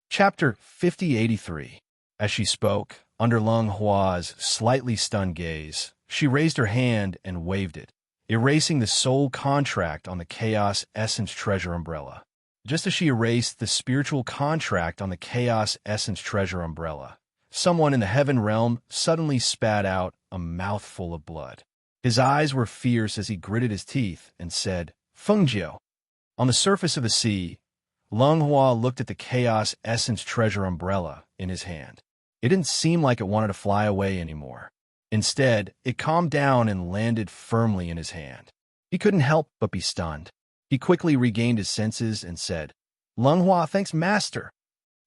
Chapter 5083. As she spoke, under Lung Hua's slightly stunned gaze, she raised her hand and waved it, erasing the soul contract on the Chaos Essence Treasure umbrella. Just as she erased the spiritual contract on the Chaos Essence Treasure umbrella, someone in the heaven realm suddenly spat out a mouthful of blood. His eyes were fierce as he gritted his teeth and said, "Fengjiu." On the surface of the sea, Lung Hua looked at the Chaos Essence Treasure umbrella in his hand. It didn't seem like it wanted to fly away anymore. Instead, it calmed down and landed firmly in his hand. He couldn't help but be stunned. He quickly regained his senses and said, "Lung Hua thanks Master."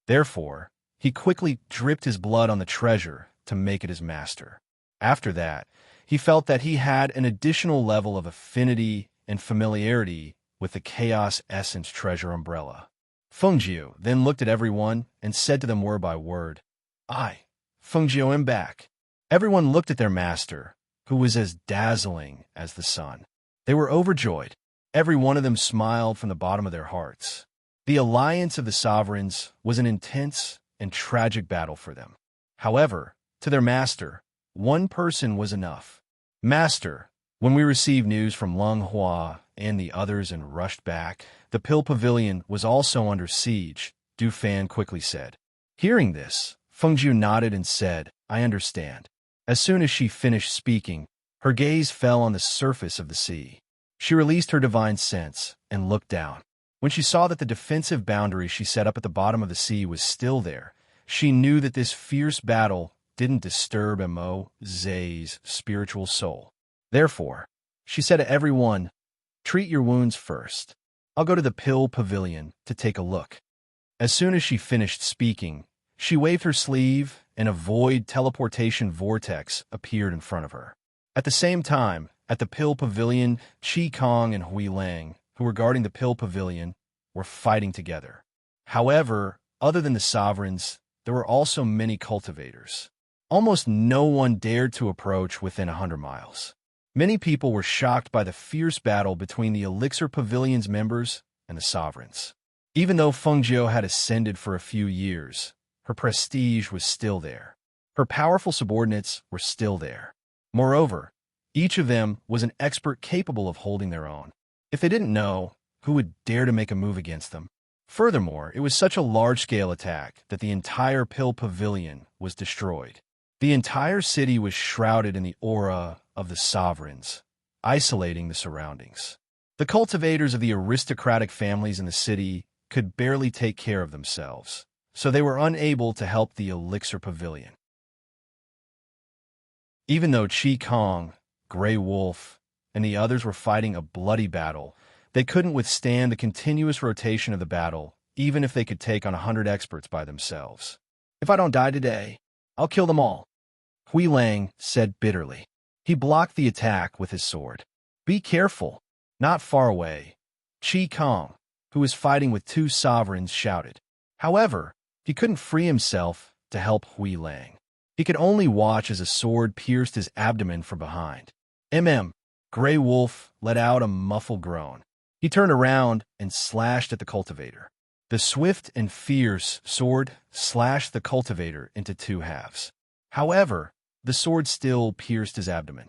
Therefore, he quickly dripped his blood on the treasure to make it his master. After that, he felt that he had an additional level of affinity and familiarity with the Chaos Essence Treasure umbrella. Fengjiu then looked at everyone and said to them word by word, "I, Fengjiu, am back." Everyone looked at their master, who was as dazzling as the sun. They were overjoyed. Every one of them smiled from the bottom of their hearts. The alliance of the sovereigns was an intense and tragic battle for them. However, to their master, one person was enough. "Master, when we received news from Lung Hua and the others and rushed back, the Pill Pavilion was also under siege," Du Fan quickly said. Hearing this, Fengjiu nodded and said, "I understand." As soon as she finished speaking, her gaze fell on the surface of the sea. She released her divine sense and looked down. When she saw that the defensive boundary she set up at the bottom of the sea was still there, she knew that this fierce battle didn't disturb Mo Zay's spiritual soul. Therefore, she said to everyone, "Treat your wounds first. I'll go to the Pill Pavilion to take a look." As soon as she finished speaking, she waved her sleeve and a void teleportation vortex appeared in front of her. At the same time, at the Pill Pavilion, Qi Kong and Hui Lang, who were guarding the Pill Pavilion, were fighting together. However, other than the sovereigns, there were also many cultivators. Almost no one dared to approach within 100 miles. Many people were shocked by the fierce battle between the Elixir Pavilion's members and the sovereigns. Even though Fengjiu had ascended for a few years, her prestige was still there. Her powerful subordinates were still there. Moreover, each of them was an expert capable of holding their own. If they didn't know, who would dare to make a move against them? Furthermore, it was such a large-scale attack that the entire Pill Pavilion was destroyed. The entire city was shrouded in the aura of the sovereigns, isolating the surroundings. The cultivators of the aristocratic families in the city could barely take care of themselves, so they were unable to help the Elixir Pavilion. Even though Qi Kong, Grey Wolf, and the others were fighting a bloody battle, they couldn't withstand the continuous rotation of the battle, even if they could take on 100 experts by themselves. "If I don't die today, I'll kill them all," Hui Lang said bitterly. He blocked the attack with his sword. "Be careful." Not far away, Qi Kong, who was fighting with two sovereigns, shouted. However, he couldn't free himself to help Hui Lang. He could only watch as a sword pierced his abdomen from behind. Grey Wolf let out a muffled groan. He turned around and slashed at the cultivator. The swift and fierce sword slashed the cultivator into two halves. However, the sword still pierced his abdomen.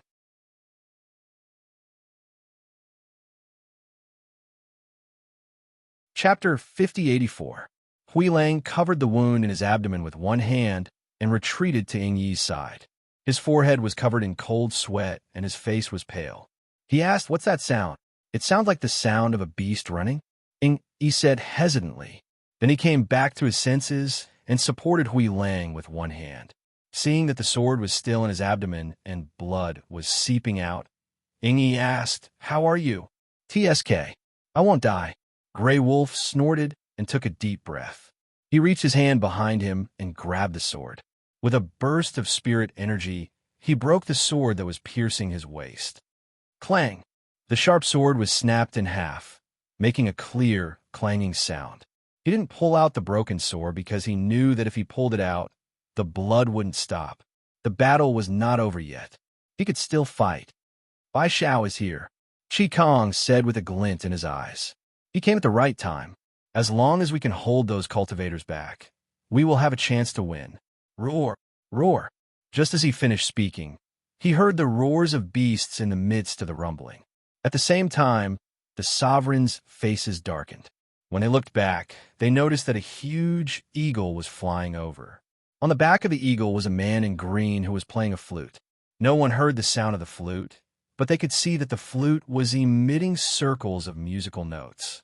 Chapter 5084. Hui Lang covered the wound in his abdomen with one hand and retreated to Ying Yi's side. His forehead was covered in cold sweat and his face was pale. He asked, "What's that sound?" "It sounds like the sound of a beast running," Ying Yi said hesitantly. Then he came back to his senses and supported Hui Lang with one hand. Seeing that the sword was still in his abdomen and blood was seeping out, Ying Yi asked, "How are you?" "TSK. I won't die." Grey Wolf snorted and took a deep breath. He reached his hand behind him and grabbed the sword. With a burst of spirit energy, he broke the sword that was piercing his waist. Clang! The sharp sword was snapped in half, making a clear, clanging sound. He didn't pull out the broken sword because he knew that if he pulled it out, the blood wouldn't stop. The battle was not over yet. he could still fight. Bai Xiao is here, Qi Kong said with a glint in his eyes. He came at the right time. As long as we can hold those cultivators back, we will have a chance to win. Roar! Roar! Just as he finished speaking, he heard the roars of beasts in the midst of the rumbling. At the same time, the sovereigns' faces darkened. When they looked back, they noticed that a huge eagle was flying over. On the back of the eagle was a man in green who was playing a flute. No one heard the sound of the flute, but they could see that the flute was emitting circles of musical notes.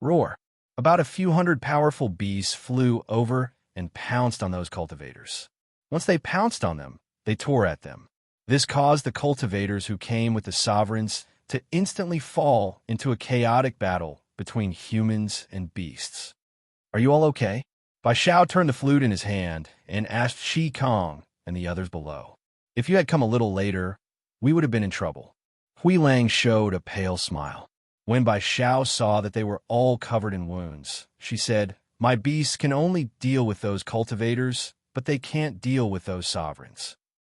Roar! About a few hundred powerful beasts flew over and pounced on those cultivators. Once they pounced on them, they tore at them. This caused the cultivators who came with the sovereigns to instantly fall into a chaotic battle between humans and beasts. Are you all okay? Bai Xiao turned the flute in his hand and asked Qi Kong and the others below. If you had come a little later, we would have been in trouble. Hui Lang showed a pale smile. When Bai Xiao saw that they were all covered in wounds, she said, "My beasts can only deal with those cultivators, but they can't deal with those sovereigns."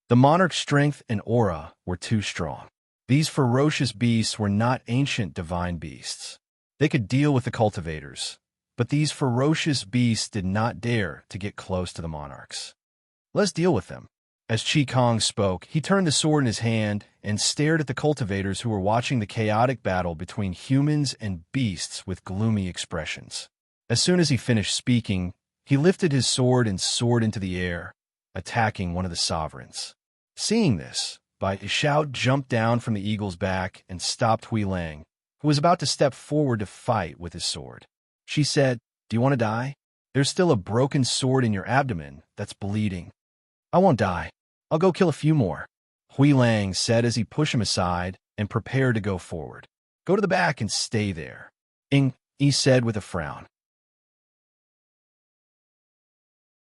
The monarch's strength and aura were too strong. These ferocious beasts were not ancient divine beasts. They could deal with the cultivators, but these ferocious beasts did not dare to get close to the monarchs. Let's deal with them. As Qi Kong spoke, he turned the sword in his hand and stared at the cultivators who were watching the chaotic battle between humans and beasts with gloomy expressions. As soon as he finished speaking, he lifted his sword and soared into the air, attacking one of the sovereigns. Seeing this, Bai Xiao jumped down from the eagle's back and stopped Hui Lang, who was about to step forward to fight with his sword. She said, "Do you want to die? There's still a broken sword in your abdomen that's bleeding." "I won't die. I'll go kill a few more," Hui Lang said as he pushed him aside and prepared to go forward. "Go to the back and stay there," he said with a frown.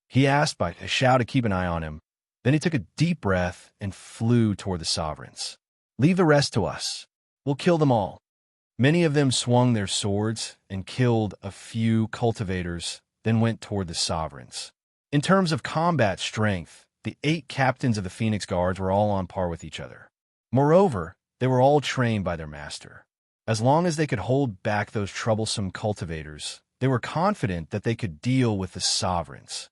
He asked Bai Xiao to keep an eye on him. Then he took a deep breath and flew toward the sovereigns. "Leave the rest to us. We'll kill them all." Many of them swung their swords and killed a few cultivators, then went toward the sovereigns. In terms of combat strength, the 8 captains of the Phoenix Guards were all on par with each other. Moreover, they were all trained by their master. As long as they could hold back those troublesome cultivators, they were confident that they could deal with the sovereigns.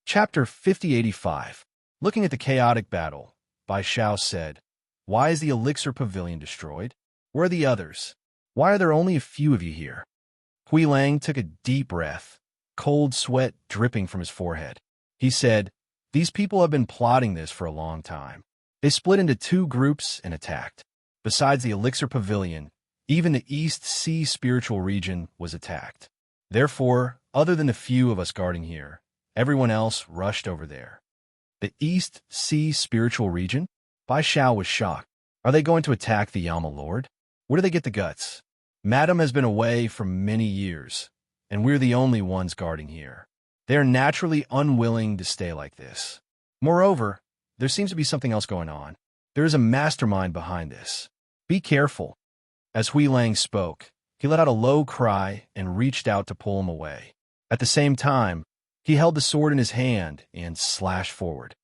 Chapter 5085. Looking at the chaotic battle, Bai Xiao said, "Why is the elixir pavilion destroyed? Where are the others? Why are there only a few of you here?" Hui Lang took a deep breath, cold sweat dripping from his forehead. He said, "These people have been plotting this for a long time. They split into 2 groups and attacked. Besides the elixir pavilion, even the East Sea spiritual region was attacked. Therefore, other than the few of us guarding here, everyone else rushed over there." The East Sea spiritual region? Bai Xiao was shocked. Are they going to attack the Yama Lord? Where do they get the guts? Madam has been away for many years, and we're the only ones guarding here. They are naturally unwilling to stay like this. Moreover, there seems to be something else going on. There is a mastermind behind this. Be careful. As Hui Lang spoke, he let out a low cry and reached out to pull him away. At the same time, he held the sword in his hand and slashed forward.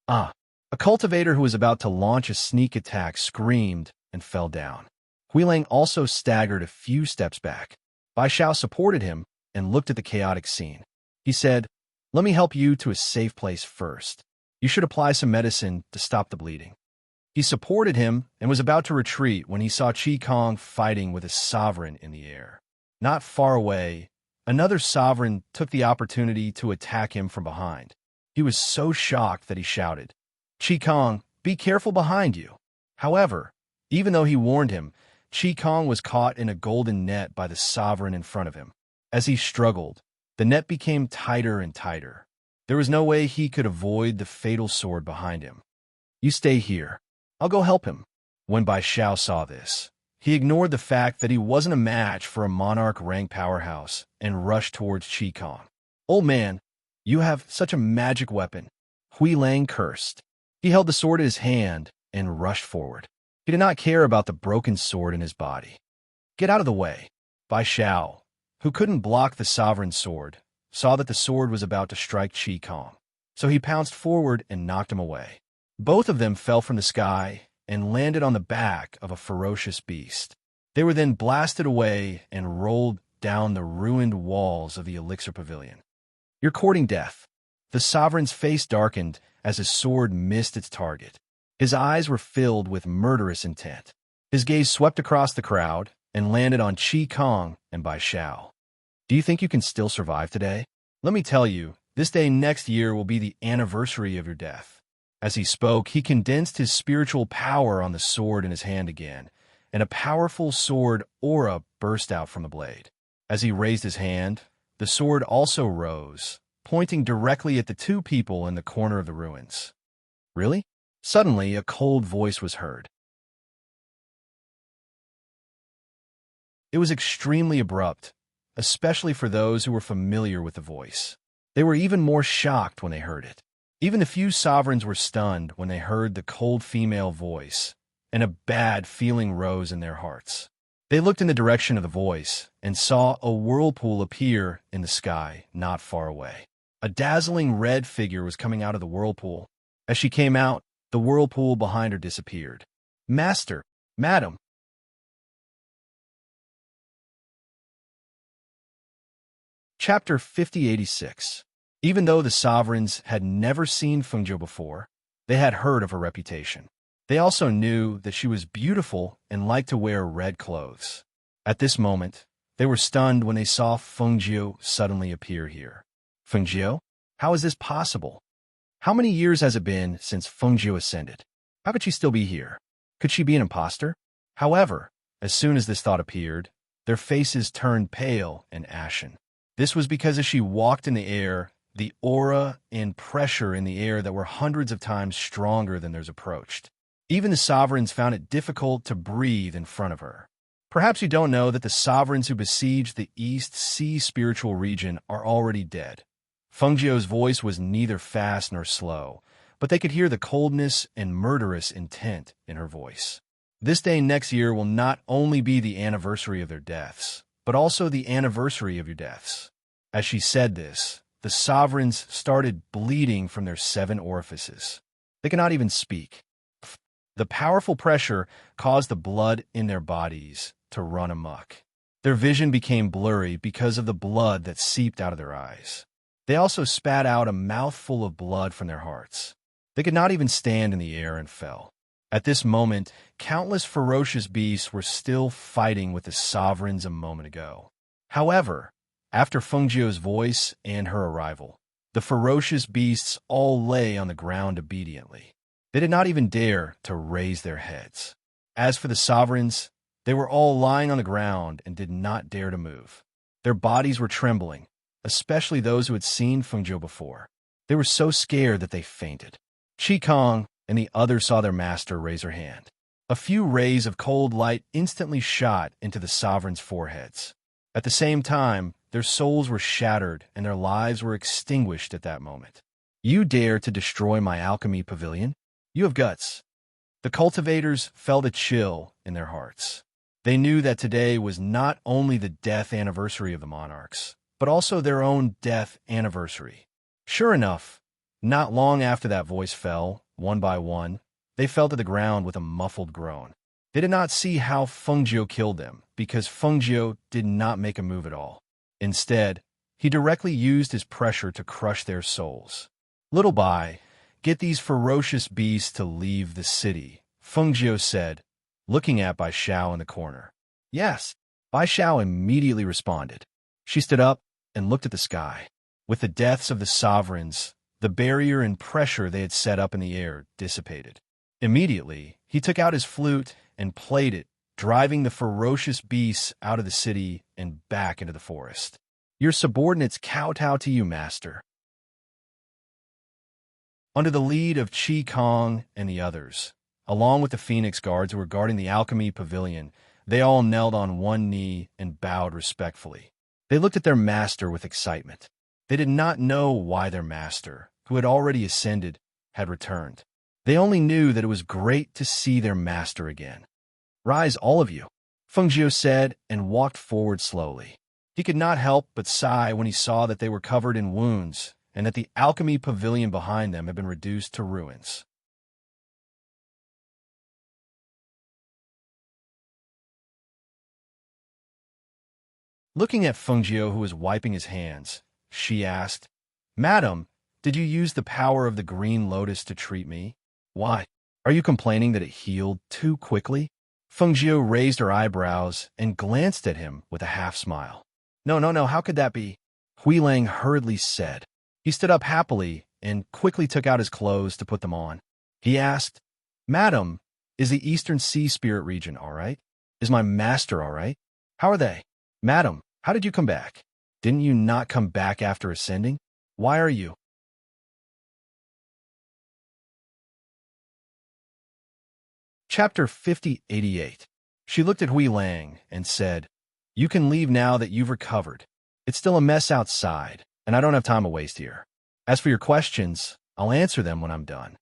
A cultivator who was about to launch a sneak attack screamed and fell down. Hui Lang also staggered a few steps back. Bai Xiao supported him and looked at the chaotic scene. He said, "Let me help you to a safe place first. You should apply some medicine to stop the bleeding." He supported him and was about to retreat when he saw Qi Kong fighting with a sovereign in the air. Not far away, another sovereign took the opportunity to attack him from behind. He was so shocked that he shouted, "Qi Kong, be careful behind you." However, even though he warned him, Qi Kong was caught in a golden net by the sovereign in front of him. As he struggled, the net became tighter and tighter. There was no way he could avoid the fatal sword behind him. "You stay here. I'll go help him." When Bai Xiao saw this, he ignored the fact that he wasn't a match for a monarch rank powerhouse and rushed towards Qi Kong. "Old man, you have such a magic weapon," Hui Lang cursed. He held the sword in his hand and rushed forward. He did not care about the broken sword in his body. "Get out of the way." Bai Xiao, who couldn't block the sovereign's sword, saw that the sword was about to strike Qi Kong, so he pounced forward and knocked him away. Both of them fell from the sky and landed on the back of a ferocious beast. They were then blasted away and rolled down the ruined walls of the Elixir Pavilion. "You're courting death." The sovereign's face darkened as his sword missed its target. His eyes were filled with murderous intent. His gaze swept across the crowd and landed on Qi Kong and Bai Xiao. "Do you think you can still survive today? Let me tell you, this day next year will be the anniversary of your death." As he spoke, he condensed his spiritual power on the sword in his hand again, and a powerful sword aura burst out from the blade. As he raised his hand, the sword also rose, pointing directly at the two people in the corner of the ruins. "Really?" Suddenly, a cold voice was heard. It was extremely abrupt, especially for those who were familiar with the voice. They were even more shocked when they heard it. Even the few sovereigns were stunned when they heard the cold female voice, and a bad feeling rose in their hearts. They looked in the direction of the voice and saw a whirlpool appear in the sky not far away. A dazzling red figure was coming out of the whirlpool. As she came out, the whirlpool behind her disappeared. "Master, Madam." Chapter 5086. Even though the sovereigns had never seen Fengjiu before, they had heard of her reputation. They also knew that she was beautiful and liked to wear red clothes. At this moment, they were stunned when they saw Fengjiu suddenly appear here. "Fengjiu? How is this possible? How many years has it been since Fengjiu ascended? How could she still be here? Could she be an imposter?" However, as soon as this thought appeared, their faces turned pale and ashen. This was because as she walked in the air, the aura and pressure in the air that were hundreds of times stronger than theirs approached. Even the sovereigns found it difficult to breathe in front of her. Perhaps you don't know that the sovereigns who besieged the East Sea spiritual region are already dead. Fengjiu's voice was neither fast nor slow, but they could hear the coldness and murderous intent in her voice. This day next year will not only be the anniversary of their deaths, but also the anniversary of your deaths. As she said this, the sovereigns started bleeding from their 7 orifices. They could not even speak. The powerful pressure caused the blood in their bodies to run amok. Their vision became blurry because of the blood that seeped out of their eyes. They also spat out a mouthful of blood from their hearts. They could not even stand in the air and fell. At this moment, countless ferocious beasts were still fighting with the sovereigns a moment ago. However, after Fengjiu's voice and her arrival, the ferocious beasts all lay on the ground obediently. They did not even dare to raise their heads. As for the sovereigns, they were all lying on the ground and did not dare to move. Their bodies were trembling, especially those who had seen Fengjiu before. They were so scared that they fainted. Qi Kong and the others saw their master raise her hand. A few rays of cold light instantly shot into the sovereigns' foreheads. At the same time, their souls were shattered and their lives were extinguished at that moment. "You dare to destroy my alchemy pavilion? You have guts." The cultivators felt a chill in their hearts. They knew that today was not only the death anniversary of the monarchs, but also their own death anniversary. Sure enough, not long after that voice fell, one by one, they fell to the ground with a muffled groan. They did not see how Fengjiu killed them, because Fengjiu did not make a move at all. Instead, he directly used his pressure to crush their souls. "Little Bai, get these ferocious beasts to leave the city," Fengjiu said, looking at Bai Xiao in the corner. "Yes." Bai Xiao immediately responded. She stood up and looked at the sky. With the deaths of the sovereigns, the barrier and pressure they had set up in the air dissipated. Immediately, he took out his flute and played it, driving the ferocious beasts out of the city and back into the forest. "Your subordinates kowtow to you, master." Under the lead of Qi Kong and the others, along with the Phoenix Guards who were guarding the alchemy pavilion, they all knelt on one knee and bowed respectfully. They looked at their master with excitement. They did not know why their master, who had already ascended, had returned. They only knew that it was great to see their master again. "Rise, all of you," Fengjiu said and walked forward slowly. He could not help but sigh when he saw that they were covered in wounds and that the alchemy pavilion behind them had been reduced to ruins. Looking at Fengjiu, who was wiping his hands, she asked, "Madam, did you use the power of the green lotus to treat me? Why? Are you complaining that it healed too quickly?" Fengjiu raised her eyebrows and glanced at him with a half-smile. No, how could that be?" Huilang hurriedly said. He stood up happily and quickly took out his clothes to put them on. He asked, "Madam, is the Eastern Sea Spirit region all right? Is my master all right? How are they? Madam, how did you come back? Didn't you not come back after ascending? Why are you?" Chapter 5088. She looked at Huilang and said, "You can leave now that you've recovered. It's still a mess outside, and I don't have time to waste here. As for your questions, I'll answer them when I'm done."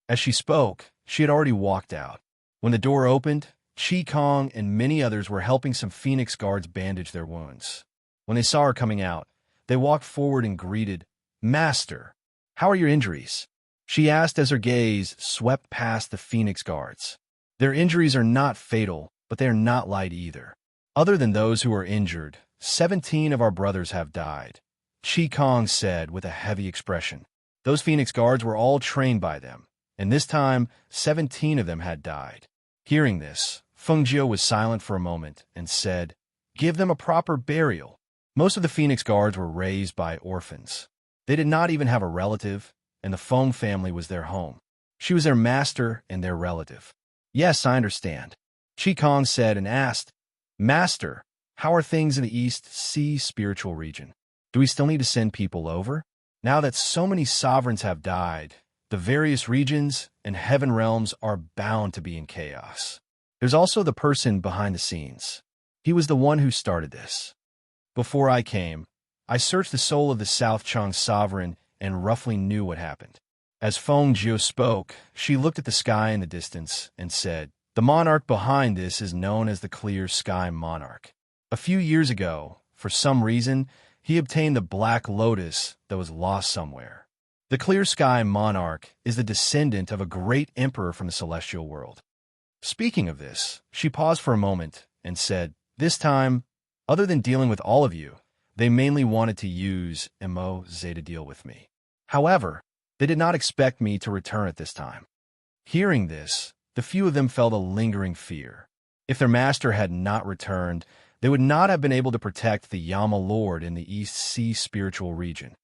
As she spoke, she had already walked out. When the door opened, Chi Kong and many others were helping some Phoenix guards bandage their wounds. When they saw her coming out, they walked forward and greeted, "Master, how are your injuries?" she asked as her gaze swept past the Phoenix guards. "Their injuries are not fatal, but they are not light either. Other than those who are injured, 17 of our brothers have died," Chi Kong said with a heavy expression. Those Phoenix guards were all trained by them, and this time 17 of them had died. Hearing this, Fengjiu was silent for a moment and said, "Give them a proper burial." Most of the Phoenix guards were raised by orphans. They did not even have a relative, and the Feng family was their home. She was their master and their relative. "Yes, I understand," Chi Kong said and asked, "Master, how are things in the East Sea spiritual region? Do we still need to send people over? Now that so many sovereigns have died, the various regions and heaven realms are bound to be in chaos. There's also the person behind the scenes. He was the one who started this. Before I came, I searched the soul of the South Chang sovereign and roughly knew what happened." As Feng Jiu spoke, she looked at the sky in the distance and said, "The monarch behind this is known as the Clear Sky Monarch. A few years ago, for some reason, he obtained the Black Lotus that was lost somewhere. The Clear Sky Monarch is the descendant of a great emperor from the celestial world." Speaking of this, she paused for a moment and said, "This time, other than dealing with all of you, they mainly wanted to use Immerse to deal with me. However, they did not expect me to return at this time." Hearing this, the few of them felt a lingering fear. If their master had not returned, they would not have been able to protect the Yama Lord in the East Sea spiritual region.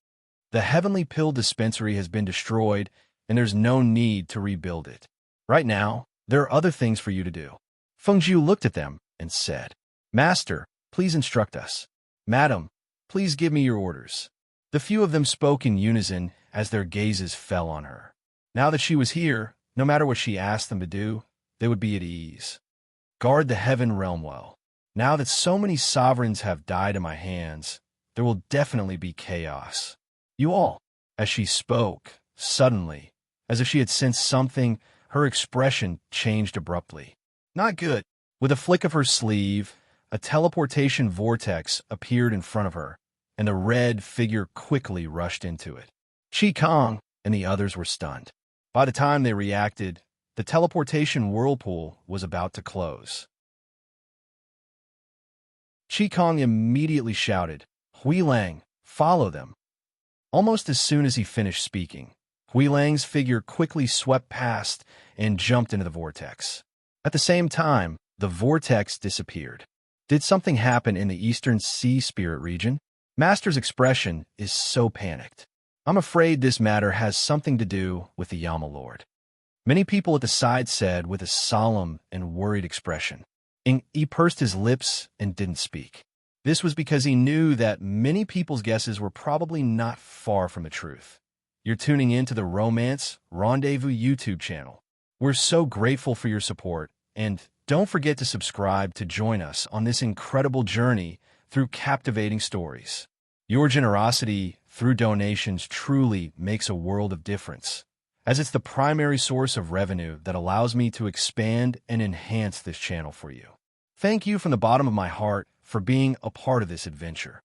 The Heavenly Pill Dispensary has been destroyed, and there's no need to rebuild it. Right now, there are other things for you to do. Fengjiu looked at them and said, "Master, please instruct us. Madam, please give me your orders." The few of them spoke in unison as their gazes fell on her. Now that she was here, no matter what she asked them to do, they would be at ease. "Guard the heaven realm well. Now that so many sovereigns have died in my hands, there will definitely be chaos. You all," as she spoke, suddenly, as if she had sensed something, her expression changed abruptly. "Not good." With a flick of her sleeve, a teleportation vortex appeared in front of her, and the red figure quickly rushed into it. Chi Kong and the others were stunned. By the time they reacted, the teleportation whirlpool was about to close. Chi Kong immediately shouted, "Huilang, follow them." Almost as soon as he finished speaking, Huilang's figure quickly swept past and jumped into the vortex. At the same time, the vortex disappeared. Did something happen in the Eastern Sea Spirit region? Master's expression is so panicked. I'm afraid this matter has something to do with the Yama Lord. Many people at the side said with a solemn and worried expression. He pursed his lips and didn't speak. This was because he knew that many people's guesses were probably not far from the truth. You're tuning in to the Romance Rendezvous YouTube channel. We're so grateful for your support, and don't forget to subscribe to join us on this incredible journey through captivating stories. Your generosity through donations truly makes a world of difference, as it's the primary source of revenue that allows me to expand and enhance this channel for you. Thank you from the bottom of my heart for being a part of this adventure.